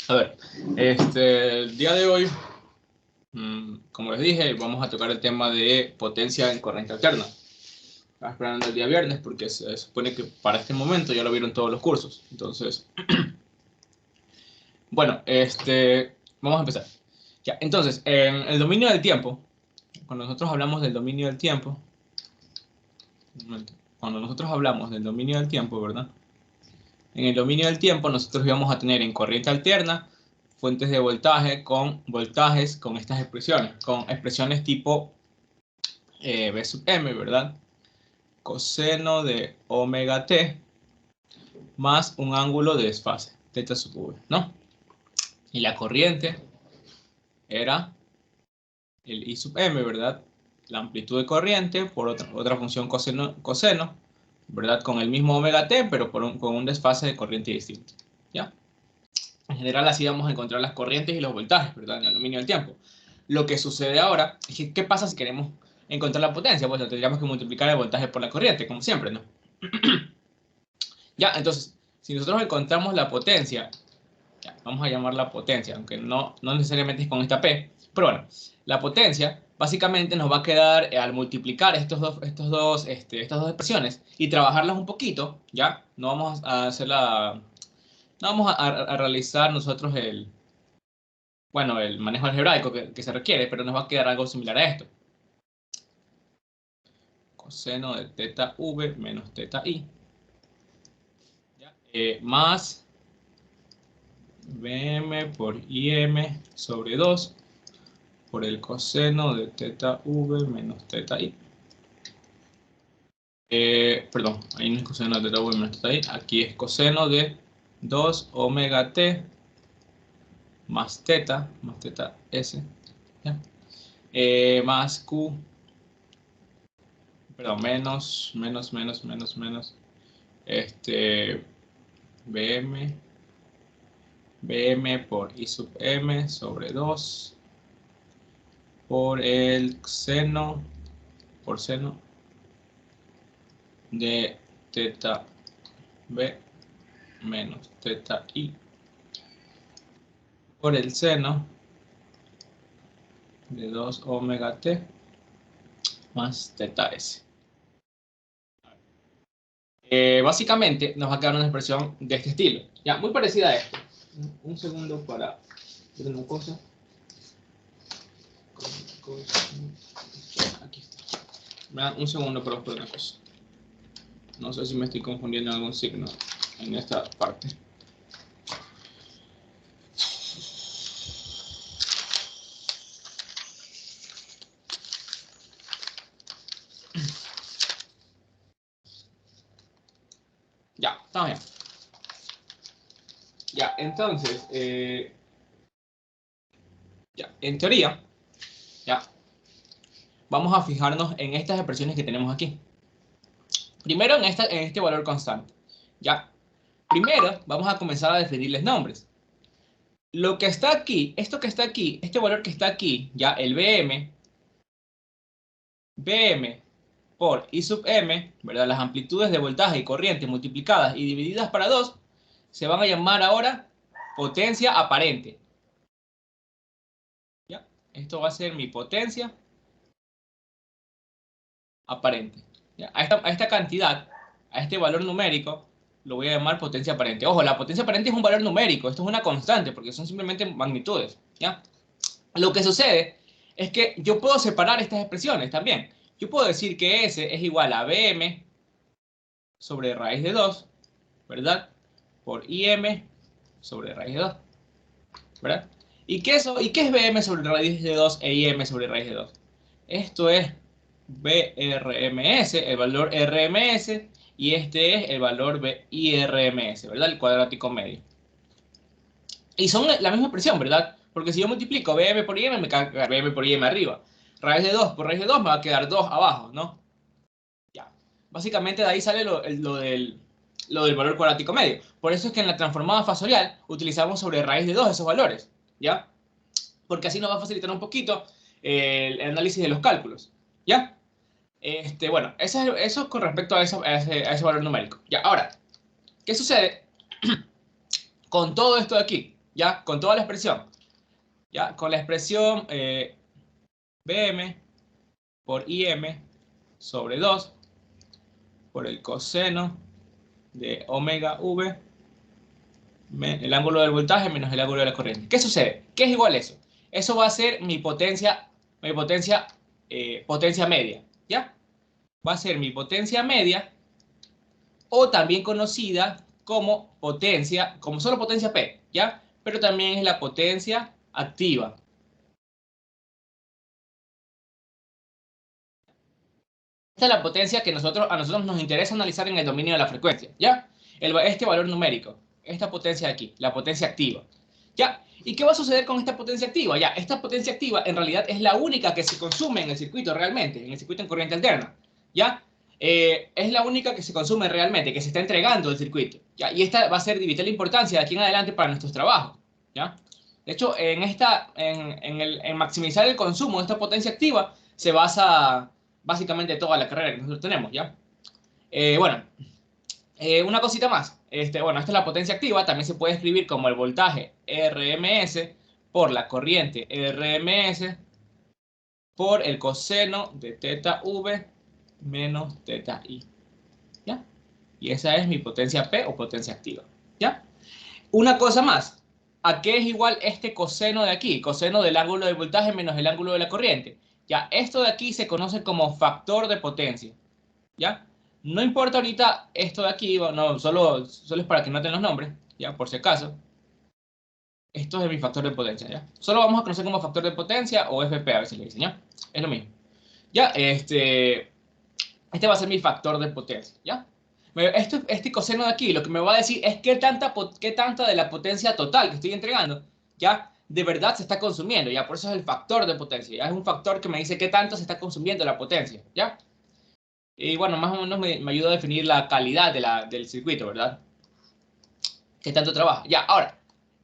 A ver, el día de hoy, como les dije, vamos a tocar el tema de potencia en corriente alterna. Estaba esperando el día viernes porque se supone que para este momento ya lo vieron todos los cursos. Entonces, bueno, vamos a empezar. Ya, entonces, en el dominio del tiempo, cuando nosotros hablamos del dominio del tiempo, cuando nosotros hablamos del dominio del tiempo, ¿verdad? En el dominio del tiempo nosotros íbamos a tener en corriente alterna fuentes de voltaje con voltajes con estas expresiones, con expresiones tipo V sub m, ¿verdad? Coseno de omega t más un ángulo de desfase, teta sub v, ¿no? Y la corriente era el I sub m, ¿verdad? La amplitud de corriente por otra función coseno, ¿verdad? Con el mismo omega t, pero con un desfase de corriente distinto, ¿ya? En general así vamos a encontrar las corrientes y los voltajes, ¿verdad? En el dominio del tiempo. Lo que sucede ahora es que, ¿qué pasa si queremos encontrar la potencia? Pues tendríamos que multiplicar el voltaje por la corriente, como siempre, ¿no? Ya, entonces, si nosotros encontramos la potencia, ya, vamos a llamarla potencia, aunque no necesariamente es con esta P, pero bueno, la potencia básicamente nos va a quedar al multiplicar estas dos expresiones y trabajarlas un poquito, ¿ya? No vamos a hacer no vamos a realizar nosotros el manejo algebraico que se requiere, pero nos va a quedar algo similar a esto. Coseno de teta v menos teta i. Más Vm por Im sobre 2 por el coseno de teta v menos teta i. Perdón, ahí no es coseno de teta v menos teta i. Aquí es coseno de 2 omega t más teta s, ¿ya? Más q, perdón, menos, Bm por I sub m sobre 2 por el seno de teta b menos teta i por el seno de 2 omega t más teta s. Básicamente nos va a quedar una expresión de este estilo, ya, muy parecida a esto. Un segundo para ver una cosa. Aquí está. Un segundo para buscar una cosa. No sé si me estoy confundiendo en algún signo en esta parte. Ya, estamos bien. Ya, entonces, ya, en teoría, ya, vamos a fijarnos en estas expresiones que tenemos aquí. Primero en este valor constante, ya. Primero vamos a comenzar a definirles nombres. Lo que está aquí, esto que está aquí, este valor que está aquí, ya, el Bm por I sub m, ¿verdad? Las amplitudes de voltaje y corriente multiplicadas y divididas para 2, se van a llamar ahora potencia aparente. ¿Ya? Esto va a ser mi potencia aparente. ¿Ya? A esta cantidad, a este valor numérico, lo voy a llamar potencia aparente. Ojo, la potencia aparente es un valor numérico, esto es una constante, porque son simplemente magnitudes. ¿Ya? Lo que sucede es que yo puedo separar estas expresiones también. Yo puedo decir que S es igual a Bm sobre raíz de 2, ¿verdad? Por Im sobre raíz de 2, ¿verdad? ¿Y qué es Bm sobre raíz de 2 e Im sobre raíz de 2? Esto es BRMS, el valor RMS, y este es el valor IRMS, ¿verdad? El cuadrático medio. Y son la misma expresión, ¿verdad? Porque si yo multiplico BM por IM, me queda BM por IM arriba. Raíz de 2 por raíz de 2 me va a quedar 2 abajo, ¿no? Ya. Básicamente de ahí sale lo del valor cuadrático medio. Por eso es que en la transformada fasorial utilizamos sobre raíz de 2 esos valores, ¿ya? Porque así nos va a facilitar un poquito el análisis de los cálculos, ¿ya? Bueno, eso es con respecto a ese valor numérico. Ya, ahora, ¿qué sucede con todo esto de aquí, ¿ya? Con toda la expresión, ¿ya? Con la expresión Bm por Im sobre 2 por el coseno de omega v, el ángulo del voltaje menos el ángulo de la corriente. ¿Qué sucede? ¿Qué es igual a eso? Eso va a ser mi potencia media, ¿ya? Va a ser mi potencia media, o también conocida como potencia, como solo potencia P, ¿ya? Pero también es la potencia activa. Esta es la potencia que a nosotros nos interesa analizar en el dominio de la frecuencia, ¿ya? Este valor numérico, esta potencia de aquí, la potencia activa, ¿ya? ¿Y qué va a suceder con esta potencia activa? Ya, esta potencia activa en realidad es la única que se consume en el circuito realmente, en el circuito en corriente alterna, ¿ya? Es la única que se consume realmente, que se está entregando el circuito, ¿ya? Y esta va a ser de vital importancia de aquí en adelante para nuestros trabajos, ¿ya? De hecho, en maximizar el consumo de esta potencia activa se basa básicamente toda la carrera que nosotros tenemos, ¿ya? Bueno, una cosita más. Bueno, esta es la potencia activa, también se puede escribir como el voltaje RMS por la corriente RMS por el coseno de teta V menos teta I, ¿ya? Y esa es mi potencia P o potencia activa, ¿ya? Una cosa más. ¿A qué es igual este coseno de aquí? Coseno del ángulo del voltaje menos el ángulo de la corriente. Ya, esto de aquí se conoce como factor de potencia, ¿ya? No importa ahorita esto de aquí, no, solo es para que noten los nombres, ¿ya? Por si acaso. Esto es mi factor de potencia, ¿ya? Solo vamos a conocer como factor de potencia o FP a veces le dicen, ¿ya? Es lo mismo. Ya, este va a ser mi factor de potencia, ¿ya? Este coseno de aquí lo que me va a decir es qué tanta de la potencia total que estoy entregando, ¿ya? De verdad se está consumiendo, ¿ya? Por eso es el factor de potencia, ¿ya? Es un factor que me dice qué tanto se está consumiendo la potencia, ¿ya? Y bueno, más o menos me ayuda a definir la calidad del circuito, ¿verdad? Qué tanto trabaja. Ya, ahora,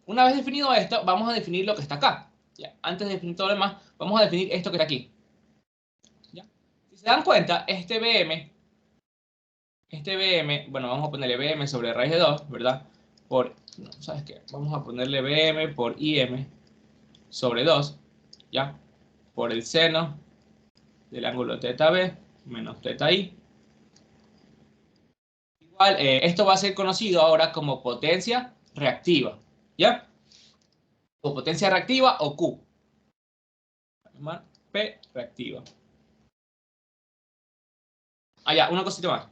una vez definido esto, vamos a definir lo que está acá, ¿ya? Antes de definir todo lo demás, vamos a definir esto que está aquí, ¿ya? Si se dan cuenta, este BM, bueno, vamos a ponerle BM sobre raíz de 2, ¿verdad? No, ¿sabes qué? Vamos a ponerle BM por IM sobre 2, ¿ya? Por el seno del ángulo teta B menos teta I. Igual, esto va a ser conocido ahora como potencia reactiva, ¿ya? O potencia reactiva o Q. Llamar P reactiva. Ah, ya, una cosita más.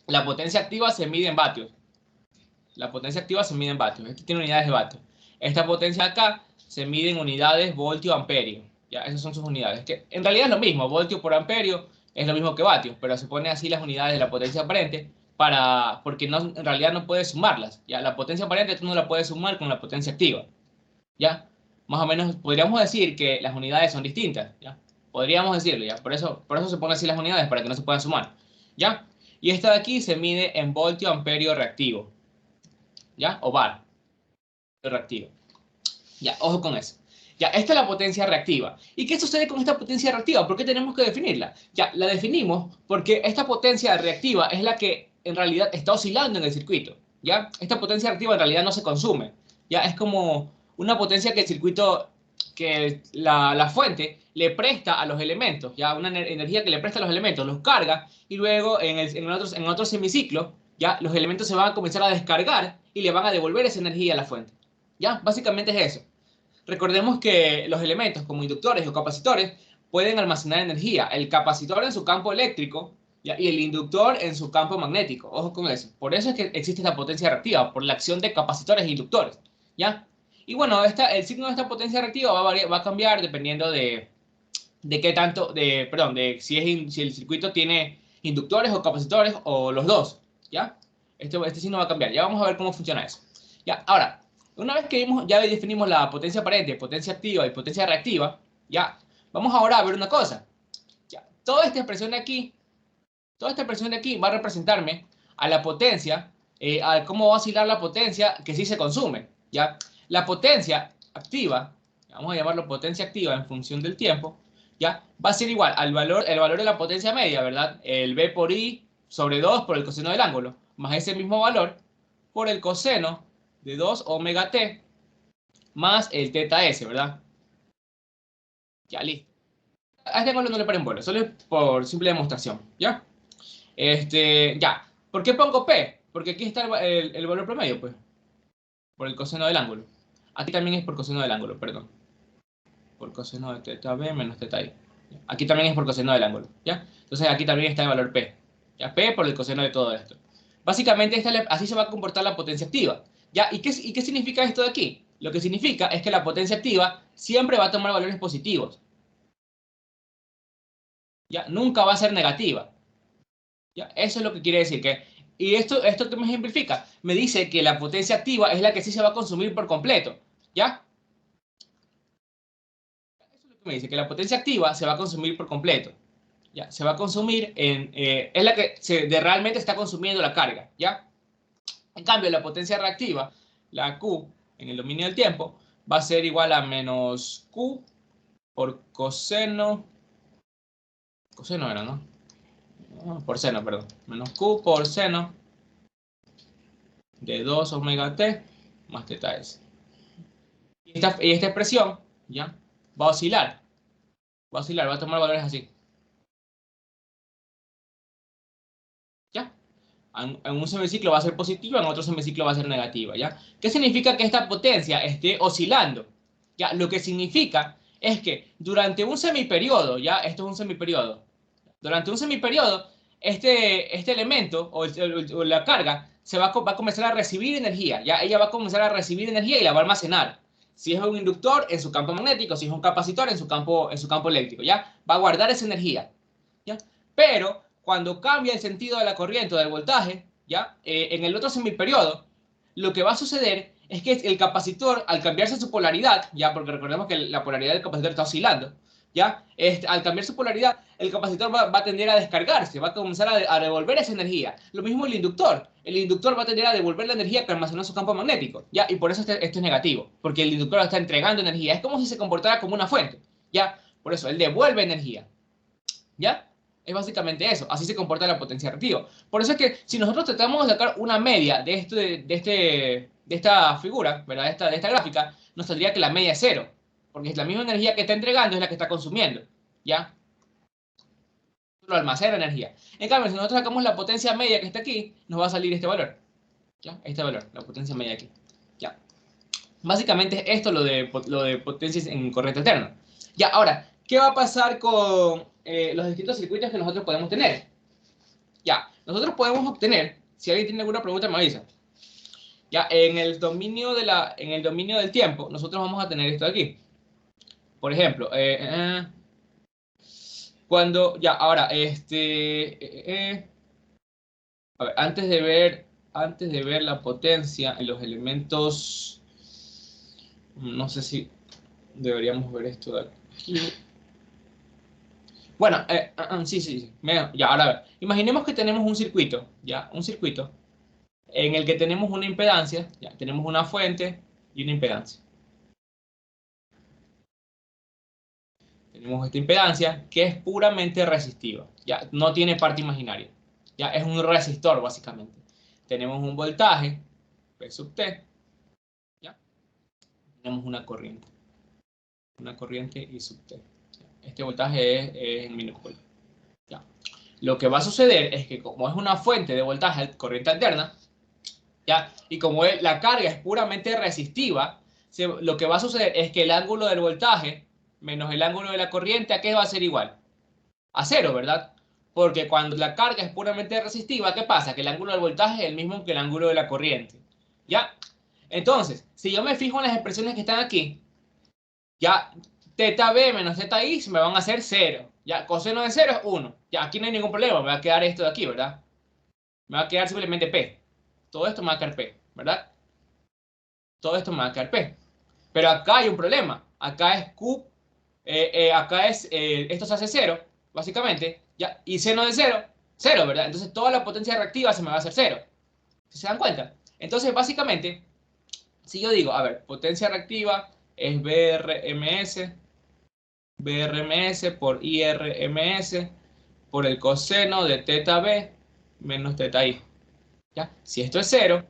La potencia activa se mide en vatios. La potencia activa se mide en vatios. Esto tiene unidades de vatios. Esta potencia acá se mide en unidades voltio-amperio. Ya, esas son sus unidades. Que en realidad es lo mismo. Voltio por amperio es lo mismo que vatios, pero se pone así las unidades de la potencia aparente porque no, en realidad no puedes sumarlas. Ya, la potencia aparente tú no la puedes sumar con la potencia activa. ¿Ya? Más o menos podríamos decir que las unidades son distintas. ¿Ya? Podríamos decirlo, ¿ya? Por eso se ponen así las unidades, para que no se puedan sumar. ¿Ya? Y esta de aquí se mide en voltio-amperio reactivo. ¿Ya? O bar reactivo. Ya, ojo con eso. Ya, esta es la potencia reactiva. ¿Y qué sucede con esta potencia reactiva? ¿Por qué tenemos que definirla? Ya, la definimos porque esta potencia reactiva es la que en realidad está oscilando en el circuito. ¿Ya? Esta potencia reactiva en realidad no se consume. Ya, es como una potencia que el circuito, que la fuente le presta a los elementos. Ya, una energía que le presta a los elementos, los carga y luego en otro semiciclo, ya, los elementos se van a comenzar a descargar y le van a devolver esa energía a la fuente. Ya, básicamente es eso. Recordemos que los elementos como inductores o capacitores pueden almacenar energía. El capacitor en su campo eléctrico, ¿ya? Y el inductor en su campo magnético. Ojo con eso. Por eso es que existe esta potencia reactiva, por la acción de capacitores e inductores, ¿ya? Y bueno, el signo de esta potencia reactiva va a cambiar dependiendo de qué tanto, si el circuito tiene inductores o capacitores o los dos, ¿ya? Este signo va a cambiar. Ya vamos a ver cómo funciona eso. Ya, ahora, una vez que ya definimos la potencia aparente, potencia activa y potencia reactiva, ya, vamos ahora a ver una cosa. Ya, toda esta expresión de aquí va a representarme a la potencia, a cómo va a oscilar la potencia que sí se consume, ya. La potencia activa, vamos a llamarlo potencia activa en función del tiempo, ya, va a ser igual el valor de la potencia media, ¿verdad? El B por I sobre 2 por el coseno del ángulo, más ese mismo valor por el coseno de 2 omega t más el teta s, ¿verdad? Ya, listo. A este ángulo no le paren bola, solo es por simple demostración, ¿ya? Ya. ¿Por qué pongo P? Porque aquí está el valor promedio, pues. Por el coseno del ángulo. Aquí también es por coseno del ángulo, perdón. Por coseno de teta B menos teta I. Aquí también es por coseno del ángulo, ¿ya? Entonces aquí también está el valor P. ¿Ya? P por el coseno de todo esto. Básicamente así se va a comportar la potencia activa. ¿Ya? ¿Y qué significa esto de aquí? Lo que significa es que la potencia activa siempre va a tomar valores positivos. ¿Ya? Nunca va a ser negativa. ¿Ya? Eso es lo que quiere decir. ¿Y esto qué me ejemplifica? Me dice que la potencia activa es la que sí se va a consumir por completo. ¿Ya? Eso es lo que me dice, que la potencia activa se va a consumir por completo. ¿Ya? Se va a consumir es la que realmente está consumiendo la carga. ¿Ya? En cambio, la potencia reactiva, la Q, en el dominio del tiempo, va a ser igual a menos Q por coseno. Coseno era, ¿no? Por seno, perdón. Menos Q por seno de 2 omega t más teta s. Y esta expresión, ¿ya? Va a oscilar. Va a oscilar, va a tomar valores así. ¿Ya? En un semiciclo va a ser positiva, en otro semiciclo va a ser negativa, ¿ya? ¿Qué significa que esta potencia esté oscilando? ¿Ya? Lo que significa es que durante un semiperiodo, ¿ya? Esto es un semiperiodo. Durante un semiperiodo, este elemento o la carga va a comenzar a recibir energía, ¿ya? Ella va a comenzar a recibir energía y la va a almacenar. Si es un inductor, en su campo magnético; si es un capacitor, en su campo eléctrico, ¿ya? Va a guardar esa energía, ¿ya? Pero cuando cambia el sentido de la corriente o del voltaje, ¿ya? En el otro semiperiodo, lo que va a suceder es que el capacitor, al cambiarse su polaridad, ¿ya? Porque recordemos que la polaridad del capacitor está oscilando, ¿ya? Al cambiar su polaridad, el capacitor va a tender a descargarse, va a comenzar a devolver esa energía. Lo mismo el inductor. El inductor va a tender a devolver la energía que almacenó en su campo magnético, ¿ya? Y por eso esto es negativo, porque el inductor está entregando energía. Es como si se comportara como una fuente, ¿ya? Por eso, él devuelve energía, ¿ya? Es básicamente eso. Así se comporta la potencia reactiva. Por eso es que si nosotros tratamos de sacar una media de esta figura, ¿verdad? De esta gráfica, nos saldría que la media es cero. Porque es la misma energía que está entregando es la que está consumiendo, ¿ya? Lo almacena energía. En cambio, si nosotros sacamos la potencia media que está aquí, nos va a salir este valor, ¿ya? Este valor, la potencia media aquí, ¿ya? Básicamente esto lo de potencias en corriente alterna. Ya, ahora, ¿qué va a pasar con los distintos circuitos que nosotros podemos tener? Ya, nosotros podemos obtener, si alguien tiene alguna pregunta me avisa. Ya, en el dominio del tiempo, nosotros vamos a tener esto de aquí. Por ejemplo, cuando, ya, ahora, a ver, antes de ver la potencia en los elementos, no sé si deberíamos ver esto de aquí. Bueno, sí. Ya, ahora a ver. Imaginemos que tenemos un circuito, ¿ya? Un circuito en el que tenemos una impedancia, ya, tenemos una fuente y una impedancia. Tenemos esta impedancia que es puramente resistiva, ya, no tiene parte imaginaria, ya, es un resistor básicamente. Tenemos un voltaje, P sub T, ya, tenemos una corriente I sub T. Este voltaje es en minúscula. Ya. Lo que va a suceder es que como es una fuente de voltaje corriente alterna, ¿ya? Y como la carga es puramente resistiva, lo que va a suceder es que el ángulo del voltaje menos el ángulo de la corriente, ¿a qué va a ser igual? A cero, ¿verdad? Porque cuando la carga es puramente resistiva, ¿qué pasa? Que el ángulo del voltaje es el mismo que el ángulo de la corriente, ¿ya? Entonces, si yo me fijo en las expresiones que están aquí, ya teta B menos teta I me van a hacer 0. Ya, coseno de 0 es 1. Ya, aquí no hay ningún problema, me va a quedar esto de aquí, ¿verdad? Me va a quedar simplemente P. Todo esto me va a quedar P, ¿verdad? Todo esto me va a quedar P. Pero acá hay un problema. Acá es Q, esto se hace 0, básicamente, ¿ya? Y seno de 0, 0, ¿verdad? Entonces toda la potencia reactiva se me va a hacer 0. ¿Sí se dan cuenta? Entonces, básicamente, si yo digo, a ver, potencia reactiva es BRMS por IRMS por el coseno de teta B menos teta I. ¿Ya? Si esto es 0,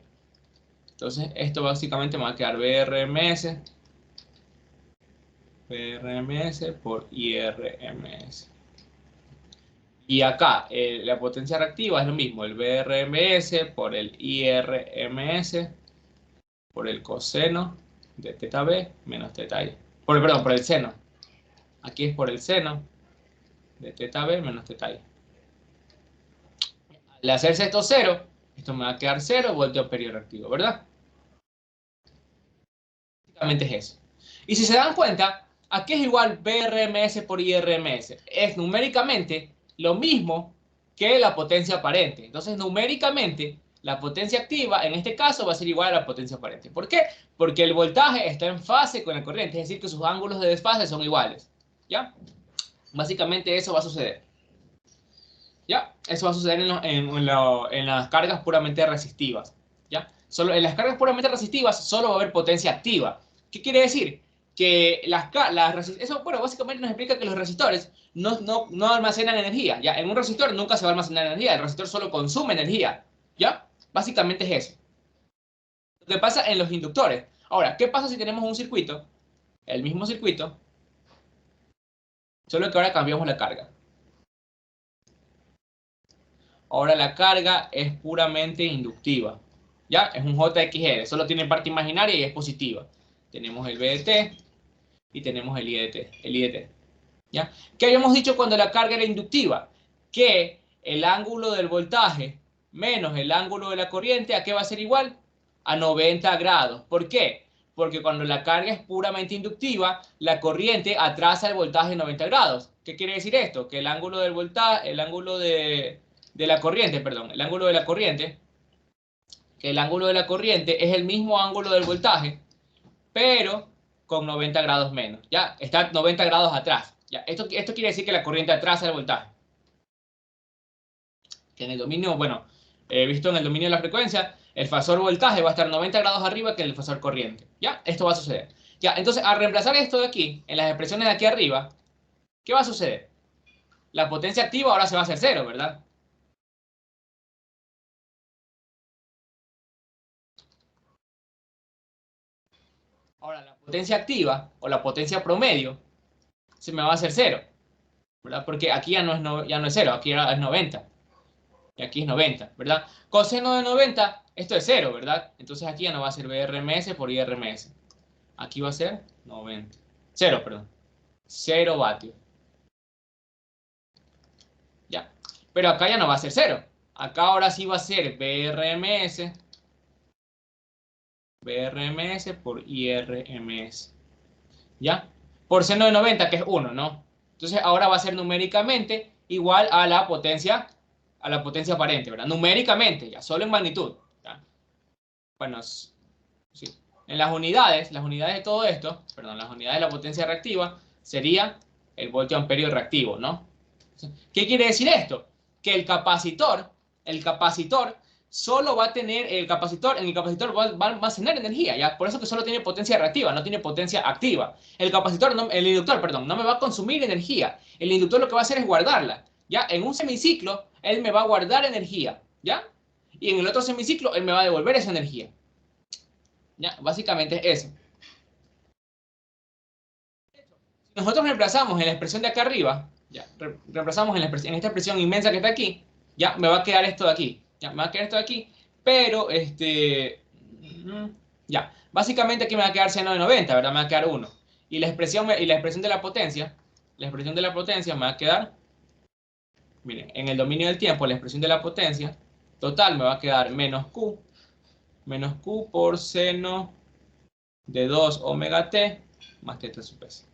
Entonces, esto básicamente me va a quedar VRMS por IRMS. Y acá, la potencia reactiva es lo mismo, el VRMS por el IRMS por el coseno de teta B menos teta I. Perdón, por el seno. Aquí es por el seno de teta B menos teta I. Al hacerse esto cero, esto me va a quedar 0 voltio amperio reactivo, ¿verdad? Básicamente es eso. Y si se dan cuenta, aquí es igual VRMS por IRMS. Es numéricamente lo mismo que la potencia aparente. Entonces, numéricamente, la potencia activa, en este caso, va a ser igual a la potencia aparente. ¿Por qué? Porque el voltaje está en fase con la corriente, es decir, que sus ángulos de desfase son iguales. ¿Ya? Básicamente eso va a suceder. ¿Ya? Eso va a suceder en las cargas puramente resistivas. ¿Ya? Solo, en las cargas puramente resistivas solo va a haber potencia activa. ¿Qué quiere decir? Que eso, bueno, básicamente nos explica que los resistores no almacenan energía. ¿Ya? En un resistor nunca se va a almacenar energía. El resistor solo consume energía. ¿Ya? Básicamente es eso. Lo que pasa en los inductores. Ahora, ¿qué pasa si tenemos un circuito? El mismo circuito, solo que ahora cambiamos la carga. Ahora la carga es puramente inductiva. ¿Ya? Es un JXL, solo tiene parte imaginaria y es positiva. Tenemos el VDT y tenemos el IDT. ¿Ya? ¿Qué habíamos dicho cuando la carga era inductiva? Que el ángulo del voltaje menos el ángulo de la corriente, ¿a qué va a ser igual? A 90 grados. ¿Por qué? Porque cuando la carga es puramente inductiva, la corriente atrasa el voltaje 90 grados. ¿Qué quiere decir esto? Que el ángulo del voltaje, el ángulo de la corriente, perdón, el ángulo de la corriente, que el ángulo de la corriente es el mismo ángulo del voltaje, pero con 90 grados menos. Ya está 90 grados atrás. Ya, esto quiere decir que la corriente atrasa el voltaje. Que en el dominio, bueno, visto en el dominio de la frecuencia, el fasor voltaje va a estar 90 grados arriba que el fasor corriente. ¿Ya? Esto va a suceder. Ya, entonces, al reemplazar esto de aquí, en las expresiones de aquí arriba, ¿qué va a suceder? La potencia activa ahora se va a hacer 0, ¿verdad? Ahora, la potencia activa o la potencia promedio se me va a hacer 0, ¿verdad? Porque aquí ya no es 0, aquí es 90. Y aquí es 90, ¿verdad? Coseno de 90, esto es 0, ¿verdad? Entonces aquí ya no va a ser VRMS por IRMS. Aquí va a ser 90. 0, perdón. 0 vatios. Ya. Pero acá ya no va a ser 0. Acá ahora sí va a ser VRMS por IRMS. ¿Ya? Por seno de 90, que es 1, ¿no? Entonces ahora va a ser numéricamente igual a la potencia aparente, ¿verdad? Numéricamente, ya, solo en magnitud. ¿Ya? Bueno, sí. En las unidades de todo esto, perdón, las unidades de la potencia reactiva sería el voltio amperio reactivo, ¿no? ¿Qué quiere decir esto? Que el capacitor solo va a tener, en el capacitor va a almacenar energía, ¿ya? Por eso que solo tiene potencia reactiva, no tiene potencia activa. El inductor, perdón, no me va a consumir energía. El inductor lo que va a hacer es guardarla, ¿ya? En un semiciclo, él me va a guardar energía, ¿ya? Y en el otro semiciclo, él me va a devolver esa energía. ¿Ya? Básicamente es eso. Si nosotros reemplazamos en la expresión de acá arriba, ya, reemplazamos en esta expresión inmensa que está aquí, ya, me va a quedar esto de aquí. Ya, me va a quedar esto de aquí, pero, ya, básicamente aquí me va a quedar seno de 90, ¿verdad? Me va a quedar 1. Y la expresión de la potencia, me va a quedar, miren, en el dominio del tiempo, la expresión de la potencia total me va a quedar menos Q por seno de 2 omega t más teta sub s.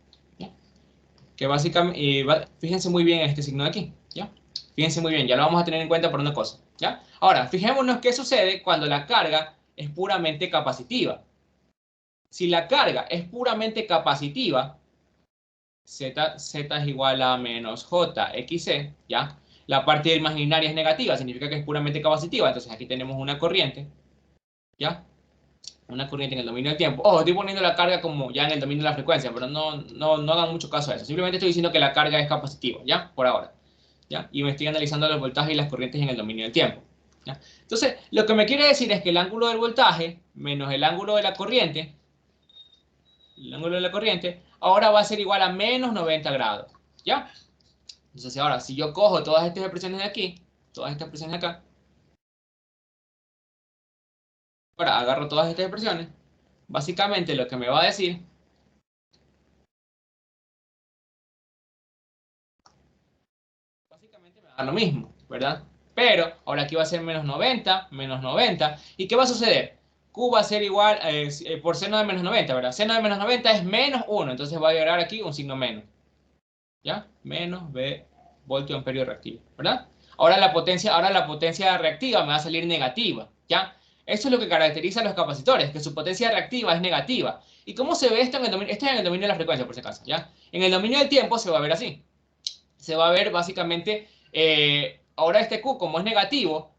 Que básicamente, fíjense muy bien en este signo de aquí, ¿ya? Fíjense muy bien, ya lo vamos a tener en cuenta por una cosa, ¿ya? Ahora, fijémonos qué sucede cuando la carga es puramente capacitiva. Si la carga es puramente capacitiva, z es igual a menos jxc, ¿ya? La parte imaginaria es negativa, significa que es puramente capacitiva, entonces aquí tenemos una corriente, ¿ya? Una corriente en el dominio del tiempo. Ojo, estoy poniendo la carga como ya en el dominio de la frecuencia, pero no hagan mucho caso a eso. Simplemente estoy diciendo que la carga es capacitiva, ¿ya? Por ahora, ¿ya? Y me estoy analizando los voltajes y las corrientes en el dominio del tiempo, ¿ya? Entonces, lo que me quiere decir es que el ángulo del voltaje menos el ángulo de la corriente, ahora va a ser igual a menos 90 grados, ¿ya? Entonces ahora, si yo cojo todas estas expresiones de aquí, todas estas expresiones de acá, ahora agarro todas estas expresiones, básicamente lo que me va a decir, básicamente me va a dar lo mismo, ¿verdad? Pero ahora aquí va a ser menos 90, ¿y qué va a suceder? Q va a ser igual, por seno de menos 90, ¿verdad? Seno de menos 90 es menos 1, entonces va a agregar aquí un signo menos, ¿ya? Menos B voltio amperio reactivo, ¿verdad? Ahora la potencia reactiva me va a salir negativa, ¿ya? Eso es lo que caracteriza a los capacitores, que su potencia reactiva es negativa. ¿Y cómo se ve esto en el dominio? Esto es en el dominio de la frecuencia, por si acaso, ¿ya? En el dominio del tiempo se va a ver así. Se va a ver básicamente, ahora este Q, como es negativo,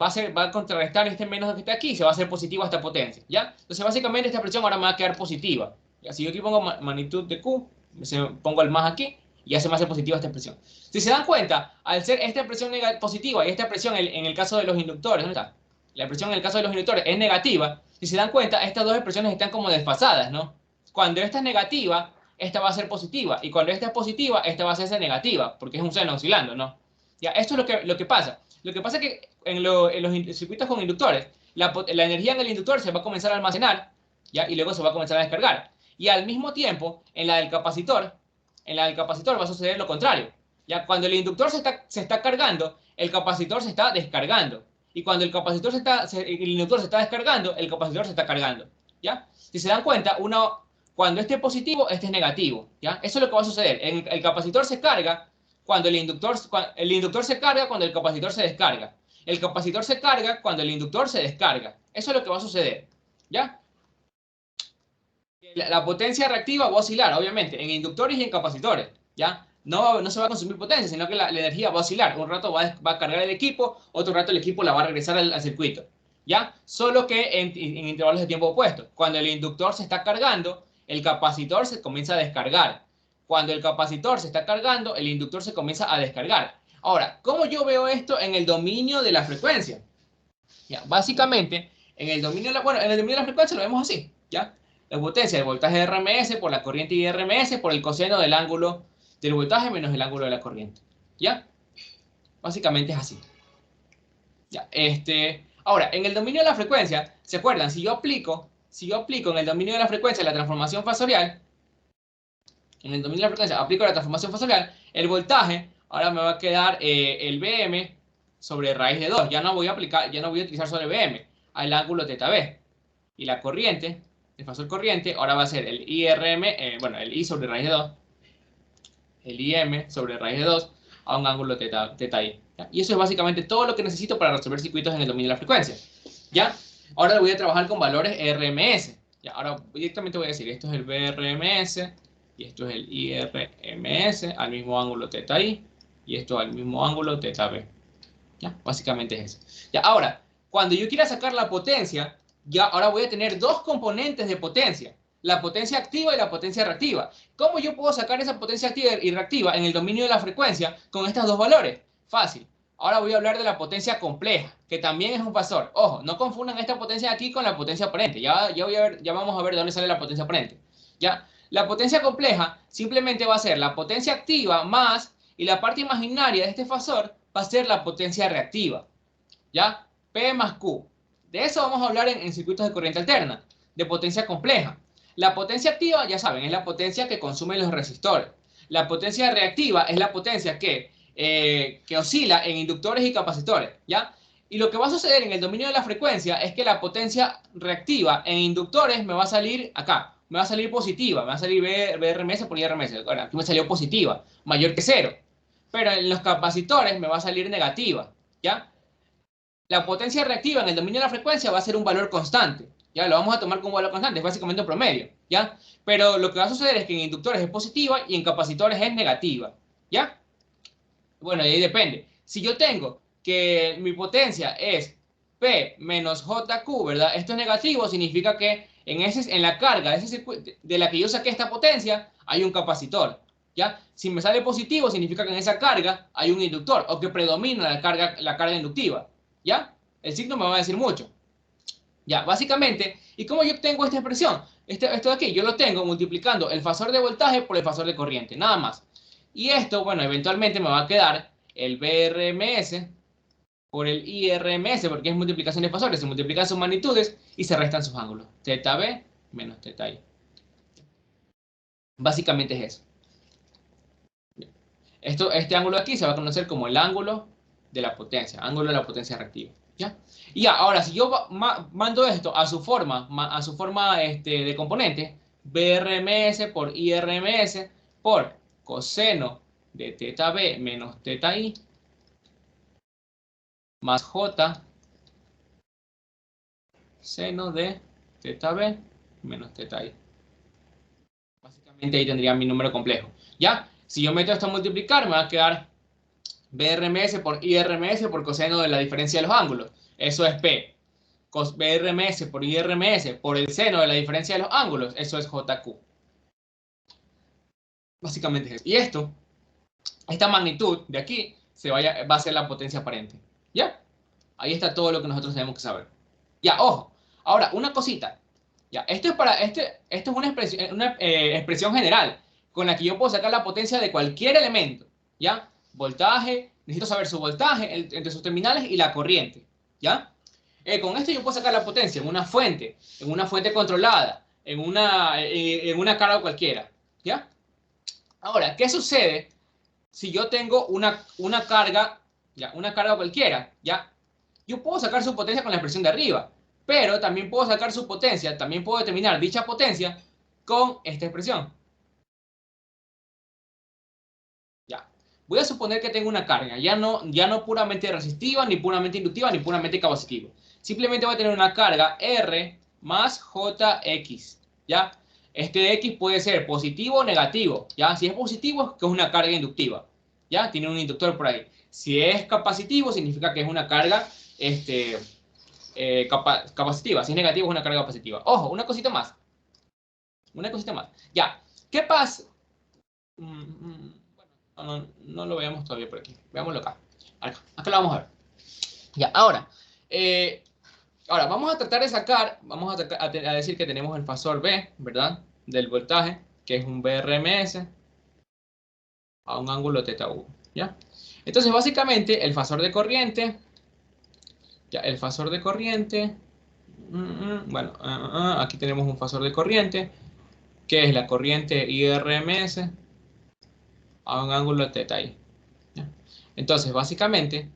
va a contrarrestar este menos que está aquí y se va a hacer positiva esta potencia, ¿ya? Entonces, básicamente, esta expresión ahora me va a quedar positiva. ¿Ya? Si yo aquí pongo magnitud de Q, pongo el más aquí, y ya se me hace positiva esta expresión. Si se dan cuenta, al ser esta expresión positiva y esta expresión en el caso de los inductores, ¿dónde está? La expresión en el caso de los inductores es negativa. Si se dan cuenta, estas dos expresiones están como desfasadas, ¿no? Cuando esta es negativa, esta va a ser positiva. Y cuando esta es positiva, esta va a ser negativa, porque es un seno oscilando, ¿no? Ya, esto es lo que pasa. Lo que pasa es que en los circuitos con inductores, la energía en el inductor se va a comenzar a almacenar, ¿ya? Y luego se va a comenzar a descargar. Y al mismo tiempo, en la del capacitor va a suceder lo contrario. ¿Ya? Cuando el inductor se está cargando, el capacitor se está descargando. Y cuando el inductor se está descargando, el capacitor se está cargando. ¿Ya? Si se dan cuenta, cuando este es positivo, este es negativo. ¿Ya? Eso es lo que va a suceder. El capacitor se carga cuando el inductor se carga cuando el capacitor se descarga. El capacitor se carga cuando el inductor se descarga. Eso es lo que va a suceder. ¿Ya? La potencia reactiva va a oscilar, obviamente, en inductores y en capacitores, ¿ya? No se va a consumir potencia, sino que la energía va a oscilar. Un rato va a cargar el equipo, otro rato el equipo la va a regresar al circuito, ¿ya? Solo que en intervalos de tiempo opuestos. Cuando el inductor se está cargando, el capacitor se comienza a descargar. Cuando el capacitor se está cargando, el inductor se comienza a descargar. Ahora, ¿cómo yo veo esto en el dominio de la frecuencia? ¿Ya? Básicamente, en el dominio de la frecuencia lo vemos así, ¿ya? La potencia del voltaje de RMS por la corriente I de RMS por el coseno del ángulo del voltaje menos el ángulo de la corriente, ¿ya? Básicamente es así. ¿Ya? Ahora, en el dominio de la frecuencia, ¿se acuerdan? Si yo aplico en el dominio de la frecuencia la transformación fasorial, en el dominio de la frecuencia aplico la transformación fasorial, el voltaje ahora me va a quedar el Vm sobre raíz de 2. Ya no voy a utilizar sobre Vm, al ángulo θb. Y la corriente, el fasor corriente, ahora va a ser el IRM, el I sobre raíz de 2, el IM sobre raíz de 2 a un ángulo θi. ¿Ya? Y eso es básicamente todo lo que necesito para resolver circuitos en el dominio de la frecuencia. ¿Ya? Ahora voy a trabajar con valores RMS. ¿Ya? Ahora directamente voy a decir, esto es el VRMS y esto es el IRMS al mismo ángulo θi y esto al mismo ángulo θb. ¿Ya? Básicamente es eso. ¿Ya? Ahora, cuando yo quiera sacar la potencia, ya ahora voy a tener dos componentes de potencia, la potencia activa y la potencia reactiva. ¿Cómo yo puedo sacar esa potencia activa y reactiva en el dominio de la frecuencia con estos dos valores? Fácil. Ahora voy a hablar de la potencia compleja, que también es un fasor. Ojo, no confundan esta potencia de aquí con la potencia aparente. Ya vamos a ver de dónde sale la potencia aparente. ¿Ya? La potencia compleja simplemente va a ser la potencia activa más, y la parte imaginaria de este fasor va a ser la potencia reactiva. ¿Ya? P más Q. De eso vamos a hablar en circuitos de corriente alterna, de potencia compleja. La potencia activa, ya saben, es la potencia que consumen los resistores. La potencia reactiva es la potencia que oscila en inductores y capacitores, ¿ya? Y lo que va a suceder en el dominio de la frecuencia es que la potencia reactiva en inductores me va a salir acá, me va a salir positiva, me va a salir BRMS por IRMS. Ahora, aquí me salió positiva, mayor que 0. Pero en los capacitores me va a salir negativa, ¿ya? La potencia reactiva en el dominio de la frecuencia va a ser un valor constante, ¿ya? Lo vamos a tomar como un valor constante, es básicamente un promedio, ¿ya? Pero lo que va a suceder es que en inductores es positiva y en capacitores es negativa, ¿ya? Bueno, y ahí depende. Si yo tengo que mi potencia es P menos JQ, ¿verdad? Esto es negativo, significa que en la carga de ese circuito, de la que yo saqué esta potencia, hay un capacitor, ¿ya? Si me sale positivo, significa que en esa carga hay un inductor, o que predomina la carga inductiva, ¿ya? El signo me va a decir mucho. Ya, básicamente, ¿y cómo yo obtengo esta expresión? Esto de aquí, yo lo tengo multiplicando el fasor de voltaje por el fasor de corriente, nada más. Y esto, bueno, eventualmente me va a quedar el BRMS por el IRMS, porque es multiplicación de fasores, se multiplican sus magnitudes y se restan sus ángulos. Teta B menos teta I. Básicamente es eso. Este ángulo de aquí se va a conocer como el ángulo de la potencia, ángulo de la potencia reactiva. ¿Ya? Y ya, ahora, si yo mando esto a su forma, de componente, BRMS por IRMS por coseno de teta B menos teta I más J seno de teta B menos teta I. Básicamente ahí tendría mi número complejo. ¿Ya? Si yo meto esto a multiplicar, me va a quedar BRMS por IRMS por coseno de la diferencia de los ángulos. Eso es P. Cos BRMS por IRMS por el seno de la diferencia de los ángulos. Eso es JQ. Básicamente es eso. Y esta magnitud de aquí, va a ser la potencia aparente. ¿Ya? Ahí está todo lo que nosotros tenemos que saber. Ya, ojo. Ahora, una cosita. Ya, esto es una expresión general con la que yo puedo sacar la potencia de cualquier elemento. ¿Ya? Voltaje, necesito saber su voltaje entre sus terminales y la corriente. ¿Ya? Con esto yo puedo sacar la potencia en una fuente controlada, en una carga cualquiera. ¿Ya? Ahora, ¿qué sucede si yo tengo una carga, ya, una carga cualquiera? ¿Ya? Yo puedo sacar su potencia con la expresión de arriba, pero también puedo sacar su potencia, también puedo determinar dicha potencia con esta expresión. Ya. Voy a suponer que tengo una carga, ya no puramente resistiva, ni puramente inductiva, ni puramente capacitiva. Simplemente voy a tener una carga R más JX, ¿ya? Este X puede ser positivo o negativo, ¿ya? Si es positivo, es que es una carga inductiva, ¿ya? Tiene un inductor por ahí. Si es capacitivo, significa que es una carga, capacitiva. Si es negativo, es una carga capacitiva. Ojo, una cosita más. Una cosita más. Ya. ¿Qué pasa? Bueno, no lo veamos todavía por aquí. Veámoslo acá. Acá lo vamos a ver. Ya, ahora vamos a tratar de sacar, vamos a decir que tenemos el fasor B, ¿verdad? Del voltaje, que es un BRMS a un ángulo teta U, ¿ya? Entonces, básicamente, el fasor de corriente, ya, el fasor de corriente, bueno, aquí tenemos un fasor de corriente, que es la corriente IRMS a un ángulo teta I. ¿Ya? Entonces, básicamente,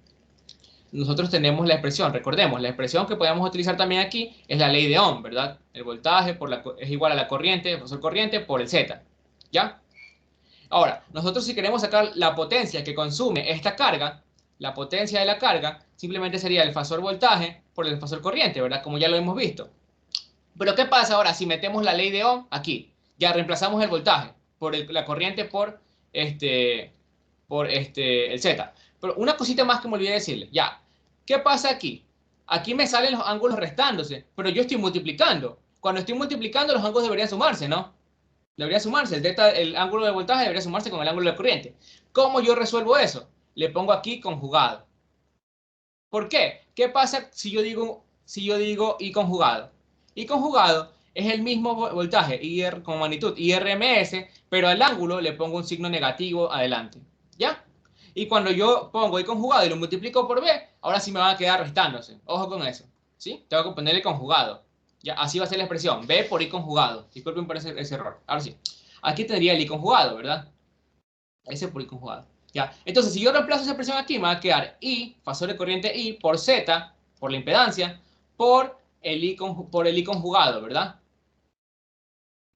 nosotros tenemos la expresión, recordemos, la expresión que podemos utilizar también aquí es la ley de Ohm, ¿verdad? El voltaje es igual a la corriente, el fasor corriente por el Z, ¿ya? Ahora, nosotros si queremos sacar la potencia que consume esta carga, la potencia de la carga, simplemente sería el fasor voltaje por el fasor corriente, ¿verdad? Como ya lo hemos visto. Pero ¿qué pasa ahora si metemos la ley de Ohm aquí? Ya reemplazamos el voltaje por la corriente el Z. Pero una cosita más que me olvidé decirle. Ya, ¿qué pasa aquí? Aquí me salen los ángulos restándose, pero yo estoy multiplicando. Cuando estoy multiplicando, los ángulos deberían sumarse, ¿no? Debería sumarse. El ángulo de voltaje debería sumarse con el ángulo de corriente. ¿Cómo yo resuelvo eso? Le pongo aquí conjugado. ¿Por qué? ¿Qué pasa si yo digo I conjugado? I conjugado es el mismo voltaje con magnitud IRMS, pero al ángulo le pongo un signo negativo adelante. ¿Ya? Y cuando yo pongo I conjugado y lo multiplico por B, ahora sí me va a quedar restándose. Ojo con eso. ¿Sí? Tengo que ponerle conjugado. Ya, así va a ser la expresión. B por I conjugado. Disculpen por ese error. Ahora sí. Aquí tendría el I conjugado, ¿verdad? Ese por I conjugado. ¿Ya? Entonces, si yo reemplazo esa expresión aquí, me va a quedar I, fasor de corriente I, por Z, por la impedancia, por el I conjugado, ¿verdad?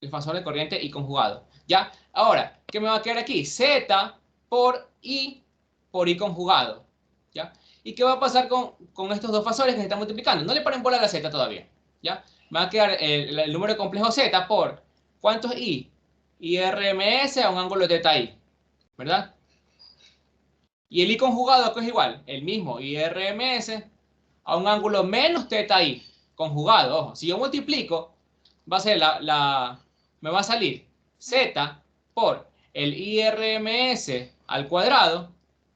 El fasor de corriente I conjugado. ¿Ya? Ahora, ¿qué me va a quedar aquí? Z por I conjugado. ¿Ya? ¿Y qué va a pasar con estos dos fasores que se están multiplicando? No le paren bola a la Z todavía. ¿Ya? Me va a quedar el número complejo Z por, ¿cuánto es I? IRMS a un ángulo de teta I. ¿Verdad? Y el I conjugado, que es igual, el mismo IRMS a un ángulo menos teta I, conjugado, ojo. Si yo multiplico, va a ser me va a salir Z por el IRMS al cuadrado,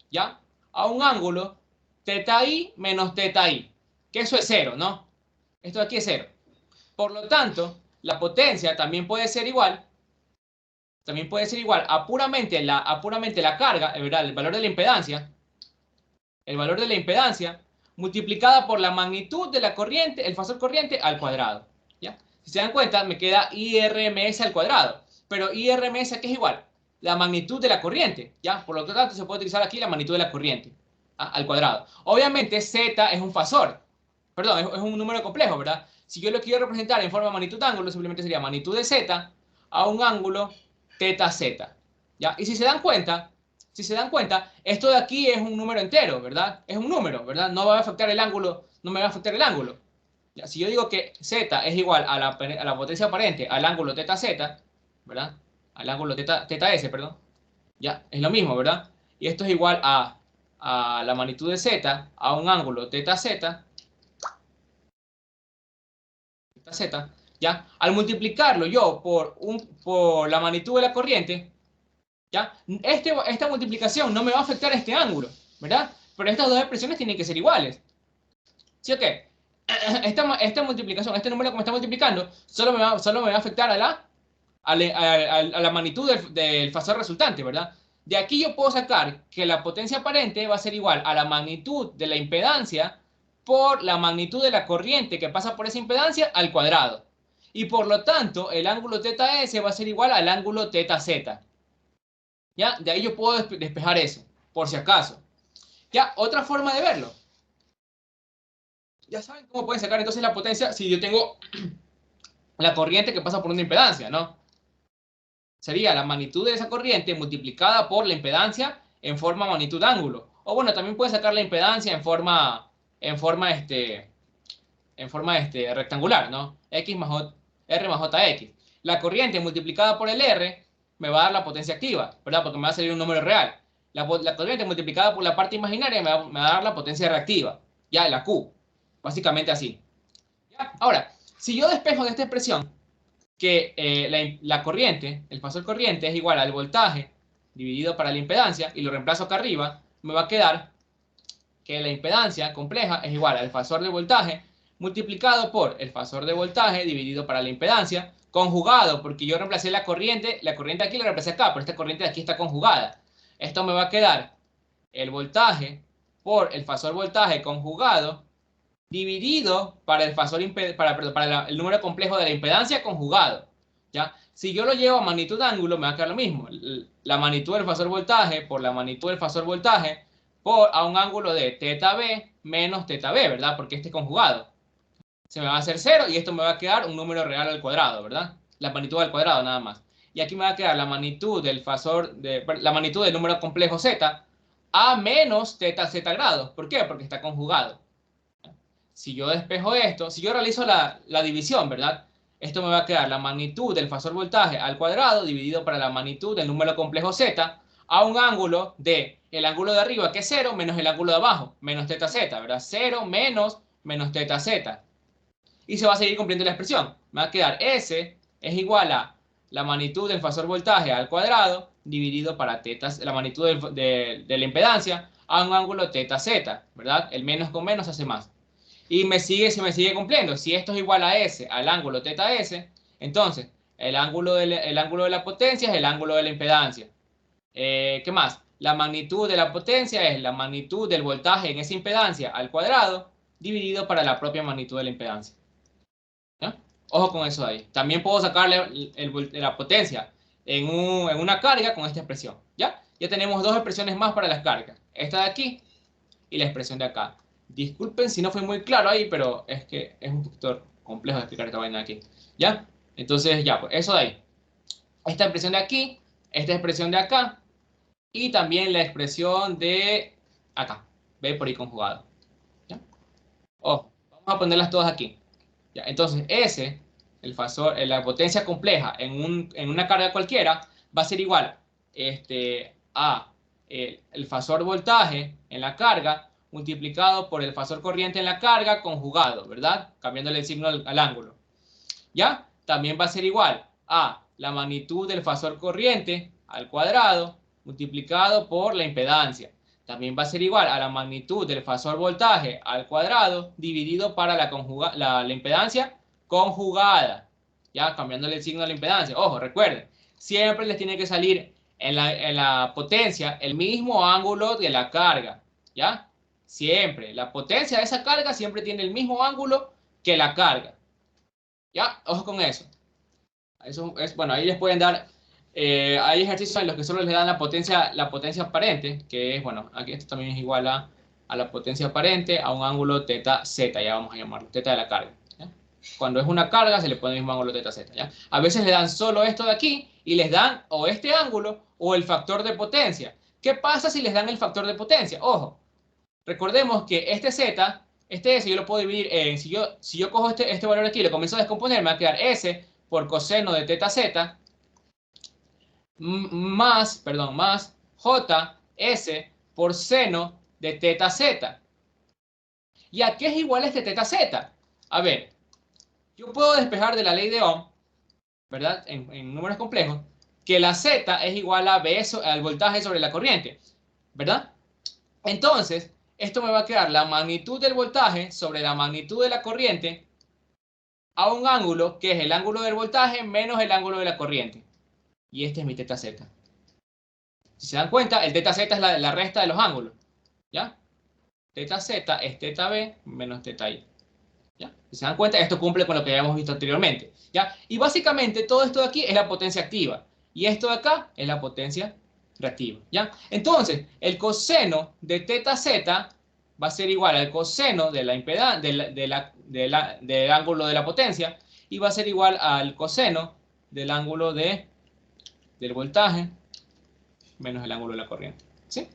¿ya? A un ángulo teta I menos teta I, que eso es cero, ¿no? Esto de aquí es 0. Por lo tanto, la potencia también puede ser igual a puramente la carga, ¿verdad? El valor de la impedancia, multiplicada por la magnitud de la corriente, el fasor corriente al cuadrado. ¿Ya? Si se dan cuenta, me queda IRMS al cuadrado. Pero IRMS, ¿qué es igual? La magnitud de la corriente. ¿Ya? Por lo tanto, se puede utilizar aquí la magnitud de la corriente al cuadrado. Obviamente, Z es un fasor. Perdón, es un número complejo, ¿verdad? Si yo lo quiero representar en forma de magnitud de ángulo, simplemente sería magnitud de Z a un ángulo teta Z. ¿Ya? Y si se dan cuenta, esto de aquí es un número entero, ¿verdad? Es un número, ¿verdad? No va a afectar el ángulo, no me va a afectar el ángulo. ¿Ya? Si yo digo que Z es igual a la potencia aparente al ángulo teta Z, ¿verdad? Al ángulo teta S, perdón. Ya, es lo mismo, ¿verdad? Y esto es igual a la magnitud de Z a un ángulo teta Z, ¿ya? Al multiplicarlo yo por la magnitud de la corriente, ¿ya? Esta multiplicación no me va a afectar este ángulo, ¿verdad? Pero estas dos expresiones tienen que ser iguales. ¿Sí o qué? Esta multiplicación, este número que me está multiplicando, solo me va a afectar a la magnitud del fasor resultante, ¿verdad? De aquí yo puedo sacar que la potencia aparente va a ser igual a la magnitud de la impedancia por la magnitud de la corriente que pasa por esa impedancia al cuadrado. Y por lo tanto, el ángulo teta S va a ser igual al ángulo teta Z. ¿Ya? De ahí yo puedo despejar eso, por si acaso. ¿Ya? Otra forma de verlo. Ya saben cómo pueden sacar entonces la potencia si yo tengo la corriente que pasa por una impedancia, ¿no? Sería la magnitud de esa corriente multiplicada por la impedancia en forma magnitud ángulo. O bueno, también pueden sacar la impedancia en forma rectangular, ¿no? X más R más JX. La corriente multiplicada por el R me va a dar la potencia activa, ¿verdad? Porque me va a salir un número real. La corriente multiplicada por la parte imaginaria me va a dar la potencia reactiva, ya, la Q. Básicamente así. ¿Ya? Ahora, si yo despejo de esta expresión que la corriente, el fasor corriente es igual al voltaje dividido para la impedancia y lo reemplazo acá arriba, me va a quedar que la impedancia compleja es igual al fasor de voltaje multiplicado por el fasor de voltaje dividido para la impedancia, conjugado, porque yo reemplacé la corriente aquí la reemplacé acá, pero esta corriente de aquí está conjugada. Esto me va a quedar el voltaje por el fasor voltaje conjugado dividido para el fasor para el número complejo de la impedancia conjugado. ¿Ya? Si yo lo llevo a magnitud de ángulo, me va a quedar lo mismo. La magnitud del fasor voltaje por la magnitud del fasor voltaje a un ángulo de teta B menos teta B, ¿verdad? Porque este es conjugado. Se me va a hacer 0 y esto me va a quedar un número real al cuadrado, ¿verdad? La magnitud al cuadrado nada más. Y aquí me va a quedar la magnitud la magnitud del número complejo z a menos teta z grados. ¿Por qué? Porque está conjugado. Si yo despejo esto, si yo realizo la división, ¿verdad? Esto me va a quedar la magnitud del fasor voltaje al cuadrado dividido para la magnitud del número complejo z a un ángulo de el ángulo de arriba, que es 0, menos el ángulo de abajo, menos teta z, ¿verdad? 0 menos teta z. Y se va a seguir cumpliendo la expresión. Me va a quedar S es igual a la magnitud del fasor voltaje al cuadrado dividido para la magnitud de la impedancia a un ángulo teta z, ¿verdad? El menos con menos hace más. Y se me sigue cumpliendo. Si esto es igual a S, al ángulo teta S, entonces el ángulo de la potencia es el ángulo de la impedancia. ¿Qué más? La magnitud de la potencia es la magnitud del voltaje en esa impedancia al cuadrado dividido para la propia magnitud de la impedancia. ¿Ya? Ojo con eso ahí. También puedo sacarle la potencia en una carga con esta expresión. ¿Ya? Ya tenemos dos expresiones más para las cargas. Esta de aquí y la expresión de acá. Disculpen si no fue muy claro ahí, pero es que es un poquito complejo de explicar esta vaina de aquí. ¿Ya? Entonces, ya, pues eso de ahí. Esta expresión de aquí, esta expresión de acá y también la expresión de acá. B por I conjugado. ¿Ya? Ojo, vamos a ponerlas todas aquí. ¿Ya? Entonces, S, la potencia compleja en una carga cualquiera, va a ser igual a el fasor voltaje en la carga multiplicado por el fasor corriente en la carga conjugado, ¿verdad? Cambiándole el signo al ángulo. ¿Ya? También va a ser igual a la magnitud del fasor corriente al cuadrado multiplicado por la impedancia. también va a ser igual a la magnitud del fasor voltaje al cuadrado dividido para la impedancia conjugada. Ya, cambiándole el signo a la impedancia. Ojo, recuerden, siempre les tiene que salir en la potencia el mismo ángulo de la carga. ¿Ya? Siempre. La potencia de esa carga siempre tiene el mismo ángulo que la carga. ¿Ya? Ojo con eso. Eso es, bueno, ahí les pueden dar, hay ejercicios en los que solo les dan la potencia aparente, que es, bueno, aquí esto también es igual a la potencia aparente a un ángulo teta z, ya vamos a llamarlo, teta de la carga. ¿Ya? Cuando es una carga se le pone el mismo ángulo teta z. ¿Ya? A veces le dan solo esto de aquí y les dan o este ángulo o el factor de potencia. ¿Qué pasa si les dan el factor de potencia? Ojo, recordemos que este z, este s, yo lo puedo dividir en, si yo cojo este valor aquí y lo comienzo a descomponer, me va a quedar s por coseno de teta z más js por seno de teta z. ¿Y a qué es igual este teta z? A ver, yo puedo despejar de la ley de Ohm, ¿verdad? En números complejos, que la z es igual a V al voltaje sobre la corriente, ¿verdad? Entonces, esto me va a quedar la magnitud del voltaje sobre la magnitud de la corriente a un ángulo que es el ángulo del voltaje menos el ángulo de la corriente. Y este es mi teta z. Si se dan cuenta, el teta z es la resta de los ángulos. ¿Ya? Teta z es teta b menos teta i. ¿Ya? Si se dan cuenta, esto cumple con lo que habíamos visto anteriormente. ¿Ya? Y básicamente todo esto de aquí es la potencia activa. Y esto de acá es la potencia reactiva. ¿Ya? Entonces, el coseno de teta z va a ser igual al coseno de la del ángulo de la potencia y va a ser igual al coseno del ángulo del voltaje menos el ángulo de la corriente. ¿Sí?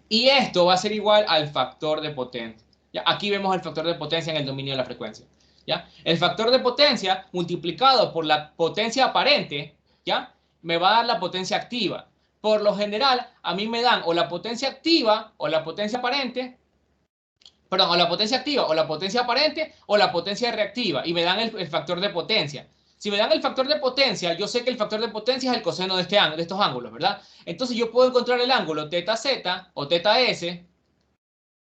Y esto va a ser igual al factor de potencia. ¿Ya? Aquí vemos el factor de potencia en el dominio de la frecuencia. ¿Ya? El factor de potencia multiplicado por la potencia aparente, ¿ya? Me va a dar la potencia activa. Por lo general, a mí me dan o la potencia activa o la potencia aparente, perdón, o la potencia activa o la potencia aparente o la potencia reactiva y me dan el factor de potencia. Si me dan el factor de potencia, yo sé que el factor de potencia es el coseno de estos ángulos, ¿verdad? Entonces yo puedo encontrar el ángulo teta z o teta s,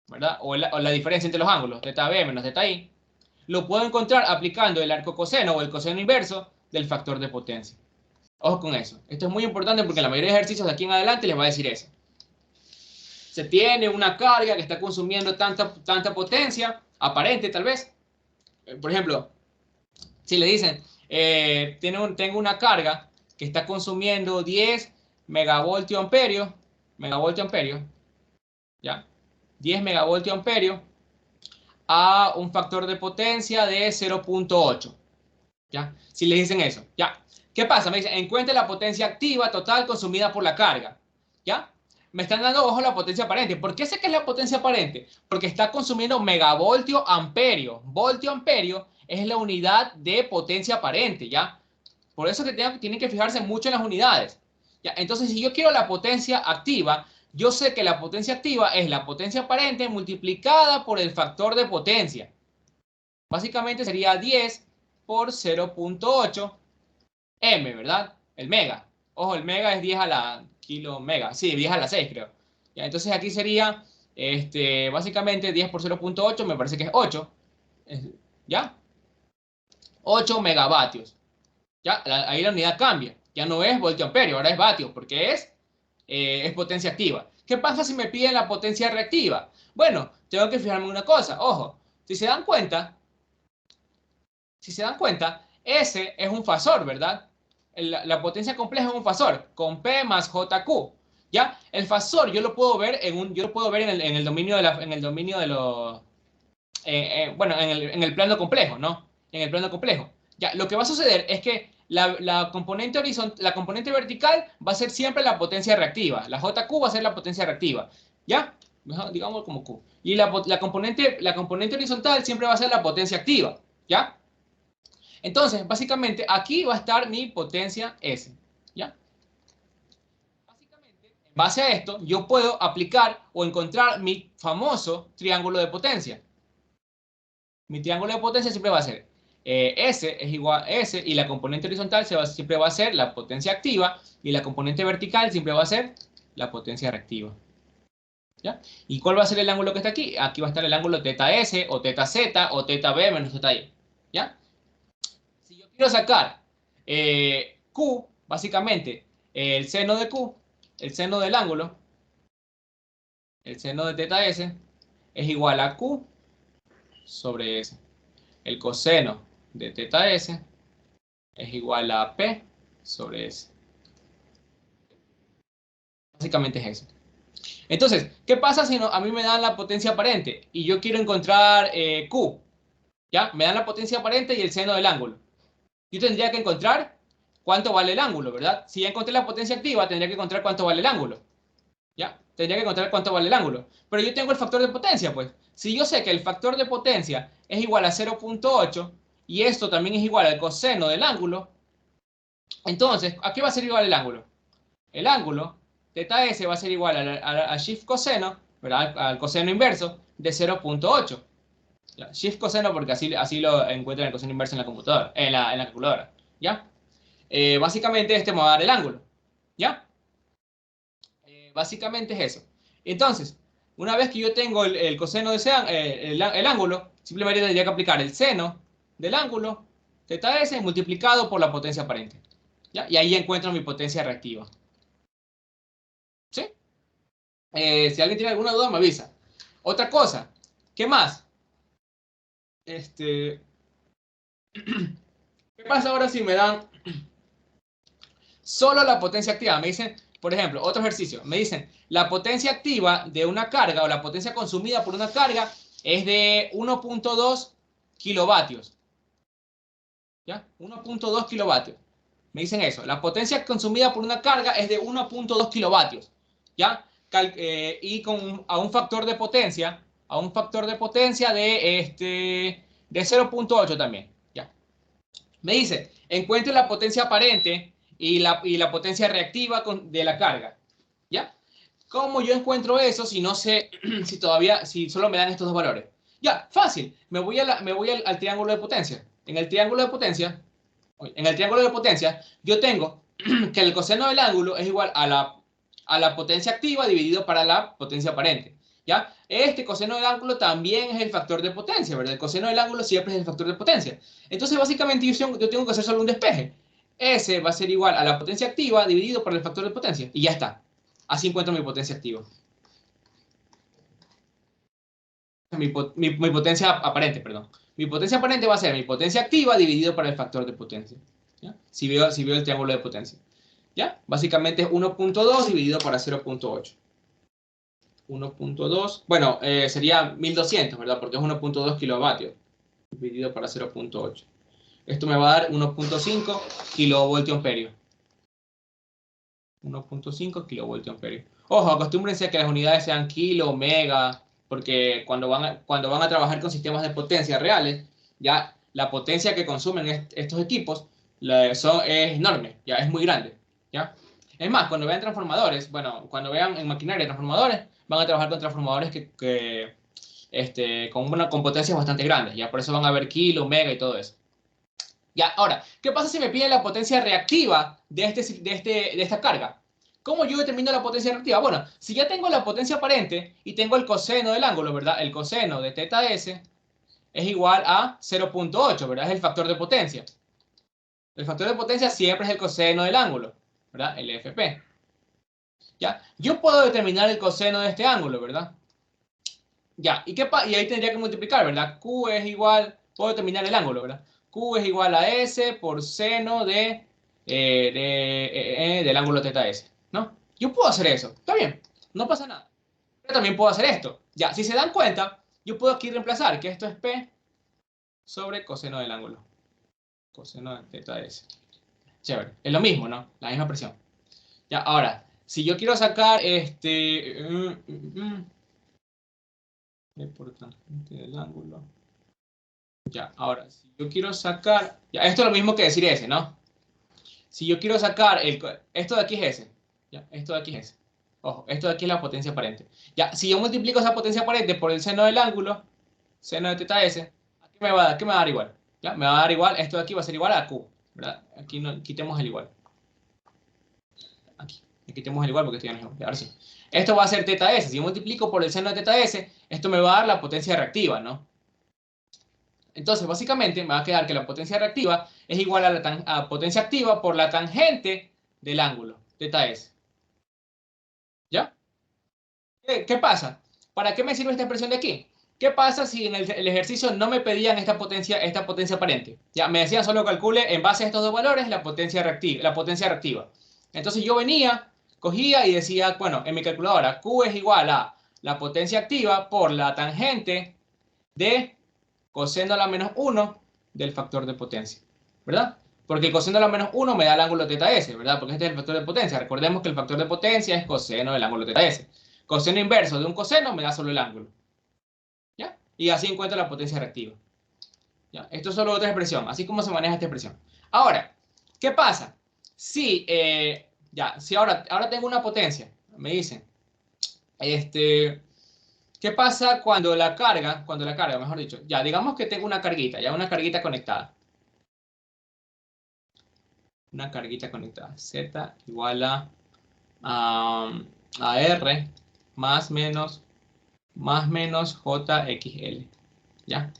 ¿verdad? O la diferencia entre los ángulos, teta b menos teta i. Lo puedo encontrar aplicando el arco coseno o el coseno inverso del factor de potencia. Ojo con eso. Esto es muy importante porque en la mayoría de ejercicios de aquí en adelante les va a decir eso. Se tiene una carga que está consumiendo tanta potencia, aparente tal vez. Por ejemplo, si le dicen, tengo una carga que está consumiendo 10 megavoltio amperios, ¿ya? 10 megavoltio amperios a un factor de potencia de 0.8, ¿ya? Si le dicen eso, ¿ya? ¿Qué pasa? Me dicen, encuentre la potencia activa total consumida por la carga, ¿ya? Me están dando, ojo, la potencia aparente. ¿Por qué sé que es la potencia aparente? Porque está consumiendo megavoltio amperio. Voltio amperio es la unidad de potencia aparente, ¿ya? Por eso que tienen que fijarse mucho en las unidades. ¿Ya? Entonces, si yo quiero la potencia activa, yo sé que la potencia activa es la potencia aparente multiplicada por el factor de potencia. Básicamente sería 10 por 0.8 m, ¿verdad? El mega. Ojo, el mega es 10 a la kilo mega. Sí, 10 a la 6, creo. ¿Ya? Entonces aquí sería, básicamente 10 por 0.8, me parece que es 8. ¿Ya? 8 megavatios. ¿Ya? Ahí la unidad cambia. Ya no es voltio amperio, ahora es vatios, porque es potencia activa. ¿Qué pasa si me piden la potencia reactiva? Bueno, tengo que fijarme en una cosa. Ojo, si se dan cuenta, S es un fasor, ¿verdad? La potencia compleja es un fasor, con P más JQ. ¿Ya? El fasor yo lo puedo ver en el dominio de los, bueno, en el plano complejo, ¿no? En el plano complejo. Ya, lo que va a suceder es que la componente vertical va a ser siempre la potencia reactiva. La JQ va a ser la potencia reactiva. ¿Ya? Digamos como Q. Y la componente horizontal siempre va a ser la potencia activa. ¿Ya? Entonces, básicamente, aquí va a estar mi potencia S. ¿Ya? Básicamente, en base a esto, yo puedo aplicar o encontrar mi famoso triángulo de potencia. Mi triángulo de potencia siempre va a ser S es igual a S y la componente horizontal siempre va a ser la potencia activa y la componente vertical siempre va a ser la potencia reactiva. ¿Ya? ¿Y cuál va a ser el ángulo que está aquí? Aquí va a estar el ángulo teta S, o teta Z, o teta B menos teta Y. ¿Ya? Si yo quiero sacar Q, básicamente, el seno de Q, el seno del ángulo, el seno de teta S, es igual a Q sobre S. El coseno de teta S es igual a P sobre S. Básicamente es eso. Entonces, ¿qué pasa si a mí me dan la potencia aparente y yo quiero encontrar Q? ¿Ya? Me dan la potencia aparente y el seno del ángulo. Yo tendría que encontrar cuánto vale el ángulo, ¿verdad? Si ya encontré la potencia activa, tendría que encontrar cuánto vale el ángulo. ¿Ya? Tendría que encontrar cuánto vale el ángulo. Pero yo tengo el factor de potencia, pues. Si yo sé que el factor de potencia es igual a 0,8 y esto también es igual al coseno del ángulo, entonces, ¿a qué va a ser igual el ángulo? El ángulo, teta S, va a ser igual a shift coseno, ¿verdad? Al coseno inverso de 0,8. ¿Ya? Shift coseno porque así lo encuentran el coseno inverso en la computadora, en la calculadora. ¿Ya? Básicamente este me va a dar el ángulo. ¿Ya? Básicamente es eso. Entonces, una vez que yo tengo el coseno de el ángulo, simplemente tendría que aplicar el seno del ángulo, teta S, multiplicado por la potencia aparente. ¿Ya? Y ahí encuentro mi potencia reactiva. ¿Sí? Si alguien tiene alguna duda, me avisa. Otra cosa, ¿qué más? Este, ¿Qué pasa ahora si me dan solo la potencia activa? Me dicen, por ejemplo, otro ejercicio. Me dicen, la potencia activa de una carga o la potencia consumida por una carga es de 1,2 kilovatios. ¿Ya? 1,2 kilovatios. Me dicen eso. La potencia consumida por una carga es de 1,2 kilovatios. ¿Ya? Y a un factor de potencia, de 0,8 también. ¿Ya? Me dice, encuentre la potencia aparente y la potencia reactiva de la carga. ¿Ya? ¿Cómo yo encuentro eso si no sé si solo me dan estos dos valores? Ya, fácil. Me voy al triángulo de potencia. En el triángulo de potencia, yo tengo que el coseno del ángulo es igual a la potencia activa dividido para la potencia aparente. ¿Ya? Este coseno del ángulo también es el factor de potencia, ¿verdad? El coseno del ángulo siempre es el factor de potencia. Entonces, básicamente, yo tengo que hacer solo un despeje. S va a ser igual a la potencia activa dividido por el factor de potencia. Y ya está. Así encuentro mi potencia activa. Mi potencia aparente, perdón. Mi potencia aparente va a ser mi potencia activa dividido por el factor de potencia. ¿Ya? Si veo el triángulo de potencia. ¿Ya? Básicamente es 1,2 dividido para 0,8. 1,2. Bueno, sería 1200, ¿verdad? Porque es 1,2 kilovatios dividido para 0,8. Esto me va a dar 1,5 kilovoltio amperio. 1,5 kilovoltio amperio. Ojo, acostúmbrense a que las unidades sean kilo, mega, porque cuando van a trabajar con sistemas de potencia reales, ya la potencia que consumen estos equipos es enorme, ya es muy grande, ¿ya? Es más, cuando vean transformadores, bueno, cuando vean en maquinaria transformadores, van a trabajar con transformadores con potencias bastante grandes, ya por eso van a ver kilo, mega y todo eso. Ya, ahora, ¿qué pasa si me piden la potencia reactiva de esta carga? ¿Cómo yo determino la potencia reactiva? Bueno, si ya tengo la potencia aparente y tengo el coseno del ángulo, ¿verdad? El coseno de teta S es igual a 0,8, ¿verdad? Es el factor de potencia. El factor de potencia siempre es el coseno del ángulo, ¿verdad? El FP. ¿Ya? Yo puedo determinar el coseno de este ángulo, ¿verdad? Ya, y ahí tendría que multiplicar, ¿verdad? Puedo determinar el ángulo, ¿verdad? Q es igual a S por seno del ángulo teta S, ¿no? Yo puedo hacer eso, está bien, no pasa nada. Pero también puedo hacer esto. Ya, si se dan cuenta, yo puedo aquí reemplazar que esto es P sobre coseno del ángulo. Coseno de teta S. Chévere, es lo mismo, ¿no? La misma presión. Ya, ahora, si yo quiero sacar por tangente del ángulo. Ya, ahora, si yo quiero sacar... Ya, esto es lo mismo que decir S, ¿no? Si yo quiero sacar... Esto de aquí es S. Ya, esto de aquí es S. Ojo, esto de aquí es la potencia aparente. Ya, si yo multiplico esa potencia aparente por el seno del ángulo, seno de teta S, ¿qué me va a dar? ¿Qué me va a dar igual? Ya, me va a dar igual, esto de aquí va a ser igual a Q, ¿verdad? Aquí no, quitemos el igual. Aquí, Quitemos el igual porque esto ya no es igual. Ahora sí. Esto va a ser teta S. Si yo multiplico por el seno de teta S, esto me va a dar la potencia reactiva, ¿no? Entonces, básicamente, me va a quedar que la potencia reactiva es igual a la potencia activa por la tangente del ángulo, teta S. ¿Ya? ¿Qué pasa? ¿Para qué me sirve esta expresión de aquí? ¿Qué pasa si en el ejercicio no me pedían esta potencia aparente? Ya, me decían solo calcule en base a estos dos valores la potencia reactiva. Entonces yo venía, cogía y decía, bueno, en mi calculadora, Q es igual a la potencia activa por la tangente de coseno a la menos 1 del factor de potencia, ¿verdad? Porque el coseno a la menos 1 me da el ángulo teta S, ¿verdad? Porque este es el factor de potencia. Recordemos que el factor de potencia es coseno del ángulo teta S. Coseno inverso de un coseno me da solo el ángulo, ¿ya? Y así encuentro la potencia reactiva, ¿ya? Esto es solo otra expresión, así como se maneja esta expresión. Ahora, ¿qué pasa? Si, si ahora tengo una potencia, me dicen, ¿qué pasa cuando la carga, mejor dicho, ya digamos que tengo una carguita, ya una carguita conectada. Una carguita conectada. Z igual a R más menos JXL. ¿Ya?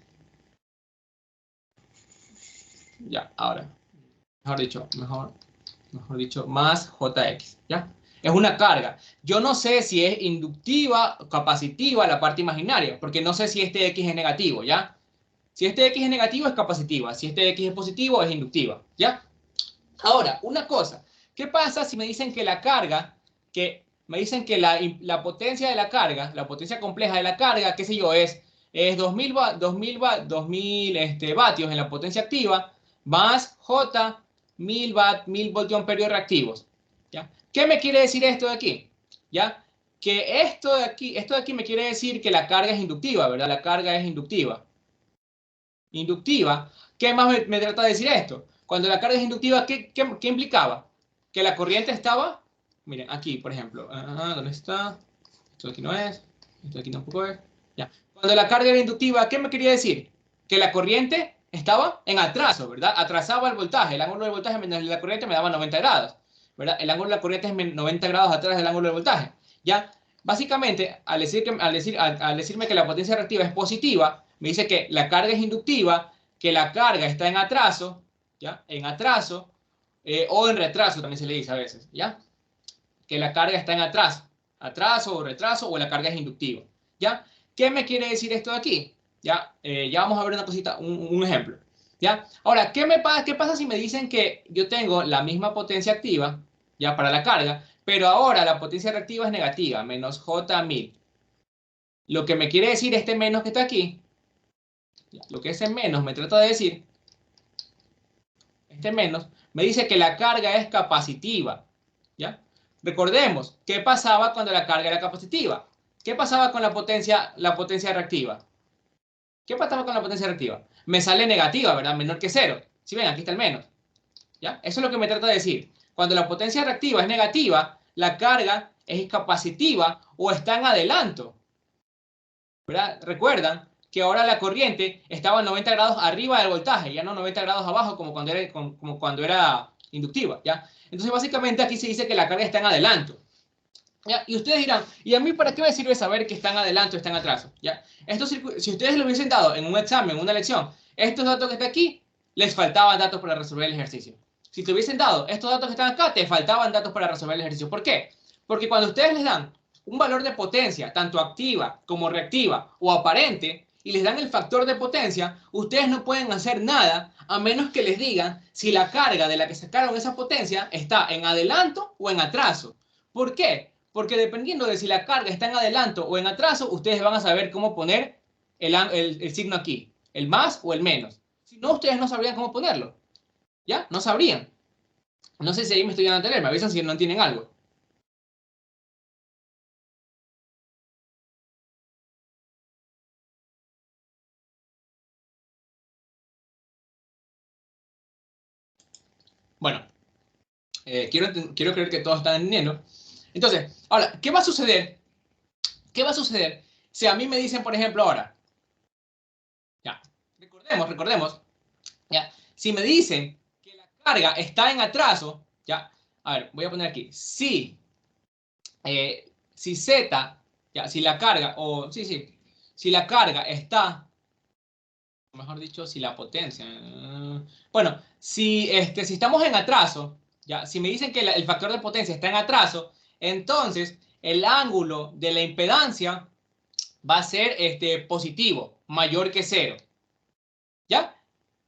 Ya, ahora. Mejor dicho, más JX. ¿Ya? Es una carga. Yo no sé si es inductiva o capacitiva la parte imaginaria, porque no sé si este X es negativo, ¿ya? Si este X es negativo es capacitiva, si este X es positivo es inductiva, ¿ya? Ahora, una cosa, ¿qué pasa si me dicen que la carga, la potencia de la carga, la potencia compleja de la carga, qué sé yo, es 2000 vatios en la potencia activa, más J, 1000 voltioamperios reactivos, ¿ya? ¿Qué me quiere decir esto de aquí? ¿Ya? Que esto de aquí me quiere decir que la carga es inductiva, ¿verdad? La carga es inductiva. Inductiva. ¿Qué más me trata de decir esto? Cuando la carga es inductiva, ¿qué implicaba? Que la corriente estaba, miren, aquí, por ejemplo. ¿Dónde está? Esto aquí no es. Esto aquí tampoco es. Ya. Cuando la carga era inductiva, ¿qué me quería decir? Que la corriente estaba en atraso, ¿verdad? Atrasaba el voltaje. El ángulo del voltaje menos la corriente me daba 90 grados, ¿verdad? El ángulo de la corriente es 90 grados atrás del ángulo del voltaje. ¿Ya? Básicamente, al decirme que la potencia reactiva es positiva, me dice que la carga es inductiva, que la carga está en atraso, ¿ya? En atraso, o en retraso también se le dice a veces, ¿ya? Que la carga está en atraso o retraso, o la carga es inductiva, ¿ya? ¿Qué me quiere decir esto de aquí? Ya, ya vamos a ver una cosita, un ejemplo, ¿ya? Ahora, ¿qué pasa si me dicen que yo tengo la misma potencia activa, ya, para la carga, pero ahora la potencia reactiva es negativa, menos J1000? Lo que me quiere decir este menos que está aquí, ya, lo que ese menos me trata de decir, este menos, me dice que la carga es capacitiva, ¿ya? Recordemos, ¿qué pasaba cuando la carga era capacitiva? ¿Qué pasaba con la potencia reactiva? ¿Qué pasaba con la potencia reactiva? Me sale negativa, ¿verdad? Menor que cero. Si ven, aquí está el menos, ¿ya? Eso es lo que me trata de decir. Cuando la potencia reactiva es negativa, la carga es capacitiva o está en adelanto, ¿verdad? Recuerdan que ahora la corriente estaba a 90 grados arriba del voltaje, ya no 90 grados abajo como cuando era inductiva, ¿ya? Entonces, básicamente aquí se dice que la carga está en adelanto, ¿ya? Y ustedes dirán, ¿y a mí para qué me sirve saber que está en adelanto o está en atraso? ¿Ya? Si ustedes lo hubiesen dado en un examen, en una lección, estos datos que están aquí, les faltaban datos para resolver el ejercicio. Si te hubiesen dado estos datos que están acá, te faltaban datos para resolver el ejercicio. ¿Por qué? Porque cuando ustedes les dan un valor de potencia, tanto activa como reactiva o aparente, y les dan el factor de potencia, ustedes no pueden hacer nada a menos que les digan si la carga de la que sacaron esa potencia está en adelanto o en atraso. ¿Por qué? Porque dependiendo de si la carga está en adelanto o en atraso, ustedes van a saber cómo poner el signo aquí, el más o el menos. Si no, ustedes no sabrían cómo ponerlo. ¿Ya? No sabrían. No sé si ahí me estoy dando a entender, me avisan si no entienden algo. Bueno, quiero creer que todos están entendiendo. Entonces, ahora, ¿qué va a suceder? ¿Qué va a suceder si a mí me dicen, por ejemplo, ahora, ya, recordemos, ya, si me dicen que la carga está en atraso, ya, a ver, voy a poner aquí, si si Z, ya, si la carga, o si la carga está, mejor dicho, si la potencia, bueno, si estamos en atraso, ya, si me dicen que el factor de potencia está en atraso, entonces el ángulo de la impedancia va a ser positivo, mayor que cero, ¿ya?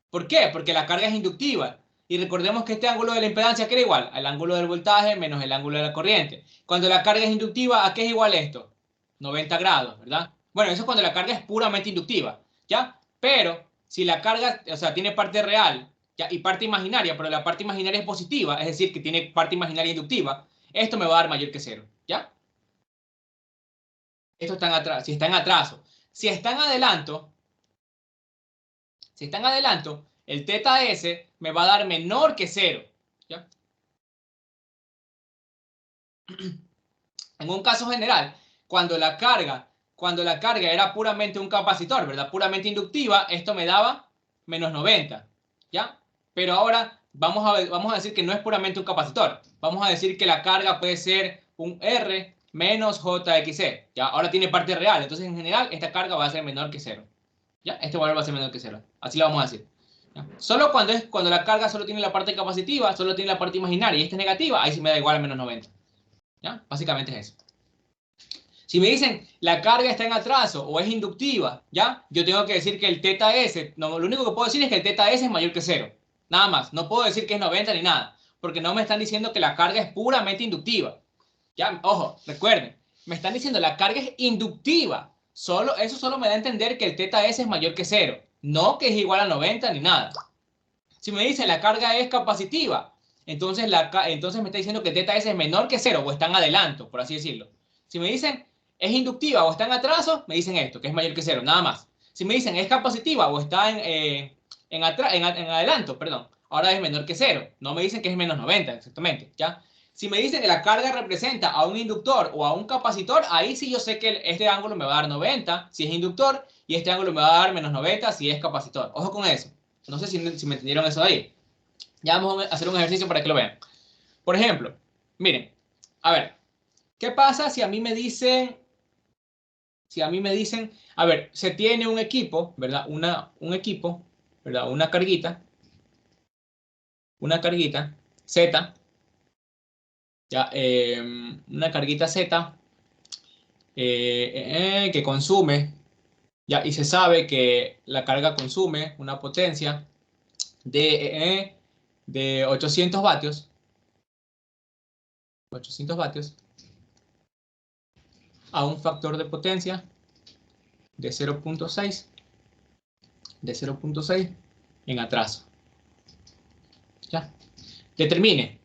¿Por qué? Porque la carga es inductiva. Y recordemos que este ángulo de la impedancia, ¿qué era igual? Al ángulo del voltaje menos el ángulo de la corriente. Cuando la carga es inductiva, ¿a qué es igual esto? 90 grados, ¿verdad? Bueno, eso es cuando la carga es puramente inductiva, ¿ya? Pero si la carga, o sea, tiene parte real, ¿ya? Y parte imaginaria, pero la parte imaginaria es positiva, es decir, que tiene parte imaginaria inductiva, esto me va a dar mayor que cero, ¿ya? Esto está en atraso, si está en atraso. Si está en adelanto, si está en adelanto, el teta S me va a dar menor que cero, ¿ya? En un caso general, cuando la carga era puramente un capacitor, ¿verdad? Puramente inductiva, esto me daba menos 90, ¿ya? Pero ahora vamos a decir que no es puramente un capacitor. Vamos a decir que la carga puede ser un R menos JXC, ¿ya? Ahora tiene parte real, entonces en general esta carga va a ser menor que cero, ¿ya? Este valor va a ser menor que cero. Así lo vamos a decir, ¿ya? Solo cuando la carga solo tiene la parte capacitiva, solo tiene la parte imaginaria y esta es negativa, ahí sí me da igual a menos 90, ¿ya? Básicamente es eso. Si me dicen la carga está en atraso o es inductiva, ¿ya? Yo tengo que decir que el teta S, no, lo único que puedo decir es que el teta S es mayor que cero. Nada más. No puedo decir que es 90 ni nada, porque no me están diciendo que la carga es puramente inductiva. ¿Ya? Ojo, recuerden, me están diciendo la carga es inductiva. Eso solo me da a entender que el teta S es mayor que cero, no que es igual a 90 ni nada. Si me dicen la carga es capacitiva, entonces me está diciendo que el teta S es menor que cero o está en adelanto, por así decirlo. Si me dicen es inductiva o está en atraso, me dicen esto, que es mayor que cero, nada más. Si me dicen es capacitiva o está en adelanto, perdón, ahora es menor que cero. No me dicen que es menos 90, exactamente, ¿ya? Si me dicen que la carga representa a un inductor o a un capacitor, ahí sí yo sé que este ángulo me va a dar 90 si es inductor y este ángulo me va a dar menos 90 si es capacitor. Ojo con eso. No sé si me entendieron eso de ahí. Ya vamos a hacer un ejercicio para que lo vean. Por ejemplo, miren, a ver, ¿qué pasa si a mí me dicen, a ver, se tiene un equipo, ¿verdad? Un equipo, ¿verdad? Una carguita Z, ya, una carguita Z que consume, ya, y se sabe que la carga consume una potencia de 800 vatios a un factor de potencia de 0.6 en atraso. ¿Ya? Determine.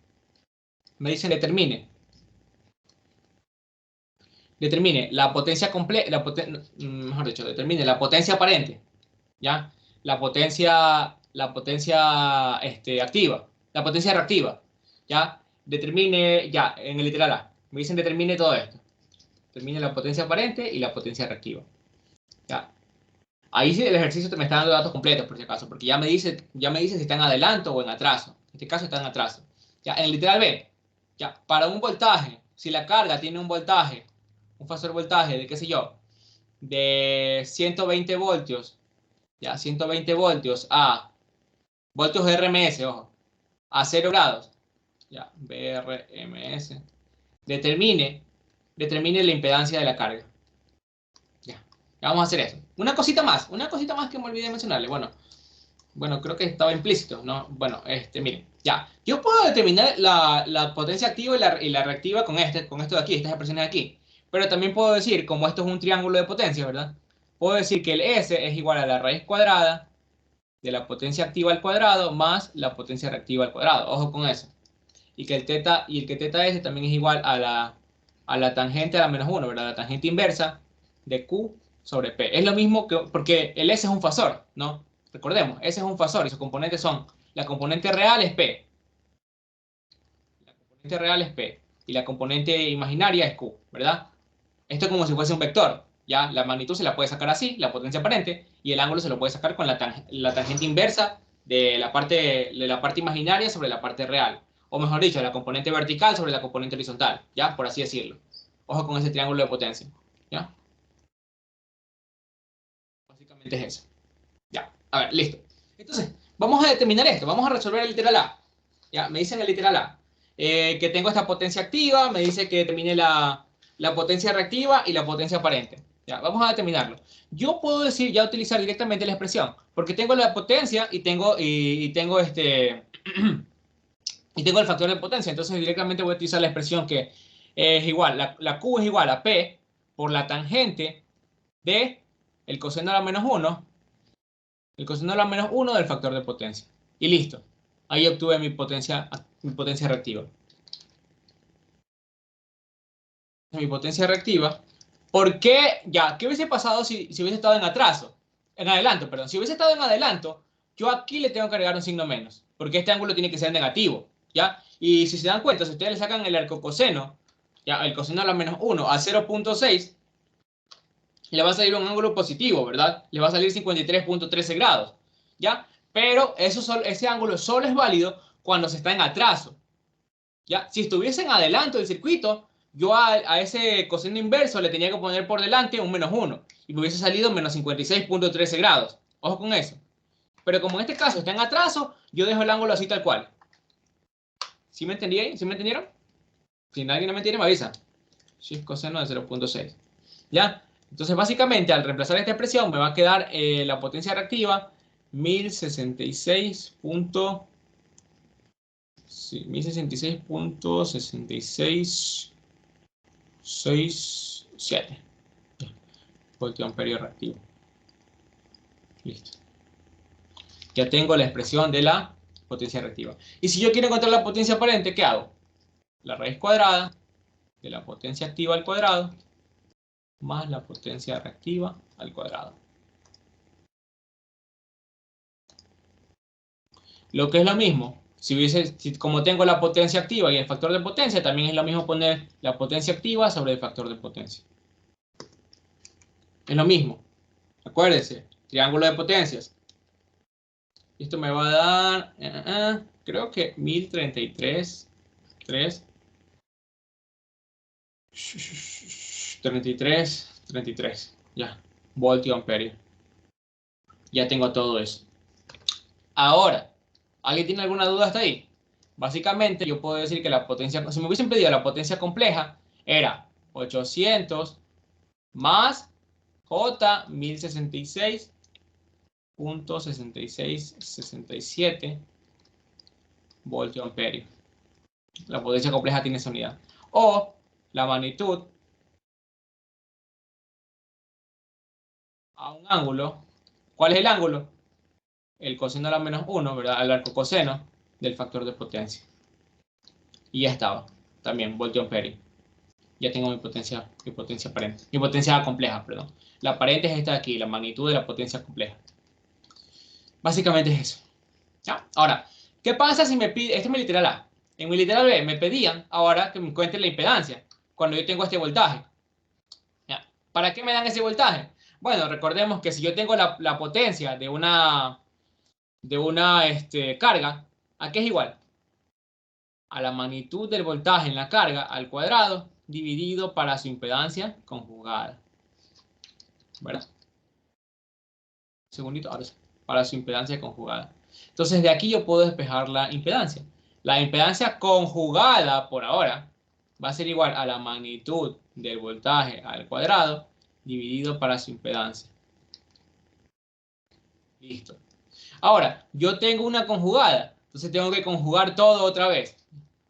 Me dicen determine la potencia completa, mejor dicho, determine la potencia aparente, ¿ya? La potencia activa, la potencia reactiva, ¿ya? Determine, ya, en el literal A, me dicen determine todo esto. Determine la potencia aparente y la potencia reactiva, ¿ya? Ahí sí el ejercicio te me está dando datos completos, por si acaso, porque ya me dice si está en adelanto o en atraso. En este caso está en atraso. Ya, en el literal B, ya, para un voltaje, si la carga tiene un voltaje, un factor voltaje de, qué sé yo, de 120 voltios, ya, 120 voltios a voltios de RMS, ojo, a 0 grados, ya, BRMS, determine la impedancia de la carga. Ya, vamos a hacer eso. Una cosita más que me olvidé de mencionarle. Bueno, creo que estaba implícito, ¿no? Bueno, miren, ya. Yo puedo determinar la potencia activa y la reactiva con esto de aquí, estas expresiones de aquí. Pero también puedo decir, como esto es un triángulo de potencia, ¿verdad? Puedo decir que el S es igual a la raíz cuadrada de la potencia activa al cuadrado más la potencia reactiva al cuadrado. Ojo con eso. Y que el teta S también es igual a la tangente a la menos 1, ¿verdad? La tangente inversa de Q sobre P. Es lo mismo que, porque el S es un fasor, ¿no? Recordemos, S es un fasor y sus componentes son, la componente real es P, la componente real es P y la componente imaginaria es Q, ¿verdad? Esto es como si fuese un vector, ¿ya? La magnitud se la puede sacar así, la potencia aparente, y el ángulo se lo puede sacar con la tangente inversa de la parte imaginaria sobre la parte real. O mejor dicho, la componente vertical sobre la componente horizontal, ¿ya? Por así decirlo. Ojo con ese triángulo de potencia. ¿Ya? Básicamente es eso. Ya, a ver, listo. Entonces, vamos a determinar esto. Vamos a resolver el literal A. Ya, me dicen el literal A. Que tengo esta potencia activa, me dice que determine la potencia reactiva y la potencia aparente. Ya, vamos a determinarlo. Yo puedo decir, ya utilizar directamente la expresión, porque tengo la potencia y tengo y tengo el factor de potencia. Entonces, directamente voy a utilizar la expresión que es igual, la Q es igual a P por la tangente de el coseno a la menos 1 el coseno a la menos 1 del factor de potencia. Y listo. Ahí obtuve mi potencia reactiva. Mi potencia reactiva. ¿Por qué? Ya, ¿qué hubiese pasado si hubiese estado en atraso? En adelanto, perdón. Si hubiese estado en adelanto, yo aquí le tengo que agregar un signo menos. Porque este ángulo tiene que ser negativo. ¿Ya? Y si se dan cuenta, si ustedes le sacan el arcocoseno, ya, el coseno a la menos 1 a 0.6, le va a salir un ángulo positivo, ¿verdad? Le va a salir 53.13 grados, ¿ya? Pero ese ángulo solo es válido cuando se está en atraso, ¿ya? Si estuviese en adelanto del circuito, yo a ese coseno inverso le tenía que poner por delante un menos 1 y me hubiese salido menos 56.13 grados. Ojo con eso. Pero como en este caso está en atraso, yo dejo el ángulo así tal cual. ¿Sí me entendí? ¿Sí me entendieron? Si alguien no me entiende, me avisa. Sí, coseno de 0.6. ¿Ya? Entonces, básicamente, al reemplazar esta expresión, me va a quedar la potencia reactiva 1066. Sí, 1066.6667 voltiamperio reactivo. Listo. Ya tengo la expresión de la potencia reactiva. Y si yo quiero encontrar la potencia aparente, ¿qué hago? La raíz cuadrada de la potencia activa al cuadrado más la potencia reactiva al cuadrado. Lo que es lo mismo, como tengo la potencia activa y el factor de potencia, también es lo mismo poner la potencia activa sobre el factor de potencia. Es lo mismo. Acuérdense, triángulo de potencias. Esto me va a dar, creo que 1033, 33, ya, voltio amperio. Ya tengo todo eso. Ahora, ¿alguien tiene alguna duda hasta ahí? Básicamente, yo puedo decir que la potencia, si me hubiesen pedido la potencia compleja, era 800 más J 1066.6667 voltio amperio. La potencia compleja tiene esa unidad. O la magnitud a un ángulo. ¿Cuál es el ángulo? El coseno a la menos 1, ¿verdad? El arcocoseno del factor de potencia. Y ya estaba. También voltio amperio. Ya tengo mi potencia aparente. Mi potencia compleja, perdón. La aparente es esta de aquí, la magnitud de la potencia compleja. Básicamente es eso. ¿Ya? Ahora, ¿qué pasa si me pide? Este es mi literal A. En mi literal B me pedían ahora que me encuentre la impedancia cuando yo tengo este voltaje. ¿Ya? ¿Para qué me dan ese voltaje? Bueno, recordemos que si yo tengo la potencia de una carga, ¿a qué es igual? A la magnitud del voltaje en la carga al cuadrado dividido para su impedancia conjugada. ¿Verdad? Segundito, ahora sí, para su impedancia conjugada. Entonces, de aquí yo puedo despejar la impedancia. La impedancia conjugada, por ahora, va a ser igual a la magnitud del voltaje al cuadrado dividido para su impedancia. Listo. Ahora, yo tengo una conjugada, entonces tengo que conjugar todo otra vez.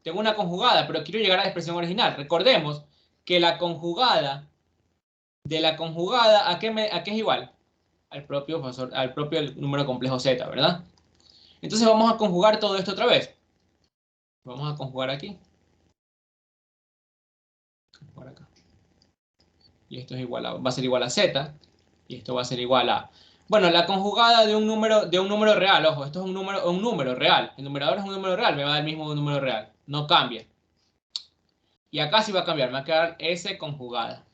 Tengo una conjugada, pero quiero llegar a la expresión original. Recordemos que la conjugada de la conjugada, ¿a qué es igual? Al propio número complejo z, ¿verdad? Entonces vamos a conjugar todo esto otra vez. Vamos a conjugar aquí. Conjugar acá. Y esto es va a ser igual a z. Y esto va a ser igual a... Bueno, la conjugada de un número real, ojo, esto es un número real. El numerador es un número real, me va a dar el mismo número real. No cambia. Y acá sí va a cambiar, me va a quedar s conjugada.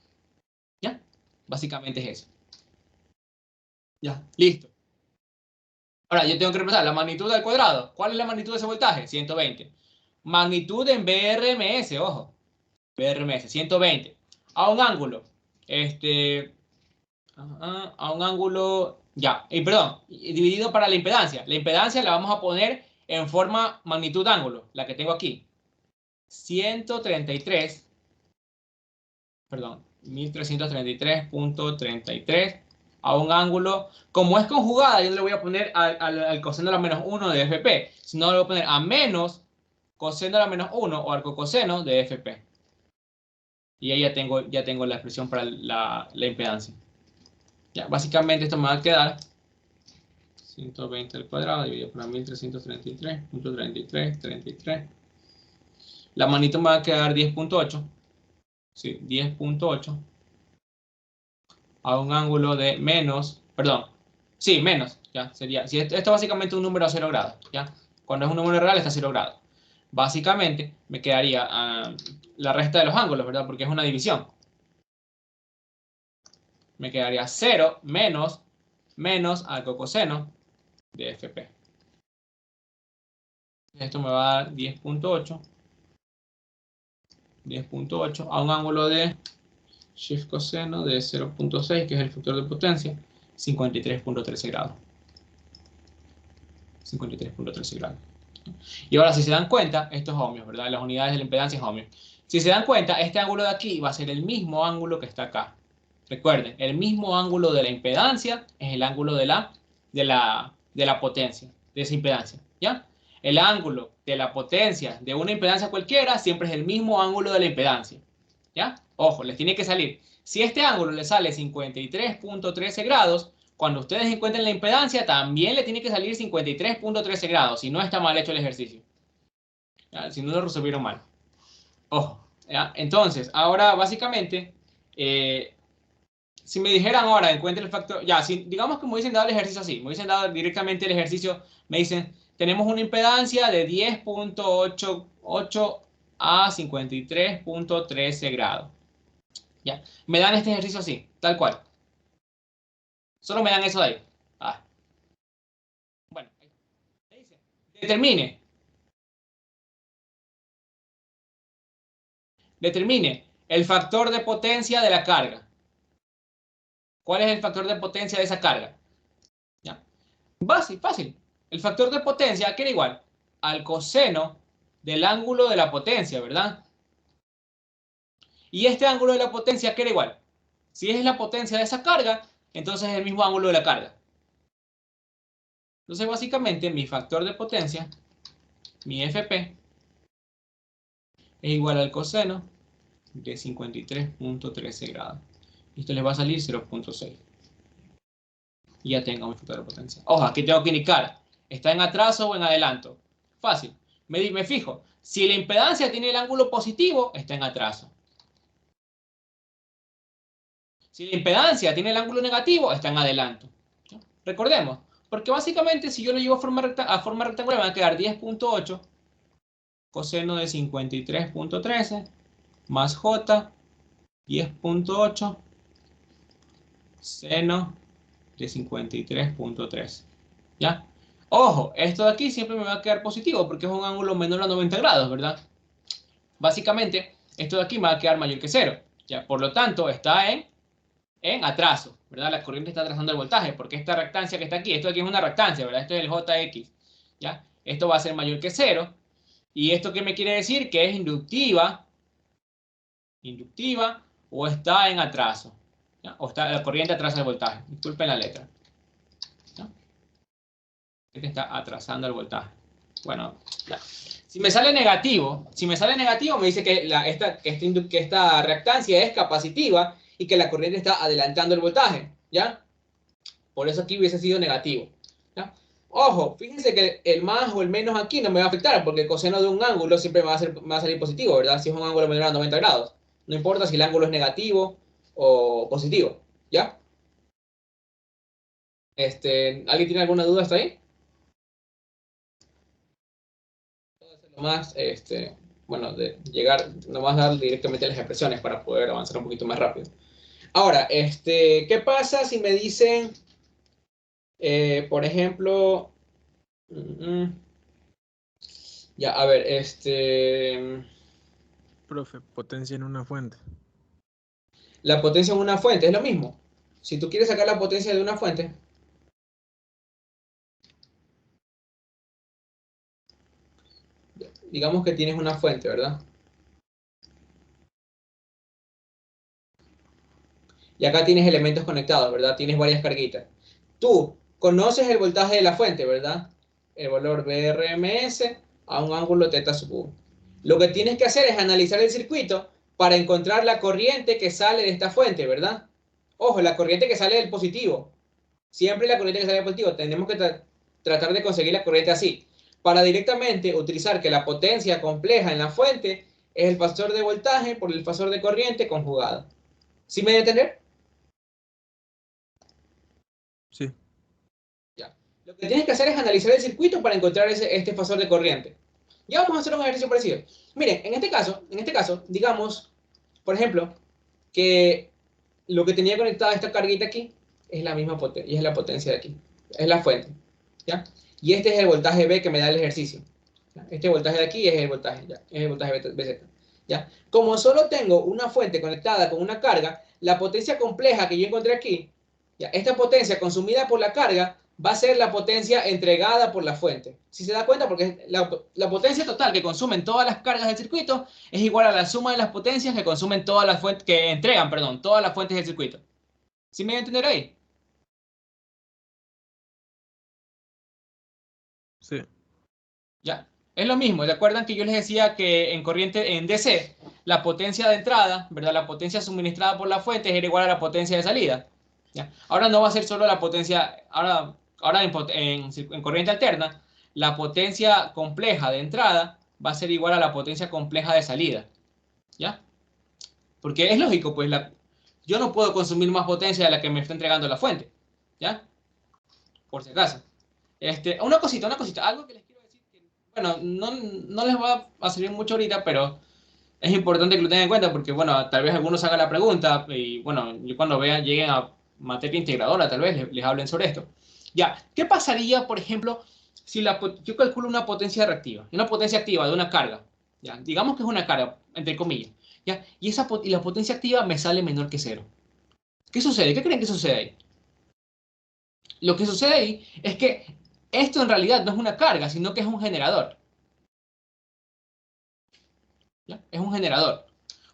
¿Ya? Básicamente es eso. Ya, listo. Ahora, yo tengo que reemplazar la magnitud al cuadrado. ¿Cuál es la magnitud de ese voltaje? 120. Magnitud en BRMS, ojo. BRMS, 120. a un ángulo, a un ángulo, ya, perdón, dividido para la impedancia. La impedancia la vamos a poner en forma magnitud ángulo, la que tengo aquí. 133, perdón, 1333.33 a un ángulo, como es conjugada, yo no le voy a poner al coseno de la menos 1 de FP, sino le voy a poner a menos coseno de la menos 1 o al coseno de FP. Y ahí ya tengo la expresión para la impedancia. Ya, básicamente esto me va a quedar 120 al cuadrado dividido por 1333.33. La manito me va a quedar 10.8. Sí, 10.8 a un ángulo de menos, perdón, sí, menos, ya, sería, si esto es básicamente un número a 0 grados, ya, cuando es un número real está a 0 grados. Básicamente me quedaría la resta de los ángulos, ¿verdad? Porque es una división. Me quedaría 0 menos al coseno de FP. Esto me va a dar 10.8 a un ángulo de shift coseno de 0.6, que es el factor de potencia, 53.13 grados. 53.13 grados. Y ahora, si se dan cuenta, esto es ohmios, ¿verdad? Las unidades de la impedancia es ohmios. Si se dan cuenta, este ángulo de aquí va a ser el mismo ángulo que está acá. Recuerden, el mismo ángulo de la impedancia es el ángulo de la potencia, de esa impedancia, ¿ya? El ángulo de la potencia de una impedancia cualquiera siempre es el mismo ángulo de la impedancia, ¿ya? Ojo, les tiene que salir. Si este ángulo le sale 53.13 grados, cuando ustedes encuentren la impedancia, también le tiene que salir 53.13 grados, si no está mal hecho el ejercicio. ¿Ya? Si no lo resolvieron mal. Ojo, ¿ya? Entonces, ahora básicamente, si me dijeran ahora, encuentre el factor, ya, si, digamos que me hubiesen dado el ejercicio así, me hubiesen dado directamente el ejercicio, me dicen, tenemos una impedancia de 10.88 a 53.13 grados. ¿Ya? Me dan este ejercicio así, tal cual. Solo me dan eso de ahí. Ah, bueno, me dice, determine el factor de potencia de la carga. ¿Cuál es el factor de potencia de esa carga? ¿Ya? Fácil. El factor de potencia que era igual al coseno del ángulo de la potencia, ¿verdad? Y este ángulo de la potencia que era igual. Si es la potencia de esa carga, entonces es el mismo ángulo de la carga. Entonces, básicamente, mi factor de potencia, mi FP, es igual al coseno de 53.13 grados. Esto les va a salir 0.6. Y ya tengo mi factor de potencia. Ojo, aquí tengo que indicar, ¿está en atraso o en adelanto? Fácil. Me fijo, si la impedancia tiene el ángulo positivo, está en atraso. Si la impedancia tiene el ángulo negativo, está en adelanto. ¿No? Recordemos, porque básicamente si yo lo llevo a forma rectangular, me va a quedar 10.8 coseno de 53.13 más j 10.8 seno de 53.3. ¿Ya? Ojo, esto de aquí siempre me va a quedar positivo porque es un ángulo menor a 90 grados, ¿verdad? Básicamente, esto de aquí me va a quedar mayor que cero. ¿Ya? Por lo tanto, está en atraso, ¿verdad? La corriente está atrasando el voltaje porque esta reactancia que está aquí, esto de aquí es una reactancia, ¿verdad? Esto es el JX, ¿ya? Esto va a ser mayor que cero. ¿Y esto qué me quiere decir? Que es inductiva o está en atraso, ¿ya? O está, la corriente atrasa el voltaje. Disculpen la letra. ¿Ya? Este está atrasando el voltaje. Bueno, ya. Si me sale negativo, me dice que esta reactancia es capacitiva y que la corriente está adelantando el voltaje, ¿ya? Por eso aquí hubiese sido negativo, ¿ya? Ojo, fíjense que el más o el menos aquí no me va a afectar porque el coseno de un ángulo siempre me va a salir positivo, ¿verdad? Si es un ángulo menor a 90 grados. No importa si el ángulo es negativo o positivo, ¿ya? ¿Alguien tiene alguna duda hasta ahí? Más, bueno, de llegar, nomás dar directamente las expresiones para poder avanzar un poquito más rápido. Ahora, ¿qué pasa si me dicen, por ejemplo, ya, a ver, Profe, potencia en una fuente. La potencia en una fuente es lo mismo. Si tú quieres sacar la potencia de una fuente, digamos que tienes una fuente, ¿verdad? Y acá tienes elementos conectados, ¿verdad? Tienes varias carguitas. Tú conoces el voltaje de la fuente, ¿verdad? El valor VRMS a un ángulo θ sub U. Lo que tienes que hacer es analizar el circuito para encontrar la corriente que sale de esta fuente, ¿verdad? Ojo, la corriente que sale del positivo. Siempre la corriente que sale del positivo. Tenemos que tratar de conseguir la corriente así. Para directamente utilizar que la potencia compleja en la fuente es el factor de voltaje por el factor de corriente conjugado. ¿Sí me voy a entender? Sí. Ya. Lo que tienes que hacer es analizar el circuito para encontrar este fasor de corriente. Ya vamos a hacer un ejercicio parecido. Miren, en este caso, digamos, por ejemplo, que lo que tenía conectada esta carguita aquí es la misma potencia, y es la potencia de aquí. Es la fuente. ¿Ya? Y este es el voltaje B que me da el ejercicio. ¿Ya? Este voltaje de aquí es el voltaje, ¿ya? Es el voltaje BZ. ¿Ya? Como solo tengo una fuente conectada con una carga, la potencia compleja que yo encontré aquí, ¿ya? Esta potencia consumida por la carga va a ser la potencia entregada por la fuente. Si se da cuenta, porque la potencia total que consumen todas las cargas del circuito es igual a la suma de las potencias que consumen todas las fuentes, que entregan, perdón, todas las fuentes del circuito. ¿Sí me voy a entender ahí? Sí. Ya. Es lo mismo. ¿Recuerdan que yo les decía que en corriente, en DC, la potencia de entrada, ¿verdad? La potencia suministrada por la fuente era igual a la potencia de salida. ¿Ya? Ahora no va a ser solo la potencia, ahora en corriente alterna, la potencia compleja de entrada va a ser igual a la potencia compleja de salida. ¿Ya? Porque es lógico, pues yo no puedo consumir más potencia de la que me está entregando la fuente. ¿Ya? Por si acaso. Una cosita, algo que les quiero decir que, bueno, no les va a servir mucho ahorita, pero es importante que lo tengan en cuenta porque, bueno, tal vez algunos hagan la pregunta y, bueno, yo cuando lleguen a materia integradora, tal vez les hablen sobre esto. Ya, ¿qué pasaría, por ejemplo, si yo calculo una potencia reactiva, una potencia activa de una carga? Ya, digamos que es una carga, entre comillas, ya, y la potencia activa me sale menor que cero. ¿Qué sucede? ¿Qué creen que sucede ahí? Lo que sucede ahí es que esto en realidad no es una carga, sino que es un generador. ¿Ya? Es un generador.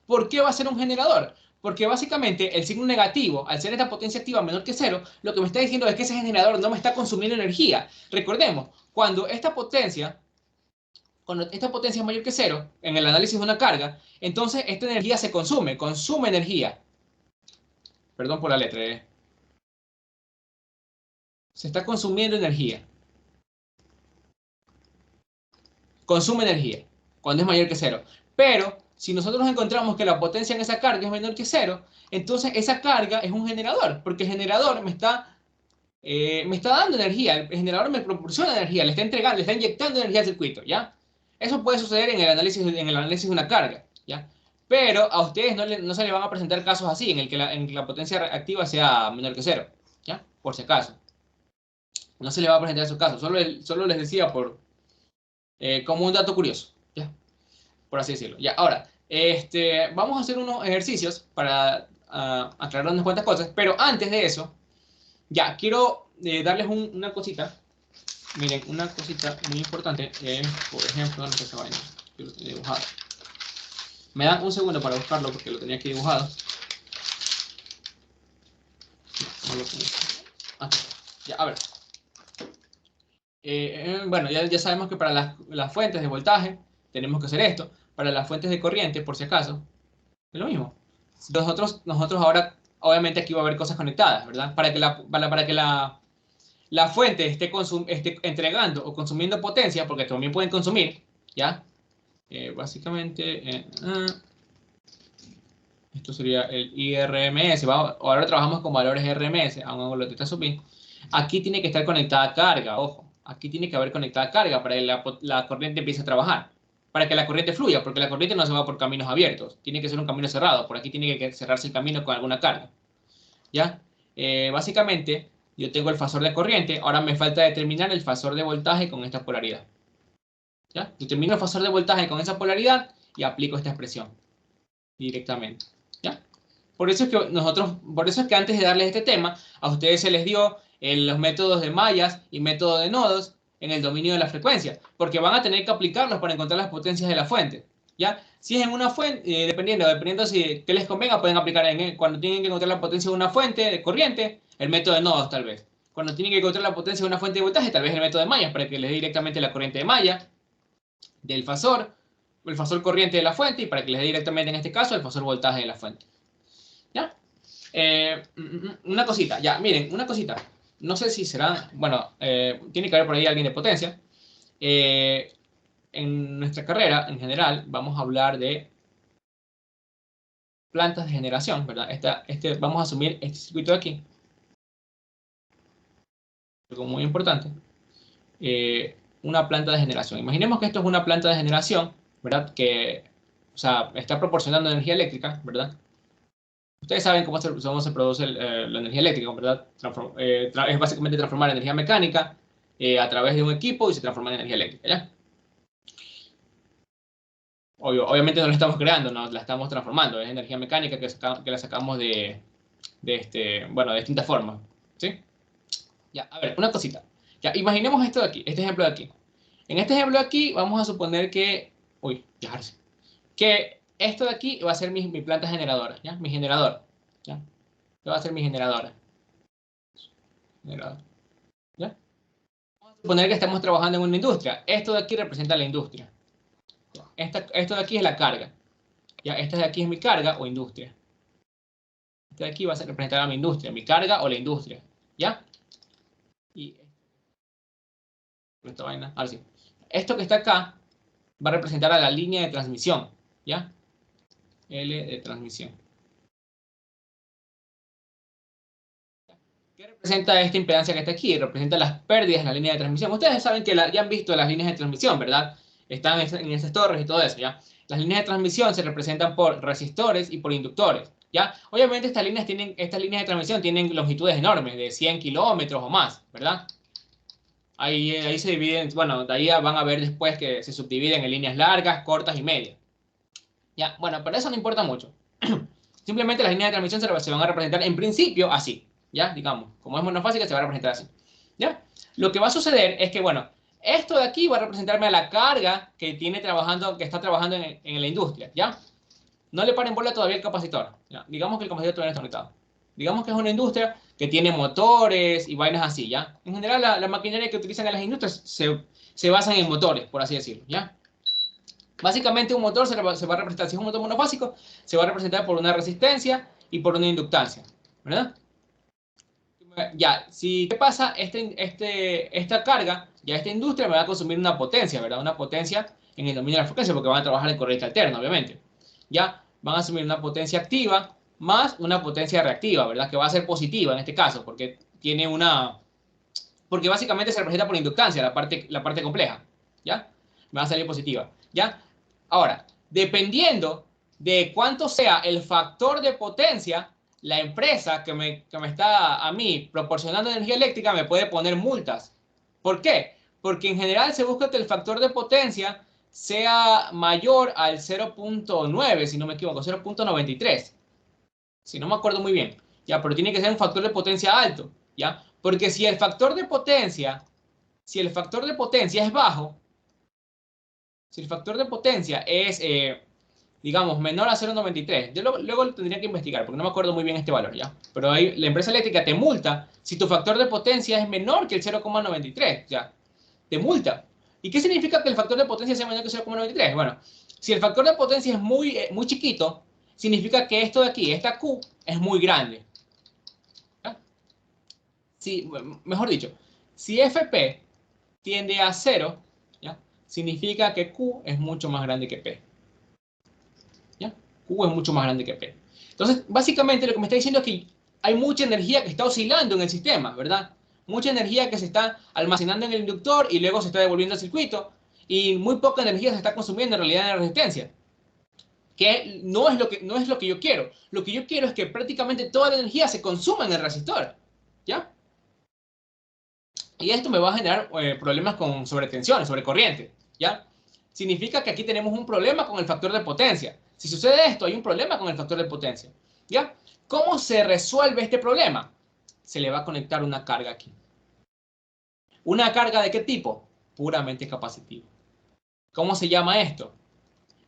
¿Por qué va a ser un generador? Porque básicamente el signo negativo, al ser esta potencia activa menor que cero, lo que me está diciendo es que ese generador no me está consumiendo energía. Recordemos, cuando esta potencia es mayor que cero, en el análisis de una carga, entonces esta energía se consume energía. Perdón por la letra, se está consumiendo energía. Consume energía cuando es mayor que cero. Pero si nosotros encontramos que la potencia en esa carga es menor que cero, entonces esa carga es un generador, porque el generador me está dando energía, el generador me proporciona energía, le está entregando, le está inyectando energía al circuito, ¿ya? Eso puede suceder en el análisis de una carga, ¿ya? Pero a ustedes no se les van a presentar casos así, en que la potencia activa sea menor que cero, ¿ya? Por si acaso. No se les va a presentar esos casos, solo les decía como un dato curioso, ¿ya? Por así decirlo. Ya, ahora, vamos a hacer unos ejercicios para aclarar unas cuantas cosas, pero antes de eso, ya, quiero darles una cosita. Miren, una cosita muy importante es, por ejemplo, ¿dónde está esa vaina? Yo lo tenía dibujado. Me dan un segundo para buscarlo porque lo tenía aquí dibujado. No lo tengo. Aquí está. Ya, a ver. Bueno, ya sabemos que para las fuentes de voltaje tenemos que hacer esto. Para las fuentes de corriente, por si acaso, es lo mismo. Nosotros ahora, obviamente aquí va a haber cosas conectadas, ¿verdad? Para que la fuente esté entregando o consumiendo potencia, porque también pueden consumir, ¿ya? Básicamente, esto sería el IRMS. Ahora trabajamos con valores RMS, a un ángulo de θ sub i. Aquí tiene que estar conectada carga, ojo. Aquí tiene que haber conectada carga para que la corriente empiece a trabajar. Para que la corriente fluya, porque la corriente no se va por caminos abiertos. Tiene que ser un camino cerrado. Por aquí tiene que cerrarse el camino con alguna carga. ¿Ya? Básicamente, yo tengo el fasor de corriente. Ahora me falta determinar el fasor de voltaje con esta polaridad. ¿Ya? Determino el fasor de voltaje con esa polaridad y aplico esta expresión directamente. ¿Ya? Por eso es que antes de darles este tema, a ustedes se les dio los métodos de mallas y método de nodos en el dominio de la frecuencia, porque van a tener que aplicarlos para encontrar las potencias de la fuente, ¿ya? Si es en una fuente, dependiendo si que les convenga, pueden aplicar cuando tienen que encontrar la potencia de una fuente de corriente, el método de nodos tal vez. Cuando tienen que encontrar la potencia de una fuente de voltaje, tal vez el método de mallas, para que les dé directamente la corriente de malla del fasor, el fasor corriente de la fuente, y para que les dé directamente en este caso el fasor voltaje de la fuente. ¿Ya? Una cosita, ya, miren, una cosita. No sé si será, bueno, tiene que haber por ahí alguien de potencia. En nuestra carrera, en general, vamos a hablar de plantas de generación, ¿verdad? Vamos a asumir este circuito de aquí. Algo muy importante. Una planta de generación. Imaginemos que esto es una planta de generación, ¿verdad? Que, o sea, está proporcionando energía eléctrica, ¿verdad? Ustedes saben cómo se produce la energía eléctrica, ¿verdad? Es básicamente transformar energía mecánica a través de un equipo y se transforma en energía eléctrica, ¿ya? Obviamente no la estamos creando, no la estamos transformando. Es energía mecánica que la sacamos de distintas formas, ¿sí? Ya, a ver, una cosita. Ya, imaginemos esto de aquí, este ejemplo de aquí. En este ejemplo de aquí vamos a suponer que, que esto de aquí va a ser mi planta generadora, ¿ya? Mi generador, ¿ya? Esto va a ser mi generadora. ¿Ya? Vamos a suponer que estamos trabajando en una industria. Esto de aquí representa la industria. Esto de aquí es la carga. ¿Ya? Esta de aquí es mi carga o industria. Este de aquí va a representar a mi industria, mi carga o la industria. ¿Ya? Y esta vaina, ahora sí. Esto que está acá va a representar a la línea de transmisión. ¿Ya? L de transmisión. ¿Qué representa esta impedancia que está aquí? Representa las pérdidas en la línea de transmisión. Ustedes saben que ya han visto las líneas de transmisión, ¿verdad? Están en esas torres y todo eso, ¿ya? Las líneas de transmisión se representan por resistores y por inductores, ¿ya? Obviamente estas líneas de transmisión tienen longitudes enormes, de 100 kilómetros o más, ¿verdad? Ahí se dividen, bueno, de ahí van a ver después que se subdividen en líneas largas, cortas y medias. ¿Ya? Bueno, pero eso no importa mucho. Simplemente las líneas de transmisión se van a representar en principio así, ¿ya? Digamos, como es monofásica, se va a representar así, ¿ya? Lo que va a suceder es que, bueno, esto de aquí va a representarme a la carga que está trabajando en la industria, ¿ya? No le paren bola todavía el capacitor, ¿ya? Digamos que el capacitor todavía no está conectado. Digamos que es una industria que tiene motores y vainas así, ¿ya? En general, la maquinaria que utilizan en las industrias se basan en motores, por así decirlo, ¿ya? Básicamente un motor se va a representar, si es un motor monofásico, se va a representar por una resistencia y por una inductancia, ¿verdad? Ya, ¿qué pasa? Esta carga, ya esta industria me va a consumir una potencia, ¿verdad? Una potencia en el dominio de la frecuencia, porque van a trabajar en corriente alterna, obviamente. Ya, van a asumir una potencia activa más una potencia reactiva, ¿verdad? Que va a ser positiva en este caso, porque porque básicamente se representa por inductancia, la parte compleja, ¿ya? Me va a salir positiva, ¿ya? Ahora, dependiendo de cuánto sea el factor de potencia, la empresa que me está a mí proporcionando energía eléctrica me puede poner multas. ¿Por qué? Porque en general se busca que el factor de potencia sea mayor al 0.9, si no me equivoco, 0.93. Si no me acuerdo muy bien, ¿ya? Pero tiene que ser un factor de potencia alto, ¿ya? Porque si el factor de potencia es bajo, si el factor de potencia es, digamos, menor a 0.93, yo luego lo tendría que investigar porque no me acuerdo muy bien este valor, ¿ya? Pero ahí la empresa eléctrica te multa si tu factor de potencia es menor que el 0.93, ¿ya? Te multa. ¿Y qué significa que el factor de potencia sea menor que 0.93? Bueno, si el factor de potencia es muy chiquito, significa que esto de aquí, esta Q, es muy grande. ¿Ya? Si, mejor dicho, si FP tiende a 0, ¿ya? Significa que Q es mucho más grande que P. ¿Ya? Q es mucho más grande que P. Entonces, básicamente lo que me está diciendo es que hay mucha energía que está oscilando en el sistema, ¿verdad? Mucha energía que se está almacenando en el inductor y luego se está devolviendo al circuito, y muy poca energía se está consumiendo en realidad en la resistencia. Que no es lo que yo quiero. Lo que yo quiero es que prácticamente toda la energía se consuma en el resistor, ¿ya? Y esto me va a generar problemas con sobretensión, sobrecorriente, ¿ya? Significa que aquí tenemos un problema con el factor de potencia. Si sucede esto, hay un problema con el factor de potencia. ¿Ya? ¿Cómo se resuelve este problema? Se le va a conectar una carga aquí. ¿Una carga de qué tipo? Puramente capacitiva. ¿Cómo se llama esto?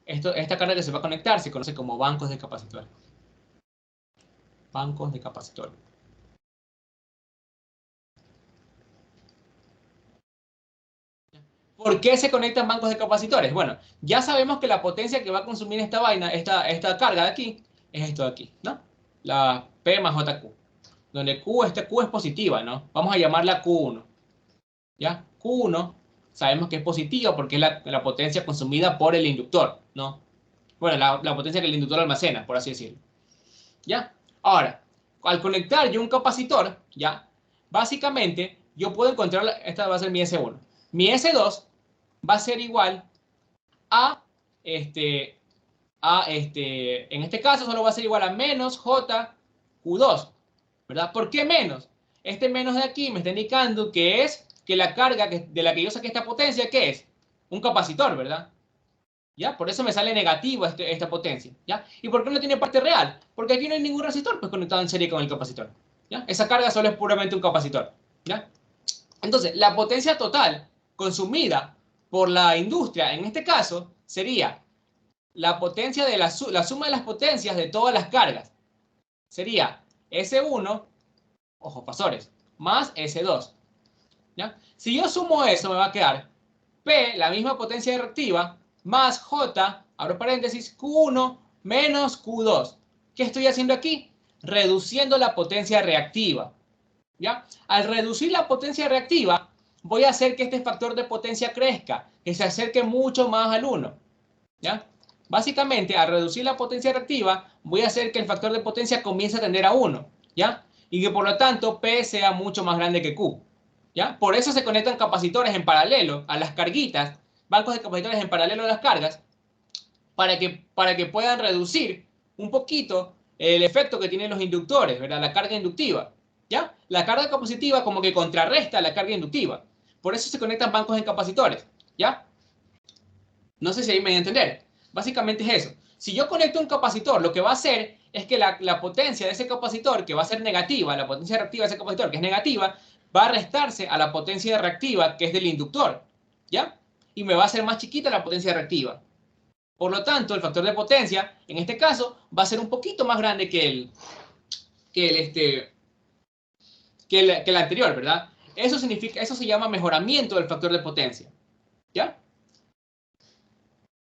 Esta carga que se va a conectar se conoce como bancos de capacitores. Bancos de capacitores. ¿Por qué se conectan bancos de capacitores? Bueno, ya sabemos que la potencia que va a consumir esta vaina, esta carga de aquí, es esto de aquí, ¿no? La P más JQ. Donde esta Q es positiva, ¿no? Vamos a llamarla Q1. ¿Ya? Q1 sabemos que es positiva porque es la potencia consumida por el inductor, ¿no? Bueno, la potencia que el inductor almacena, por así decirlo. ¿Ya? Ahora, al conectar yo un capacitor, ¿ya? Básicamente, yo puedo encontrar, esta va a ser mi S1. Mi S2 va a ser igual a, en este caso solo va a ser igual a menos JQ2, ¿verdad? ¿Por qué menos? Este menos de aquí me está indicando que es que la carga de la que yo saqué esta potencia, ¿qué es? Un capacitor, ¿verdad? ¿Ya? Por eso me sale negativo esta potencia, ¿ya? ¿Y por qué no tiene parte real? Porque aquí no hay ningún resistor pues, conectado en serie con el capacitor, ¿ya? Esa carga solo es puramente un capacitor, ¿ya? Entonces, la potencia total consumida por la industria, en este caso, sería la potencia de la suma de las potencias de todas las cargas. Sería S1, ojo, pasores, más S2, ¿ya? Si yo sumo eso, me va a quedar P, la misma potencia reactiva, más J, abro paréntesis, Q1 menos Q2. ¿Qué estoy haciendo aquí? Reduciendo la potencia reactiva, ¿ya? Al reducir la potencia reactiva, voy a hacer que este factor de potencia crezca, que se acerque mucho más al 1, ¿ya? Básicamente, al reducir la potencia reactiva, voy a hacer que el factor de potencia comience a tender a 1, ¿ya? Y que por lo tanto P sea mucho más grande que Q, ¿ya? Por eso se conectan capacitores en paralelo a las carguitas, bancos de capacitores en paralelo a las cargas, para que puedan reducir un poquito el efecto que tienen los inductores, ¿verdad? La carga inductiva, ¿ya? La carga capacitiva como que contrarresta la carga inductiva. Por eso se conectan bancos en capacitores, ¿ya? No sé si ahí me voy a entender. Básicamente es eso. Si yo conecto un capacitor, lo que va a hacer es que la potencia de ese capacitor, que va a ser negativa, la potencia reactiva de ese capacitor, que es negativa, va a restarse a la potencia reactiva, que es del inductor, ¿ya? Y me va a hacer más chiquita la potencia reactiva. Por lo tanto, el factor de potencia, en este caso, va a ser un poquito más grande que el anterior, ¿verdad? Eso significa, eso se llama mejoramiento del factor de potencia, ¿ya?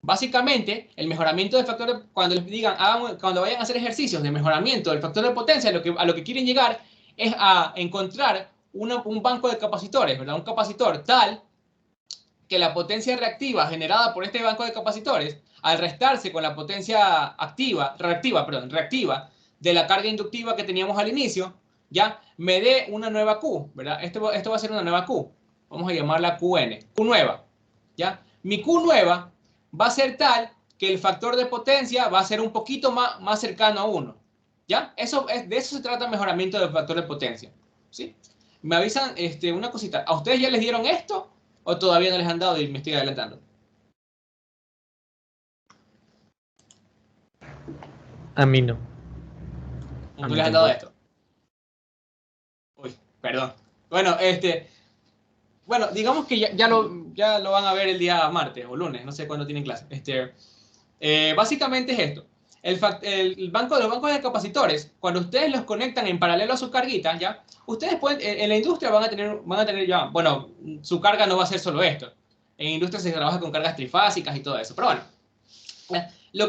Básicamente, el mejoramiento del factor de, cuando les digan, cuando vayan a hacer ejercicios de mejoramiento del factor de potencia, a lo que quieren llegar es a encontrar un banco de capacitores, ¿verdad? Un capacitor tal que la potencia reactiva generada por este banco de capacitores, al restarse con la potencia reactiva de la carga inductiva que teníamos al inicio, ya me dé una nueva Q, ¿verdad? Esto va a ser una nueva Q. Vamos a llamarla QN, Q nueva, ¿ya? Mi Q nueva va a ser tal que el factor de potencia va a ser un poquito más cercano a 1, ¿ya? De eso se trata el mejoramiento del factor de potencia, ¿sí? Me avisan una cosita, ¿a ustedes ya les dieron esto o todavía no les han dado y me estoy adelantando? A mí no. ¿No les han dado esto? Uy, perdón. Bueno, bueno, digamos que ya lo van a ver el día martes o lunes, no sé cuándo tienen clase. Básicamente es esto. Los bancos de capacitores, cuando ustedes los conectan en paralelo a su carguita, ¿ya? Ustedes pueden, en la industria van a tener ya, bueno, su carga no va a ser solo esto. En industria se trabaja con cargas trifásicas y todo eso, pero bueno. Lo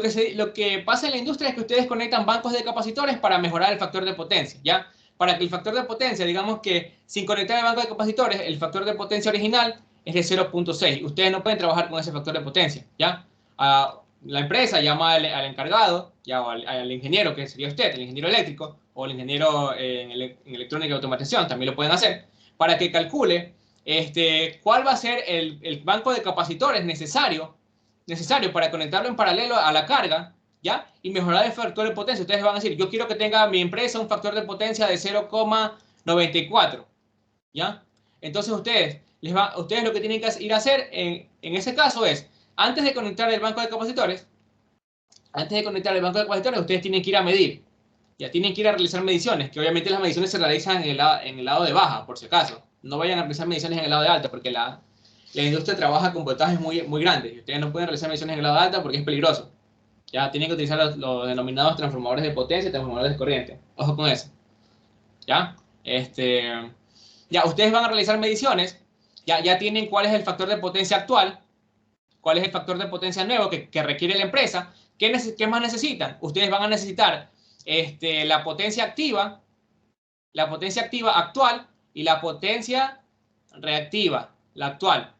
que pasa en la industria es que ustedes conectan bancos de capacitores para mejorar el factor de potencia, ¿ya? Para que el factor de potencia, digamos que sin conectar el banco de capacitores, el factor de potencia original es de 0.6. Ustedes no pueden trabajar con ese factor de potencia, ¿ya? La empresa llama al encargado, ya, o al ingeniero, que sería usted, el ingeniero eléctrico, o el ingeniero en electrónica y automatización, también lo pueden hacer, para que calcule cuál va a ser el banco de capacitores necesario para conectarlo en paralelo a la carga, ¿ya? Y mejorar el factor de potencia. Ustedes van a decir, yo quiero que tenga mi empresa un factor de potencia de 0,94, ¿ya? Entonces ustedes lo que tienen que ir a hacer en ese caso es, antes de conectar el banco de capacitores, ustedes tienen que ir a medir, Ya tienen que ir a realizar mediciones, que obviamente las mediciones se realizan en el lado de baja, por si acaso. No vayan a realizar mediciones en el lado de alta, porque la industria trabaja con voltajes muy grandes. Y ustedes no pueden realizar mediciones en el lado de alta porque es peligroso. Ya tienen que utilizar los denominados transformadores de potencia y transformadores de corriente. Ojo con eso. ¿Ya? Ya, ustedes van a realizar mediciones. Ya tienen cuál es el factor de potencia actual, cuál es el factor de potencia nuevo que requiere la empresa. ¿Qué más necesitan? Ustedes van a necesitar la potencia activa actual y la potencia reactiva, la actual.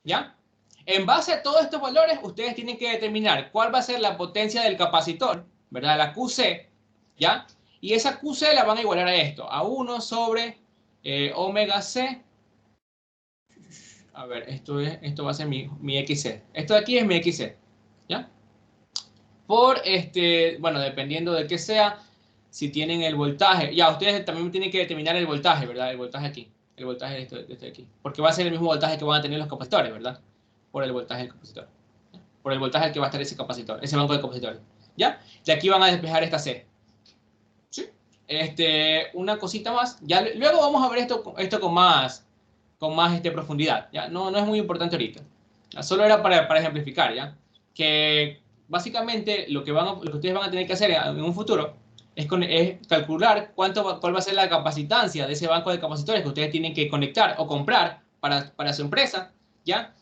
¿Ya? En base a todos estos valores, ustedes tienen que determinar cuál va a ser la potencia del capacitor, ¿verdad? La QC, ¿ya? Y esa QC la van a igualar a esto, a 1 sobre omega C. A ver, esto va a ser mi XC. Esto de aquí es mi XC, ¿ya? Por, bueno, dependiendo de qué sea, si tienen el voltaje. Ya, ustedes también tienen que determinar el voltaje, ¿verdad? El voltaje aquí. El voltaje de este aquí. Porque va a ser el mismo voltaje que van a tener los capacitores, ¿verdad? Por el voltaje del capacitor. Por el voltaje al que va a estar ese capacitor, ese banco de capacitores. ¿Ya? Y aquí van a despejar esta C. ¿Sí? Una cosita más. Ya, luego vamos a ver esto con más profundidad. ¿Ya? No es muy importante ahorita. ¿Ya? Solo era para ejemplificar, ¿ya? Que básicamente lo que ustedes van a tener que hacer en un futuro es calcular cuál va a ser la capacitancia de ese banco de capacitores que ustedes tienen que conectar o comprar para su empresa, ¿ya?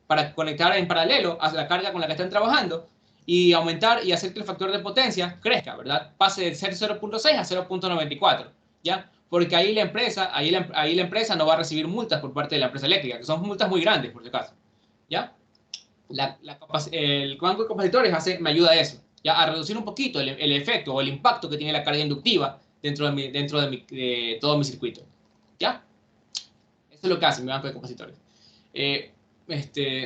Para conectar en paralelo a la carga con la que están trabajando y aumentar y hacer que el factor de potencia crezca, ¿verdad? Pase de ser 0.6 a 0.94, ¿ya? Porque ahí la empresa no va a recibir multas por parte de la empresa eléctrica, que son multas muy grandes, por si acaso, ¿ya? El banco de capacitores me ayuda a eso, ¿ya? A reducir un poquito el efecto o el impacto que tiene la carga inductiva dentro de todo mi circuito, ¿ya? Eso es lo que hace mi banco de capacitores.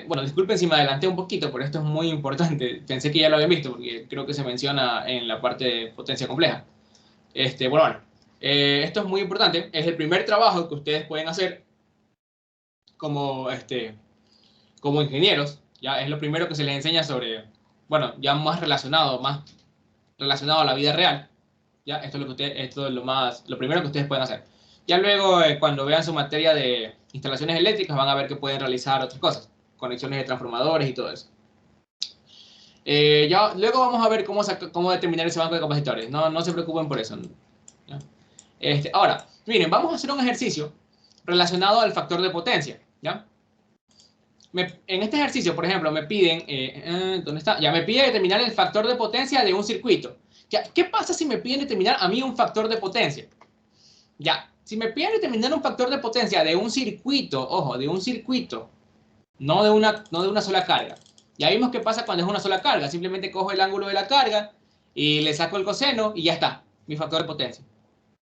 Bueno, disculpen si me adelanté un poquito, pero esto es muy importante. Pensé que ya lo habían visto, porque creo que se menciona en la parte de potencia compleja. Bueno, esto es muy importante. Es el primer trabajo que ustedes pueden hacer como, como ingenieros. Ya es lo primero que se les enseña sobre, bueno, ya más relacionado a la vida real. Ya, esto es lo primero que ustedes pueden hacer. Ya luego, cuando vean su materia de instalaciones eléctricas, van a ver que pueden realizar otras cosas, conexiones de transformadores y todo eso. Ya, luego vamos a ver cómo determinar ese banco de capacitores. No se preocupen por eso. ¿Ya? Ahora, miren, vamos a hacer un ejercicio relacionado al factor de potencia. ¿Ya? En este ejercicio, por ejemplo, me piden, ¿dónde está? Ya me pide determinar el factor de potencia de un circuito. Ya, ¿qué pasa si me piden determinar a mí un factor de potencia? Ya, si me piden determinar un factor de potencia de un circuito, ojo, de un circuito, no de una sola carga. Ya vimos qué pasa cuando es una sola carga. Simplemente cojo el ángulo de la carga y le saco el coseno y ya está, mi factor de potencia.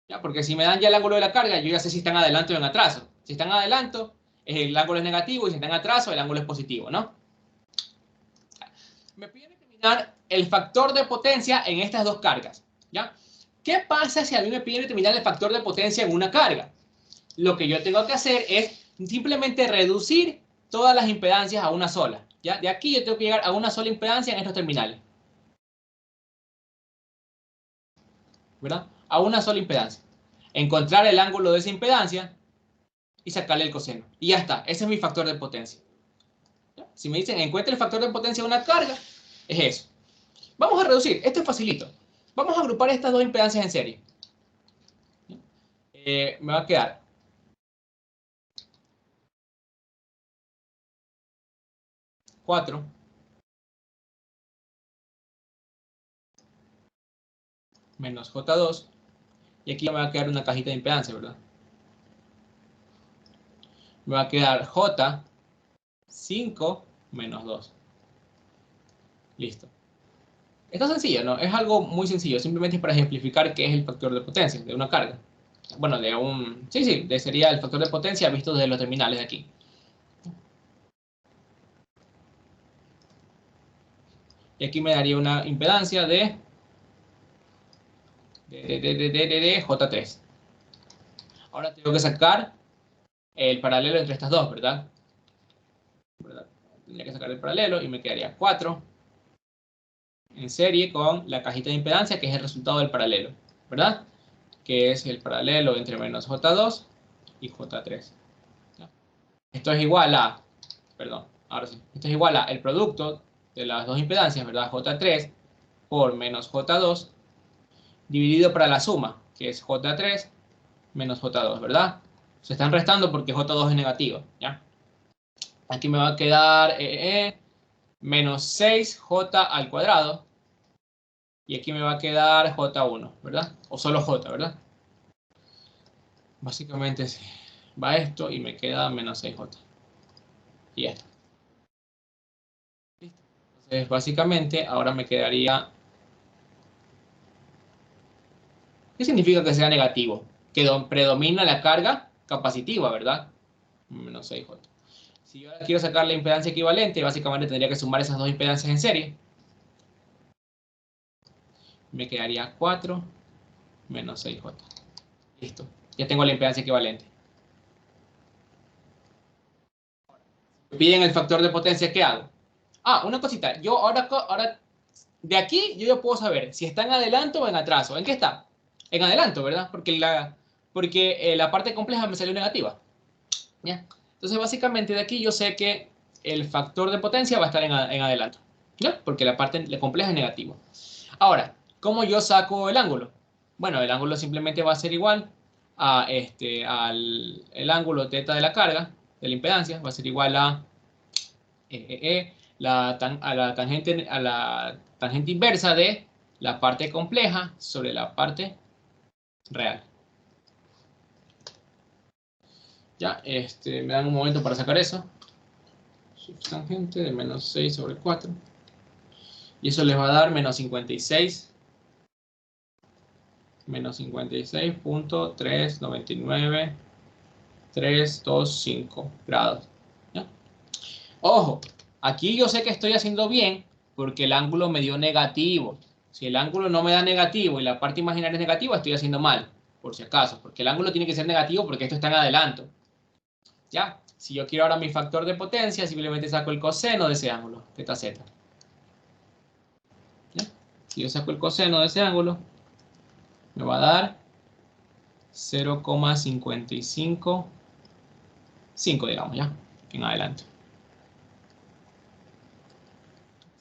¿Ya? Porque si me dan ya el ángulo de la carga, yo ya sé si están adelanto o en atraso. Si están adelanto, el ángulo es negativo y si están en atraso, el ángulo es positivo, ¿no? Me piden determinar el factor de potencia en estas dos cargas, ¿ya? ¿Qué pasa si a mí me piden determinar el factor de potencia en una carga? Lo que yo tengo que hacer es simplemente reducir todas las impedancias a una sola, ¿ya? De aquí yo tengo que llegar a una sola impedancia en estos terminales, ¿verdad? A una sola impedancia. Encontrar el ángulo de esa impedancia y sacarle el coseno. Y ya está, ese es mi factor de potencia. ¿Ya? Si me dicen encuentre el factor de potencia de una carga, es eso. Vamos a reducir, esto es facilito. Vamos a agrupar estas dos impedancias en serie. Me va a quedar 4 menos J2 y aquí me va a quedar una cajita de impedancia, ¿verdad? Me va a quedar J5 menos 2. Listo. Esto es sencillo, ¿no? Es algo muy sencillo. Simplemente es para ejemplificar qué es el factor de potencia de una carga. Bueno, sí, sería el factor de potencia visto desde los terminales de aquí. Y aquí me daría una impedancia de J3. Ahora tengo que sacar el paralelo entre estas dos, ¿verdad? Tendría que sacar el paralelo y me quedaría 4 en serie con la cajita de impedancia, que es el resultado del paralelo, ¿verdad? Que es el paralelo entre menos J2 y J3. ¿Ya? Esto es igual a, perdón, ahora sí, esto es igual a el producto de las dos impedancias, ¿verdad? J3 por menos J2 dividido para la suma, que es J3 menos J2, ¿verdad? Se están restando porque J2 es negativo, ¿ya? Aquí me va a quedar menos 6J al cuadrado. Y aquí me va a quedar J1, ¿verdad? O solo J, ¿verdad? Básicamente va esto y me queda menos 6J. Y esto. ¿Listo? Entonces, básicamente, ahora me quedaría... ¿Qué significa que sea negativo? Que predomina la carga capacitiva, ¿verdad? Menos 6J. Si yo ahora quiero sacar la impedancia equivalente, básicamente tendría que sumar esas dos impedancias en serie. Me quedaría 4 menos 6J. Listo. Ya tengo la impedancia equivalente. Me piden el factor de potencia, ¿qué hago? Ah, una cosita. Yo ahora de aquí yo ya puedo saber si está en adelanto o en atraso. ¿En qué está? En adelanto, ¿verdad? Porque la parte compleja me salió negativa. ¿Ya? Entonces, básicamente de aquí yo sé que el factor de potencia va a estar en adelanto. ¿Ya? Porque la parte compleja es negativo. Ahora, ¿cómo yo saco el ángulo? Bueno, el ángulo simplemente va a ser igual a el ángulo teta de la carga, de la impedancia, va a ser igual a a la tangente inversa de la parte compleja sobre la parte real. Ya, me dan un momento para sacar eso. Subtangente de menos 6 sobre 4. Y eso les va a dar menos 56. Menos 56.399.325 grados. ¿Ya? Ojo, aquí yo sé que estoy haciendo bien porque el ángulo me dio negativo. Si el ángulo no me da negativo y la parte imaginaria es negativa, estoy haciendo mal, por si acaso, porque el ángulo tiene que ser negativo porque esto está en adelanto. ¿Ya? Si yo quiero ahora mi factor de potencia, simplemente saco el coseno de ese ángulo, teta z. ¿Ya? Si yo saco el coseno de ese ángulo, me va a dar 0,555, digamos, ¿ya? En adelante.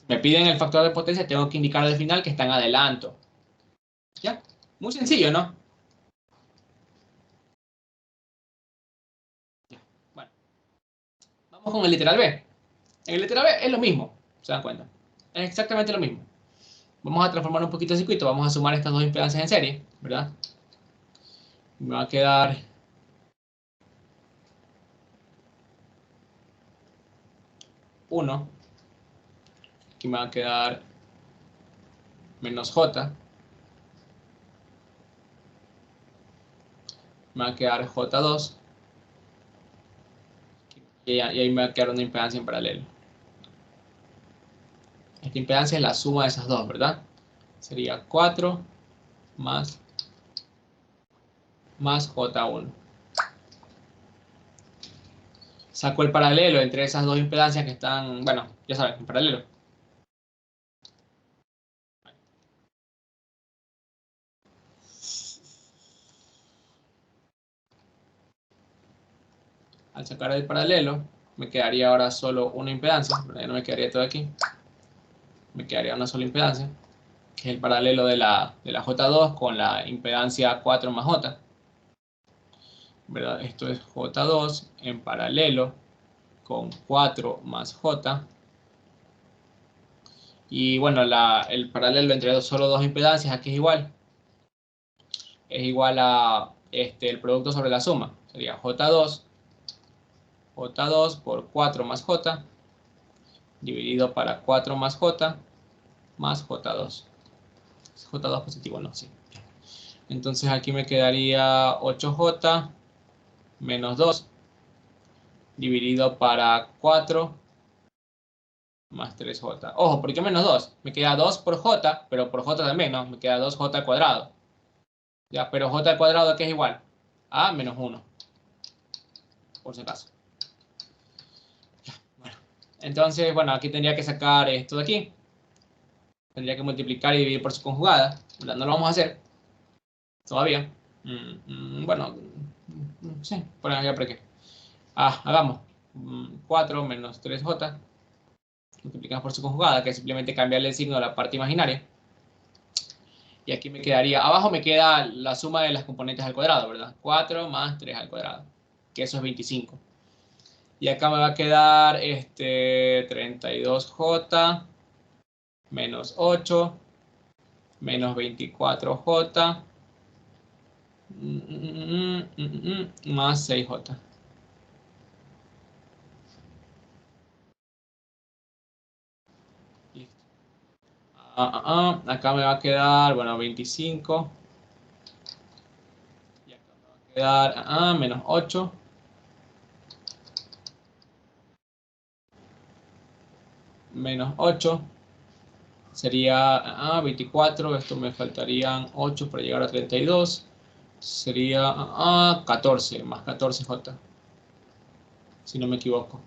Me piden el factor de potencia, tengo que indicar al final que está en adelanto. ¿Ya? Muy sencillo, ¿no? Ya. Bueno, vamos con el literal B. En el literal B es lo mismo, ¿se dan cuenta? Es exactamente lo mismo. Vamos a transformar un poquito el circuito, vamos a sumar estas dos impedancias en serie, ¿verdad? Me va a quedar 1. Aquí me va a quedar menos J. Me va a quedar J2. Y ahí me va a quedar una impedancia en paralelo. Esta impedancia es la suma de esas dos, ¿verdad? Sería 4 más J1. Saco el paralelo entre esas dos impedancias que están, bueno, ya saben, en paralelo. Al sacar el paralelo, me quedaría ahora solo una impedancia, ya no me quedaría todo aquí. Me quedaría una sola impedancia, que es el paralelo de la J2 con la impedancia 4 más J. ¿Verdad? Esto es J2 en paralelo con 4 más J. Y bueno, el paralelo entre solo dos impedancias aquí es igual. Es igual a el producto sobre la suma. Sería J2 por 4 más J dividido para 4 más J más J2. J2 positivo, no, sí. Entonces aquí me quedaría 8J menos 2 dividido para 4 más 3J. Ojo, ¿por qué menos 2? Me queda 2 por J, pero por J también, ¿no? Me queda 2J al cuadrado. Ya, pero J al cuadrado, ¿qué es igual? A menos 1. Por si acaso. Ya, bueno. Entonces, bueno, aquí tendría que sacar esto de aquí. Tendría que multiplicar y dividir por su conjugada. No lo vamos a hacer todavía. Bueno, sí, por ejemplo, ¿para qué? Hagamos 4 menos 3j multiplicamos por su conjugada, que es simplemente cambiarle el signo a la parte imaginaria. Y aquí me quedaría, abajo me queda la suma de las componentes al cuadrado, ¿verdad? 4 más 3 al cuadrado, que eso es 25. Y acá me va a quedar 32j menos 8 menos 24j más 6j. Listo. Acá me va a quedar, bueno, 25. Y acá me va a quedar menos 8. Menos 8. Sería 24. Esto me faltarían 8 para llegar a 32. Sería 14 más 14j. Si no me equivoco.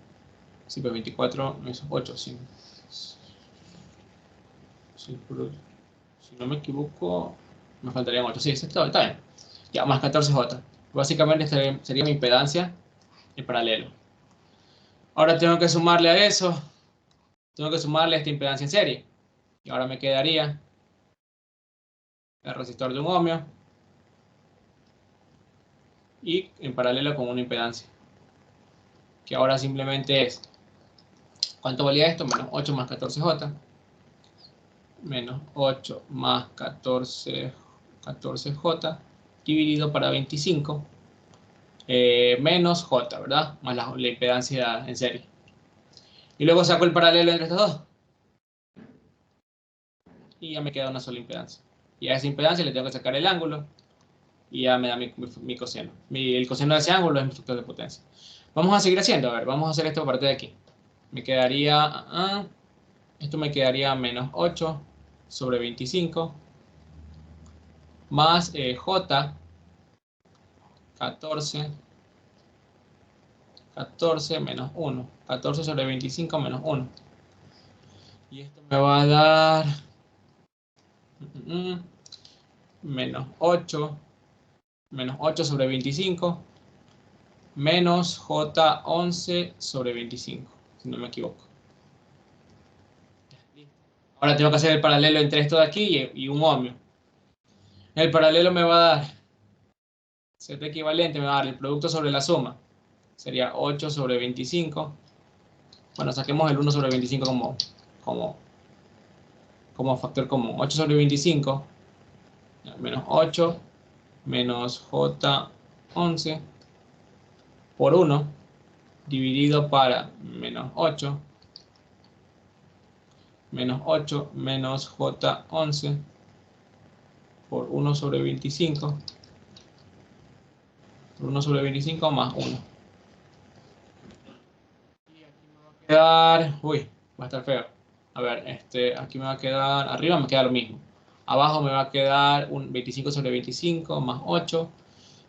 Sí, pues 24 es 8, sí. Sí, si no me equivoco, me faltarían 8. Sí, está bien. Ya, más 14j. Básicamente sería mi impedancia en paralelo. Ahora tengo que sumarle a eso, tengo que sumarle esta impedancia en serie. Y ahora me quedaría el resistor de un ohmio y en paralelo con una impedancia. Que ahora simplemente es, ¿cuánto valía esto? Menos 8 más 14j. Menos 8 más 14j dividido para 25 menos j, ¿verdad? Más la impedancia en serie. Y luego saco el paralelo entre estos dos. Y ya me queda una sola impedancia. Y a esa impedancia le tengo que sacar el ángulo. Y ya me da mi coseno. El coseno de ese ángulo es mi factor de potencia. Vamos a seguir haciendo. A ver, vamos a hacer esto a partir de aquí. Me quedaría... esto me quedaría menos 8 sobre 25. Más j. 14 menos 1. 14 sobre 25 menos 1. Y esto me va a dar menos 8 sobre 25 menos J11 sobre 25, si no me equivoco. Ahora tengo que hacer el paralelo entre esto de aquí y un ohmio. El paralelo me va a dar, Z equivalente me va a dar el producto sobre la suma. Sería 8 sobre 25. Bueno, saquemos el 1 sobre 25 como factor común. 8 sobre 25 menos 8 menos J11 por 1 dividido para menos 8 menos J11 por 1 sobre 25 por 1 sobre 25 más 1. Y aquí me va a quedar, va a estar feo. A ver, aquí me va a quedar, arriba me queda lo mismo. Abajo me va a quedar un 25 sobre 25 más 8.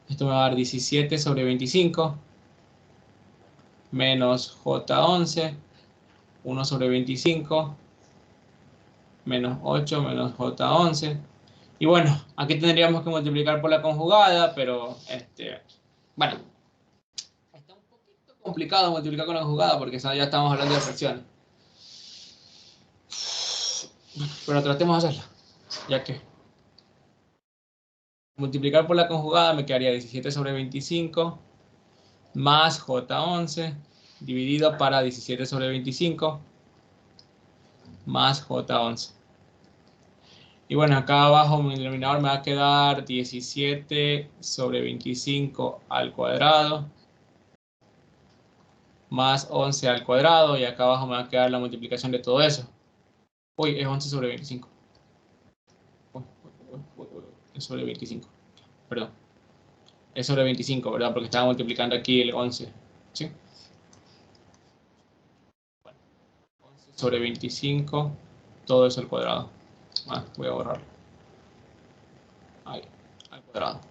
Esto me va a dar 17 sobre 25 menos J11, 1 sobre 25 menos 8 menos J11. Y bueno, aquí tendríamos que multiplicar por la conjugada, pero bueno, está un poquito complicado multiplicar con la conjugada porque ya estamos hablando de fracciones. Pero tratemos de hacerlo, ya que multiplicar por la conjugada me quedaría 17 sobre 25 más J11 dividido para 17 sobre 25 más J11. Y bueno, acá abajo mi denominador me va a quedar 17 sobre 25 al cuadrado más 11 al cuadrado, y acá abajo me va a quedar la multiplicación de todo eso. Es 11 sobre 25. Es sobre 25. Perdón. Es sobre 25, ¿verdad? Porque estaba multiplicando aquí el 11. ¿Sí? Bueno, 11 sobre 25, todo eso al cuadrado. Voy a borrarlo. Ahí, al cuadrado.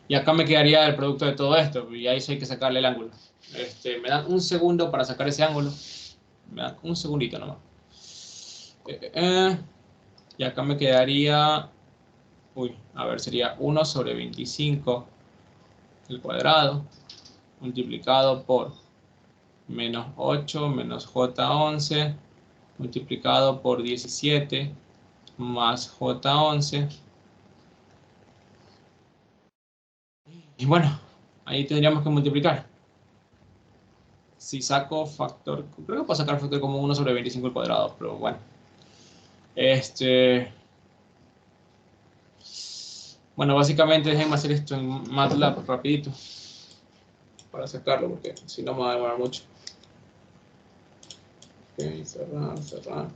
Y acá me quedaría el producto de todo esto, y ahí sí hay que sacarle el ángulo. Me dan un segundo para sacar ese ángulo. Me dan un segundito nomás. Y acá me quedaría, a ver, sería 1 sobre 25 al cuadrado multiplicado por menos 8 menos J11 multiplicado por 17 más J11. Y bueno, ahí tendríamos que multiplicar. Si saco factor, creo que puedo sacar factor como 1 sobre 25 al cuadrado, pero bueno. Bueno, básicamente déjenme hacer esto en MATLAB rapidito para sacarlo, porque si no me va a demorar mucho. Ok, cerrar, cerrar.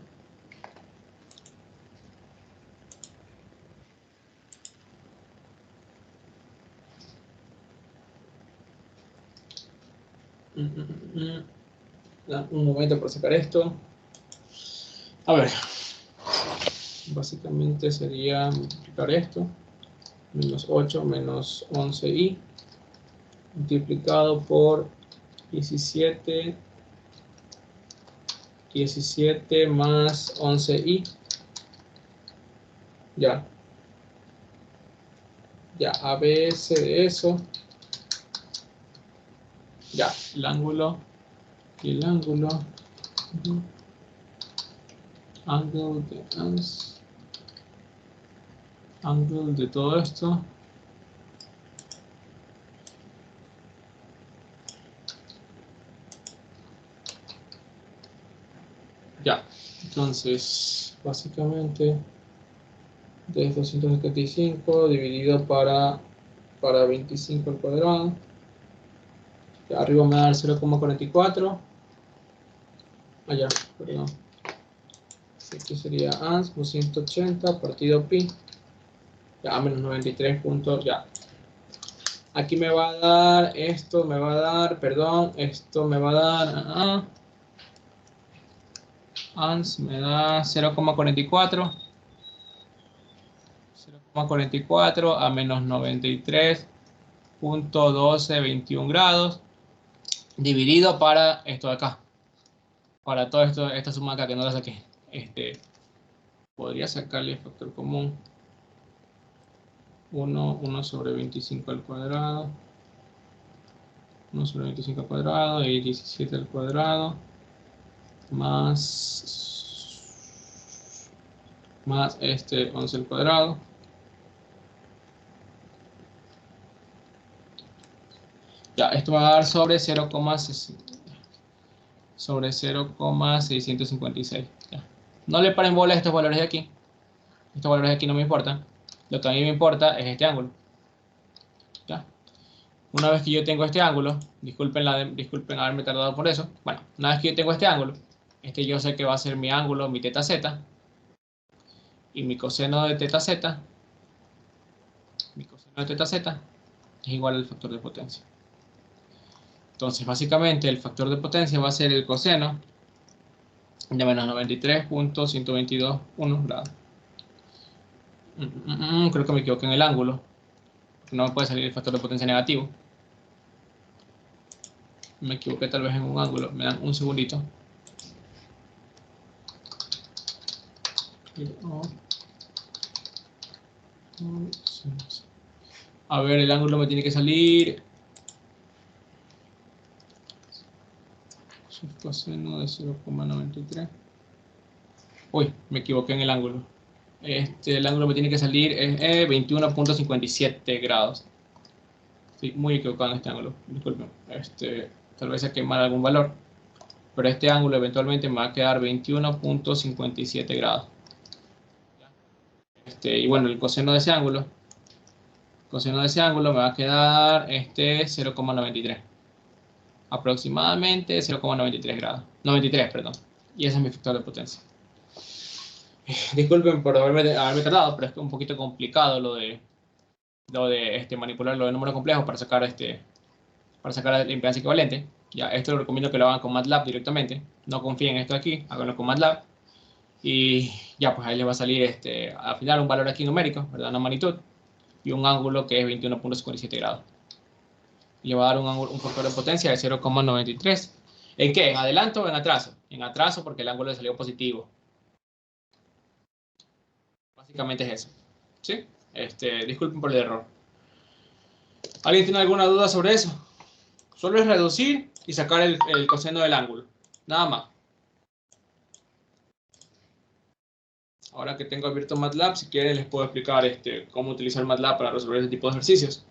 Un momento para sacar esto. A ver, básicamente sería multiplicar esto, menos 8 menos 11i, multiplicado por 17 más 11i. Ya, ABC de eso. Ya, el ángulo y el ángulo. Angle de ANS. Angle de todo esto. Ya, entonces, básicamente, de 275 dividido para 25 al cuadrado. Arriba me va a dar 0,44. Allá, perdón. Aquí sería ANS, 280 partido pi. Ya, menos 93 puntos, ya. Aquí me va a dar, esto me va a dar, perdón, esto me va a dar, ANS me da 0,44. 0,44 a menos 93.1221 grados. Dividido para esto de acá. Para todo esto, esta suma acá que no la saqué. Podría sacarle el factor común. 1 sobre 25 al cuadrado. 1 sobre 25 al cuadrado y 17 al cuadrado. Más 11 al cuadrado. Ya, esto va a dar sobre 0,656. Ya. No le paren bola a estos valores de aquí. Estos valores de aquí no me importan. Lo que a mí me importa es este ángulo. ¿Ya? Una vez que yo tengo este ángulo, disculpen haberme tardado por eso. Bueno, una vez que yo tengo este ángulo, yo sé que va a ser mi ángulo, mi teta z, y mi coseno de teta z, es igual al factor de potencia. Entonces, básicamente, el factor de potencia va a ser el coseno de menos 93.1221 grados. Creo que me equivoqué en el ángulo. No me puede salir el factor de potencia negativo. Me equivoqué tal vez en un ángulo. Me dan un segundito. A ver, el ángulo me tiene que salir. Coseno de 0,93. Uy, me equivoqué en el ángulo. El ángulo me tiene que salir es 21.57 grados. Estoy muy equivocado en este ángulo. Disculpen. Tal vez se quemar algún valor. Pero este ángulo eventualmente me va a quedar 21.57 grados. Y bueno, el coseno de ese ángulo. Me va a quedar 0,93. Aproximadamente 0,93 grados. 93, perdón. Y ese es mi factor de potencia. Disculpen por haberme tardado, pero es un poquito complicado lo de manipular lo de números complejos para sacar la impedancia equivalente. Ya, esto lo recomiendo que lo hagan con MATLAB directamente. No confíen en esto de aquí, háganlo con MATLAB. Y ya, pues ahí les va a salir al final un valor aquí numérico, ¿verdad? Una magnitud y un ángulo que es 21.57 grados. Y le va a dar un factor de potencia de 0,93. ¿En qué? ¿En adelanto o en atraso? En atraso porque el ángulo le salió positivo. Básicamente es eso. ¿Sí? Disculpen por el error. ¿Alguien tiene alguna duda sobre eso? Solo es reducir y sacar el coseno del ángulo. Nada más. Ahora que tengo abierto MATLAB, si quieren les puedo explicar cómo utilizar MATLAB para resolver este tipo de ejercicios.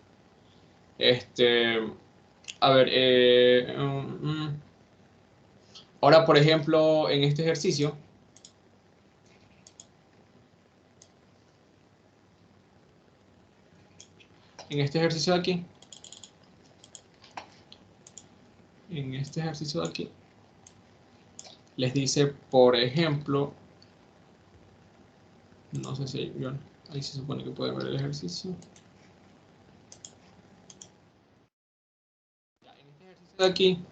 A ver, ahora por ejemplo en este ejercicio, de aquí, les dice, por ejemplo, no sé si ahí se supone que pueden ver el ejercicio. En este ejercicio de aquí,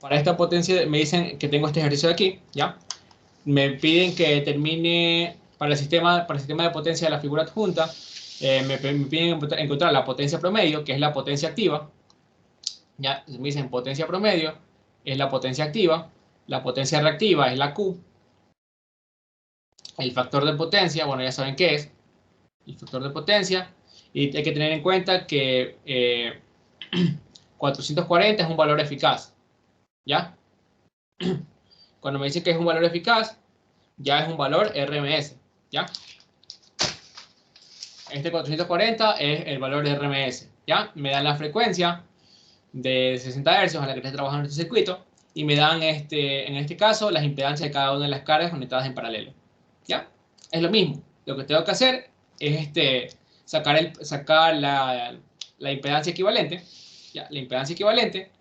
para esta potencia me dicen que tengo este ejercicio de aquí, ¿ya? Me piden que determine para el sistema de potencia de la figura adjunta, me piden encontrar la potencia promedio, que es la potencia activa. Ya me dicen potencia promedio es la potencia activa, la potencia reactiva es la Q, el factor de potencia, bueno, ya saben qué es, el factor de potencia, y hay que tener en cuenta que 440 es un valor eficaz, ¿ya? Cuando me dice que es un valor eficaz, ya es un valor RMS, ¿ya? Este 440 es el valor de RMS, ¿ya? Me dan la frecuencia de 60 Hz a la que está trabajando este circuito y me dan, en este caso, las impedancias de cada una de las cargas conectadas en paralelo, ¿ya? Es lo mismo. Lo que tengo que hacer es sacar la impedancia equivalente, ¿ya? La impedancia equivalente,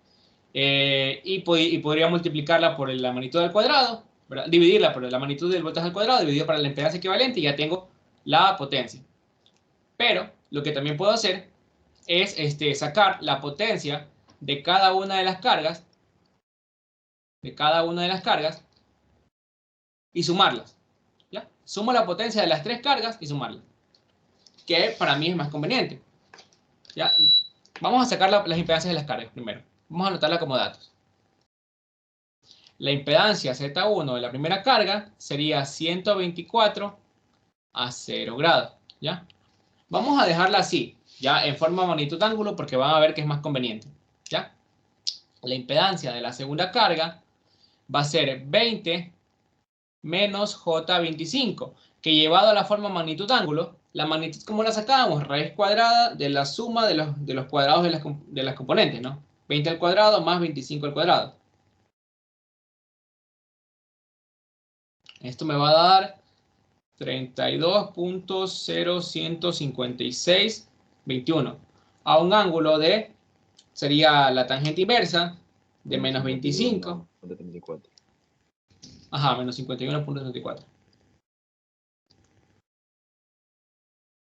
y podría multiplicarla por la magnitud al cuadrado, ¿verdad? Dividirla por la magnitud del voltaje al cuadrado, dividido para la impedancia equivalente, y ya tengo la potencia. Pero lo que también puedo hacer es sacar la potencia de cada una de las cargas, y sumarlas, ¿ya? Sumo la potencia de las tres cargas y sumarlas, que para mí es más conveniente, ¿ya? Vamos a sacar las impedancias de las cargas primero. Vamos a anotarla como datos. La impedancia Z1 de la primera carga sería 124 a 0 grados, ¿ya? Vamos a dejarla así, ya en forma de magnitud ángulo, porque van a ver que es más conveniente, ¿ya? La impedancia de la segunda carga va a ser 20 menos J25, que llevado a la forma magnitud ángulo, la magnitud, ¿cómo la sacábamos? Raíz cuadrada de la suma de los cuadrados de las componentes, ¿no? 20 al cuadrado más 25 al cuadrado. Esto me va a dar 32.015621 a un ángulo de, sería la tangente inversa de menos 25. Ajá, menos 51.34.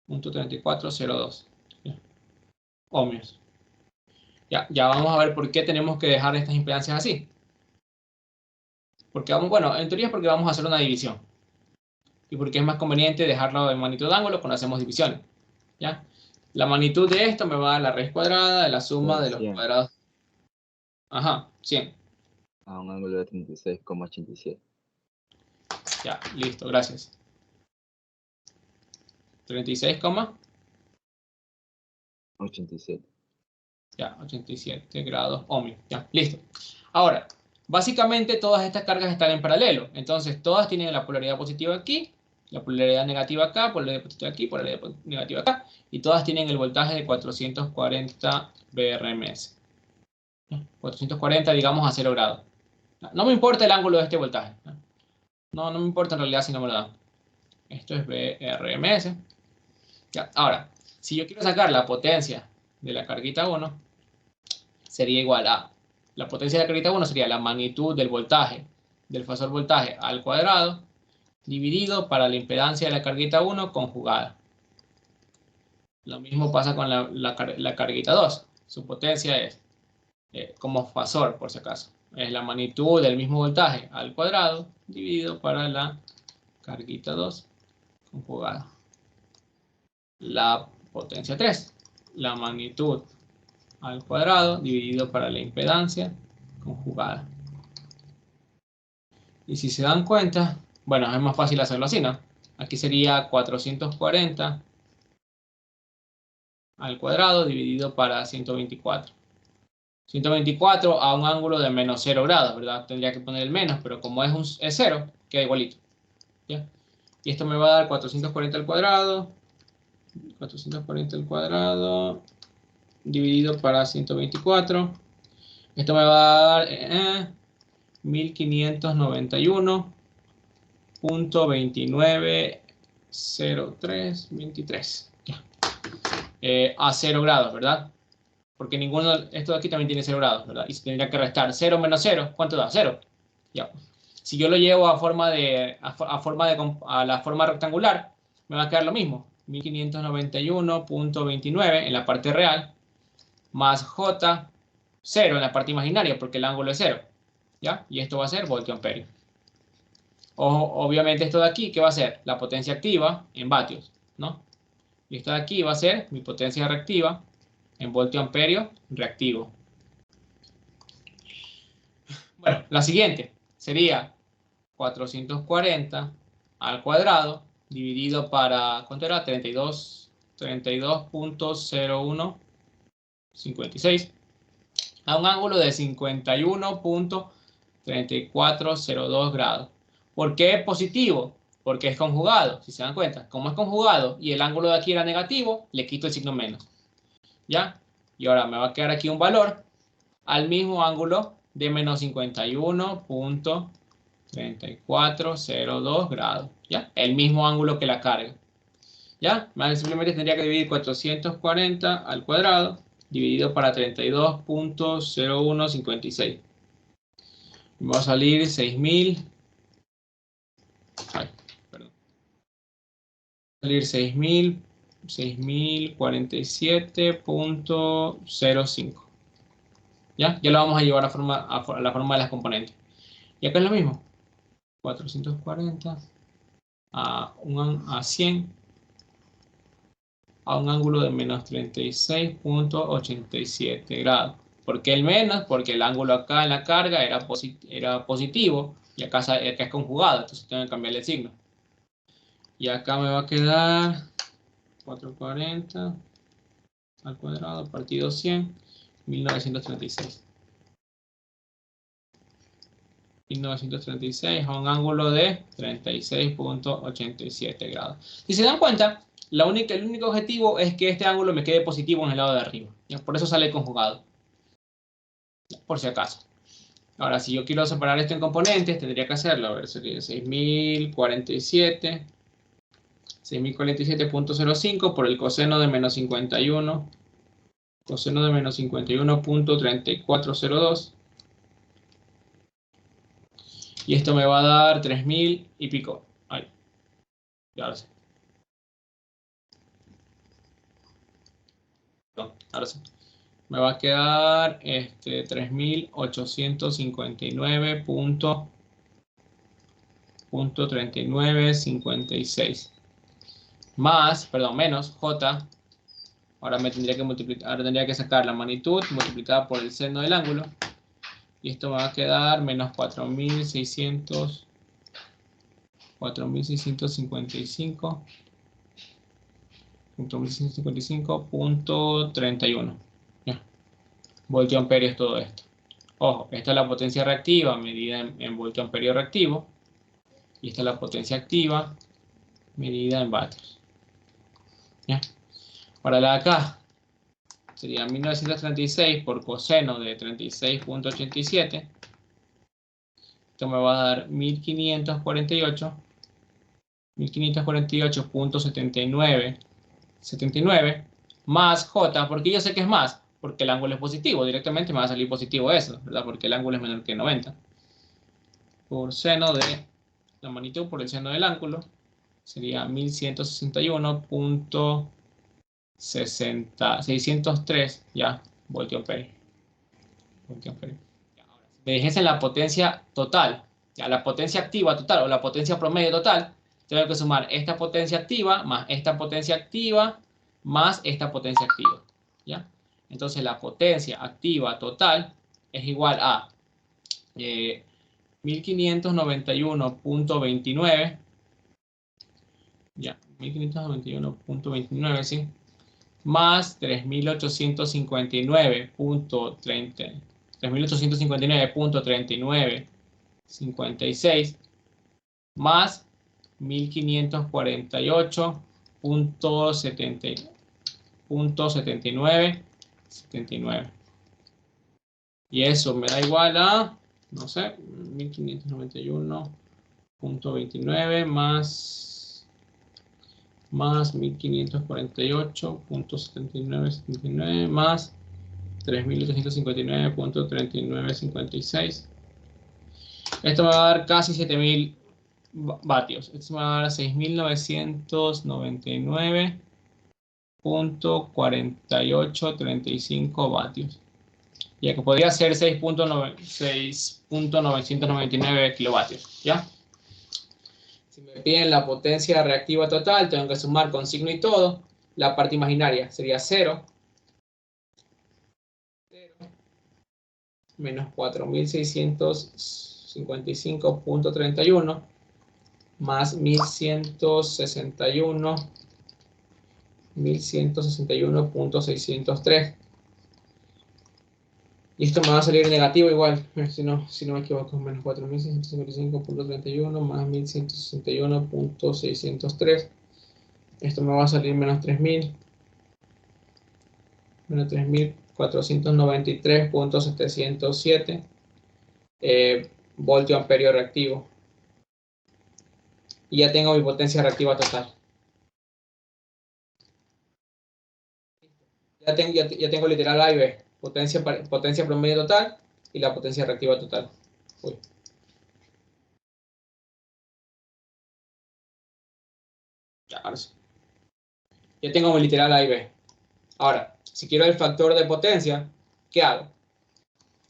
.3402 ohmios. Ya vamos a ver por qué tenemos que dejar estas impedancias así. Porque bueno, en teoría es porque vamos a hacer una división. Y porque es más conveniente dejarlo en magnitud de ángulo cuando hacemos divisiones, ¿ya? La magnitud de esto me va a dar la raíz cuadrada de la suma de los cuadrados. Ajá, 100. A un ángulo de 36,87. Ya, listo, gracias. 36,87. Ya, 87 grados ohmios. Ya, listo. Ahora, básicamente todas estas cargas están en paralelo. Entonces, todas tienen la polaridad positiva aquí, la polaridad negativa acá, polaridad positiva aquí, polaridad negativa acá. Y todas tienen el voltaje de 440 BRMS. 440, digamos, a 0 grados. No me importa el ángulo de este voltaje. No me importa en realidad si no me lo dan. Esto es BRMS. Ya, ahora, si yo quiero sacar la potencia de la carguita 1, sería igual a la potencia de la carguita 1 sería la magnitud del voltaje, del fasor voltaje al cuadrado, dividido para la impedancia de la carguita 1 conjugada. Lo mismo pasa con la carguita 2. Su potencia es, como fasor por si acaso, es la magnitud del mismo voltaje al cuadrado, dividido para la carguita 2 conjugada. La potencia 3, la magnitud al cuadrado dividido para la impedancia conjugada. Y si se dan cuenta, bueno, es más fácil hacerlo así, ¿no? Aquí sería 440 al cuadrado dividido para 124. 124 a un ángulo de menos 0 grados, ¿verdad? Tendría que poner el menos, pero como es 0, queda igualito. ¿Ya? Y esto me va a dar 440 al cuadrado. 440 al cuadrado dividido para 124. Esto me va a dar 1591.290323. A 0 grados, ¿verdad? Porque esto de aquí también tiene 0 grados, ¿verdad? Y se tendría que restar 0 menos 0, ¿cuánto da? 0. Ya. Si yo lo llevo a la forma rectangular, me va a quedar lo mismo. 1591.29 en la parte real, más J, 0 en la parte imaginaria, porque el ángulo es 0. ¿Ya? Y esto va a ser voltio amperio. Obviamente esto de aquí, ¿qué va a ser? La potencia activa en vatios, ¿no? Y esto de aquí va a ser mi potencia reactiva en voltio amperio reactivo. Bueno, la siguiente sería 440 al cuadrado dividido para, ¿cuánto era? 32.0156 a un ángulo de 51.3402 grados. ¿Por qué es positivo? Porque es conjugado, si se dan cuenta. Como es conjugado y el ángulo de aquí era negativo, le quito el signo menos. ¿Ya? Y ahora me va a quedar aquí un valor al mismo ángulo de menos 51.3402 grados. ¿Ya? El mismo ángulo que la carga. ¿Ya? Simplemente tendría que dividir 440 al cuadrado dividido para 32.0156. Me va a salir 6.000. Perdón. Va a salir 6.047.05. ¿Ya? Ya lo vamos a llevar a la forma de las componentes. Y acá es lo mismo. 440 a 100 a un ángulo de menos 36.87 grados. ¿Por qué el menos? Porque el ángulo acá en la carga era positivo y acá es conjugado, entonces tengo que cambiarle el signo. Y acá me va a quedar 440 al cuadrado partido 100, 1936. 1936 a un ángulo de 36.87 grados. Si se dan cuenta, el único objetivo es que este ángulo me quede positivo en el lado de arriba. ¿Ya? Por eso sale conjugado. Por si acaso. Ahora, si yo quiero separar esto en componentes, tendría que hacerlo. A ver, sería 6.047.05 por el coseno de menos 51. Coseno de menos 51.3402. Y esto me va a dar 3.000 y pico. Ahí. Ya ahora sí. No, ahora sí. Me va a quedar 3.859.3956. Más, perdón, menos J. Ahora me tendría que multiplicar, ahora tendría que sacar la magnitud multiplicada por el seno del ángulo. Y esto me va a quedar menos 4.655.31. Ya. Voltio amperio es todo esto. Ojo, esta es la potencia reactiva medida en voltio amperio reactivo. Y esta es la potencia activa medida en vatios. ¿Ya? Para la de acá sería 1936 por coseno de 36.87. Esto me va a dar 1548.79 más J, porque yo sé que es más, porque el ángulo es positivo, directamente me va a salir positivo eso, ¿verdad? Porque el ángulo es menor que 90. Por seno de la magnitud por el seno del ángulo sería 1161.603, ya, voltio amperio. Me dijese la potencia total, ya la potencia activa total o la potencia promedio total, tengo que sumar esta potencia activa más esta potencia activa más esta potencia activa, ¿ya? Entonces la potencia activa total es igual a 1591.29. Ya, 1591.29, ¿sí? Más 3859.30. 3859.3956 más 1548.79. Y eso me da igual a, no sé, 1591.29 más 1548.79 más 3859.3956. Esto me va a dar casi 7000 vatios. Esto me va a dar 6999.4835 vatios. Ya que podría ser 6.999 kilovatios. ¿Ya? Si me piden la potencia reactiva total, tengo que sumar con signo y todo. La parte imaginaria sería 0. Menos 4655.31 más 1161.603. Y esto me va a salir negativo igual, si no me equivoco, menos 4655.31 más 1161.603. Esto me va a salir menos 3000. Menos 3493.707 voltio amperio reactivo. Y ya tengo mi potencia reactiva total. Ya tengo literal A y B. Potencia promedio total y la potencia reactiva total. Uy. Ya, ahora sí. Ya tengo mi literal A y B. Ahora, si quiero el factor de potencia, ¿qué hago?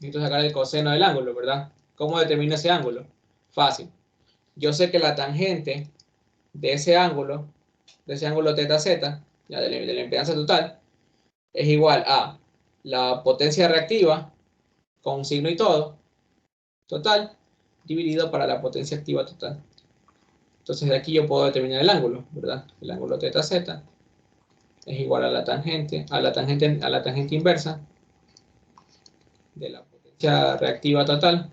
Necesito sacar el coseno del ángulo, ¿verdad? ¿Cómo determino ese ángulo? Fácil. Yo sé que la tangente de ese ángulo teta z, ya de la impedancia total, es igual a la potencia reactiva con signo y todo, total, dividido para la potencia activa total. Entonces de aquí yo puedo determinar el ángulo, ¿verdad? El ángulo teta z es igual a la tangente inversa de la potencia reactiva total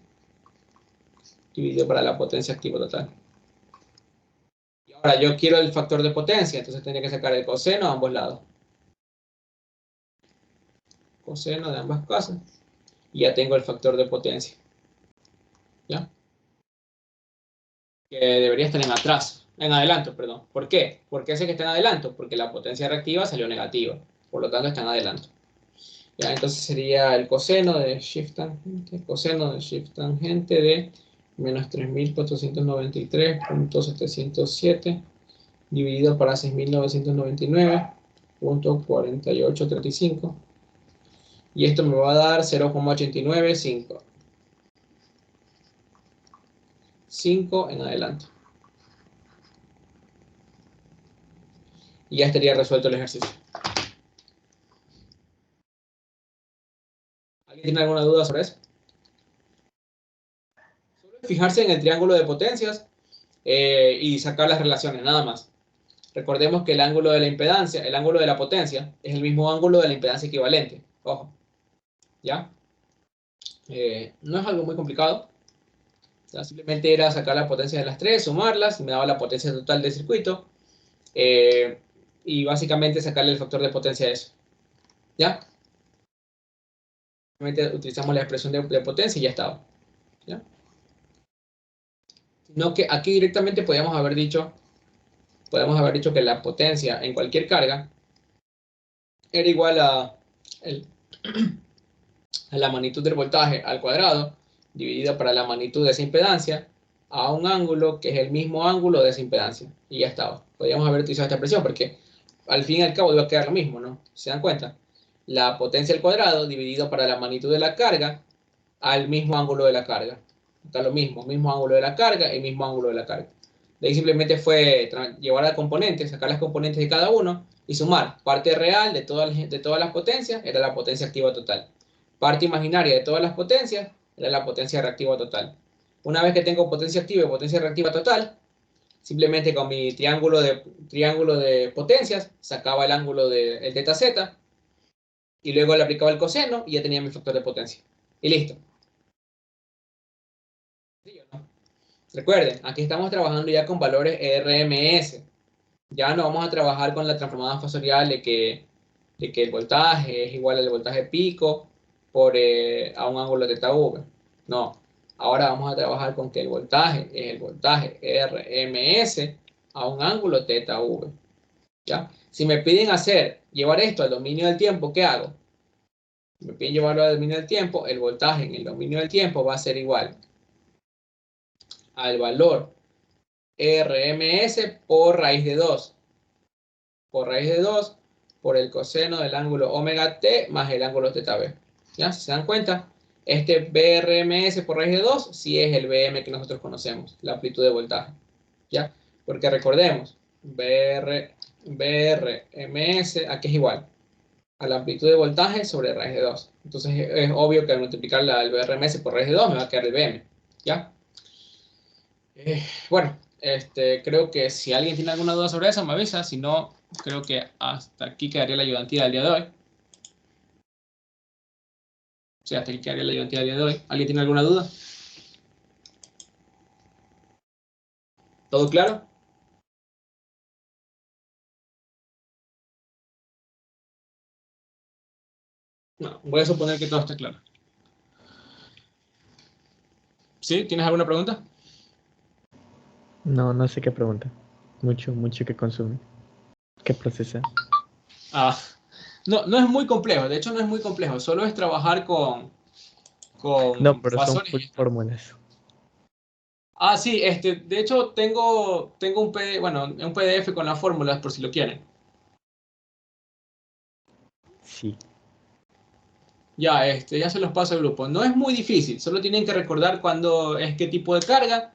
dividido para la potencia activa total. Y ahora yo quiero el factor de potencia, entonces tendría que sacar el coseno a ambos lados. Coseno de ambas cosas. Y ya tengo el factor de potencia. ¿Ya? Que debería estar en adelanto, perdón. ¿Por qué? ¿Por qué sé que está en adelanto? Porque la potencia reactiva salió negativa. Por lo tanto está en adelanto. Ya, entonces sería el coseno de shift tangente de menos 3493.707 dividido para 6999.4835. Y esto me va a dar 0,895. 5 en adelante. Y ya estaría resuelto el ejercicio. ¿Alguien tiene alguna duda sobre eso? Solo fijarse en el triángulo de potencias y sacar las relaciones, nada más. Recordemos que el ángulo de la impedancia, el ángulo de la potencia, es el mismo ángulo de la impedancia equivalente. Ojo. ¿Ya? No es algo muy complicado. O sea, simplemente era sacar la potencia de las tres, sumarlas, y me daba la potencia total del circuito. Y básicamente sacarle el factor de potencia a eso. ¿Ya? Simplemente utilizamos la expresión de potencia y ya estaba. ¿Ya? No que aquí directamente podríamos haber dicho que la potencia en cualquier carga era igual a la magnitud del voltaje al cuadrado dividida para la magnitud de esa impedancia a un ángulo que es el mismo ángulo de esa impedancia. Y ya estaba. Podríamos haber utilizado esta expresión porque al fin y al cabo iba a quedar lo mismo, ¿no? ¿Se dan cuenta? La potencia al cuadrado dividido para la magnitud de la carga al mismo ángulo de la carga. Está lo mismo ángulo de la carga y mismo ángulo de la carga. De ahí simplemente fue llevar a componentes, sacar las componentes de cada uno y sumar. Parte real de todas las potencias era la potencia activa total. Parte imaginaria de todas las potencias era la potencia reactiva total. Una vez que tengo potencia activa y potencia reactiva total, simplemente con mi triángulo de potencias sacaba el ángulo del teta z y luego le aplicaba el coseno y ya tenía mi factor de potencia. Y listo. Recuerden, aquí estamos trabajando ya con valores RMS. Ya no vamos a trabajar con la transformada fasorial de que el voltaje es igual al voltaje pico a un ángulo teta v. No, ahora vamos a trabajar con que el voltaje es el voltaje RMS a un ángulo teta v. ¿Ya? Si me piden llevar esto al dominio del tiempo, ¿qué hago? Si me piden llevarlo al dominio del tiempo, el voltaje en el dominio del tiempo va a ser igual al valor RMS por raíz de 2. Por raíz de 2 por el coseno del ángulo omega t más el ángulo teta b. ¿Ya? Si se dan cuenta, este BRMS por raíz de 2 sí es el BM que nosotros conocemos, la amplitud de voltaje. ¿Ya? Porque recordemos, BRMS aquí es igual a la amplitud de voltaje sobre raíz de 2. Entonces es obvio que al multiplicar el BRMS por raíz de 2 me va a quedar el BM. ¿Ya? Bueno, creo que si alguien tiene alguna duda sobre eso, me avisa. Si no, creo que hasta aquí quedaría la ayudantía del día de hoy. Sí, hasta aquí quedaría la ayudantía del día de hoy. ¿Alguien tiene alguna duda? ¿Todo claro? No, voy a suponer que todo está claro. ¿Sí? ¿Tienes alguna pregunta? No, no sé qué pregunta. Mucho que consume. ¿Qué procesa? No es muy complejo. De hecho, no es muy complejo. Solo es trabajar con No, pero son fasores. fórmulas. Sí, de hecho tengo un PDF con las fórmulas por si lo quieren. Sí. Ya se los paso al grupo. No es muy difícil, solo tienen que recordar cuándo es qué tipo de carga,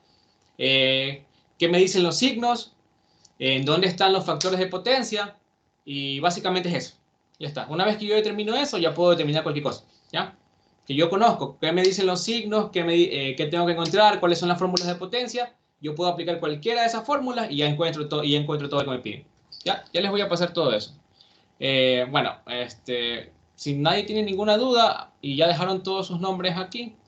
qué me dicen los signos, en dónde están los factores de potencia, y básicamente es eso. Ya está. Una vez que yo determino eso, ya puedo determinar cualquier cosa. ¿Ya? Que yo conozco, qué me dicen los signos, qué tengo que encontrar, cuáles son las fórmulas de potencia, yo puedo aplicar cualquiera de esas fórmulas y ya encuentro todo lo que me piden. ¿Ya? Ya les voy a pasar todo eso. Bueno, si nadie tiene ninguna duda y ya dejaron todos sus nombres aquí,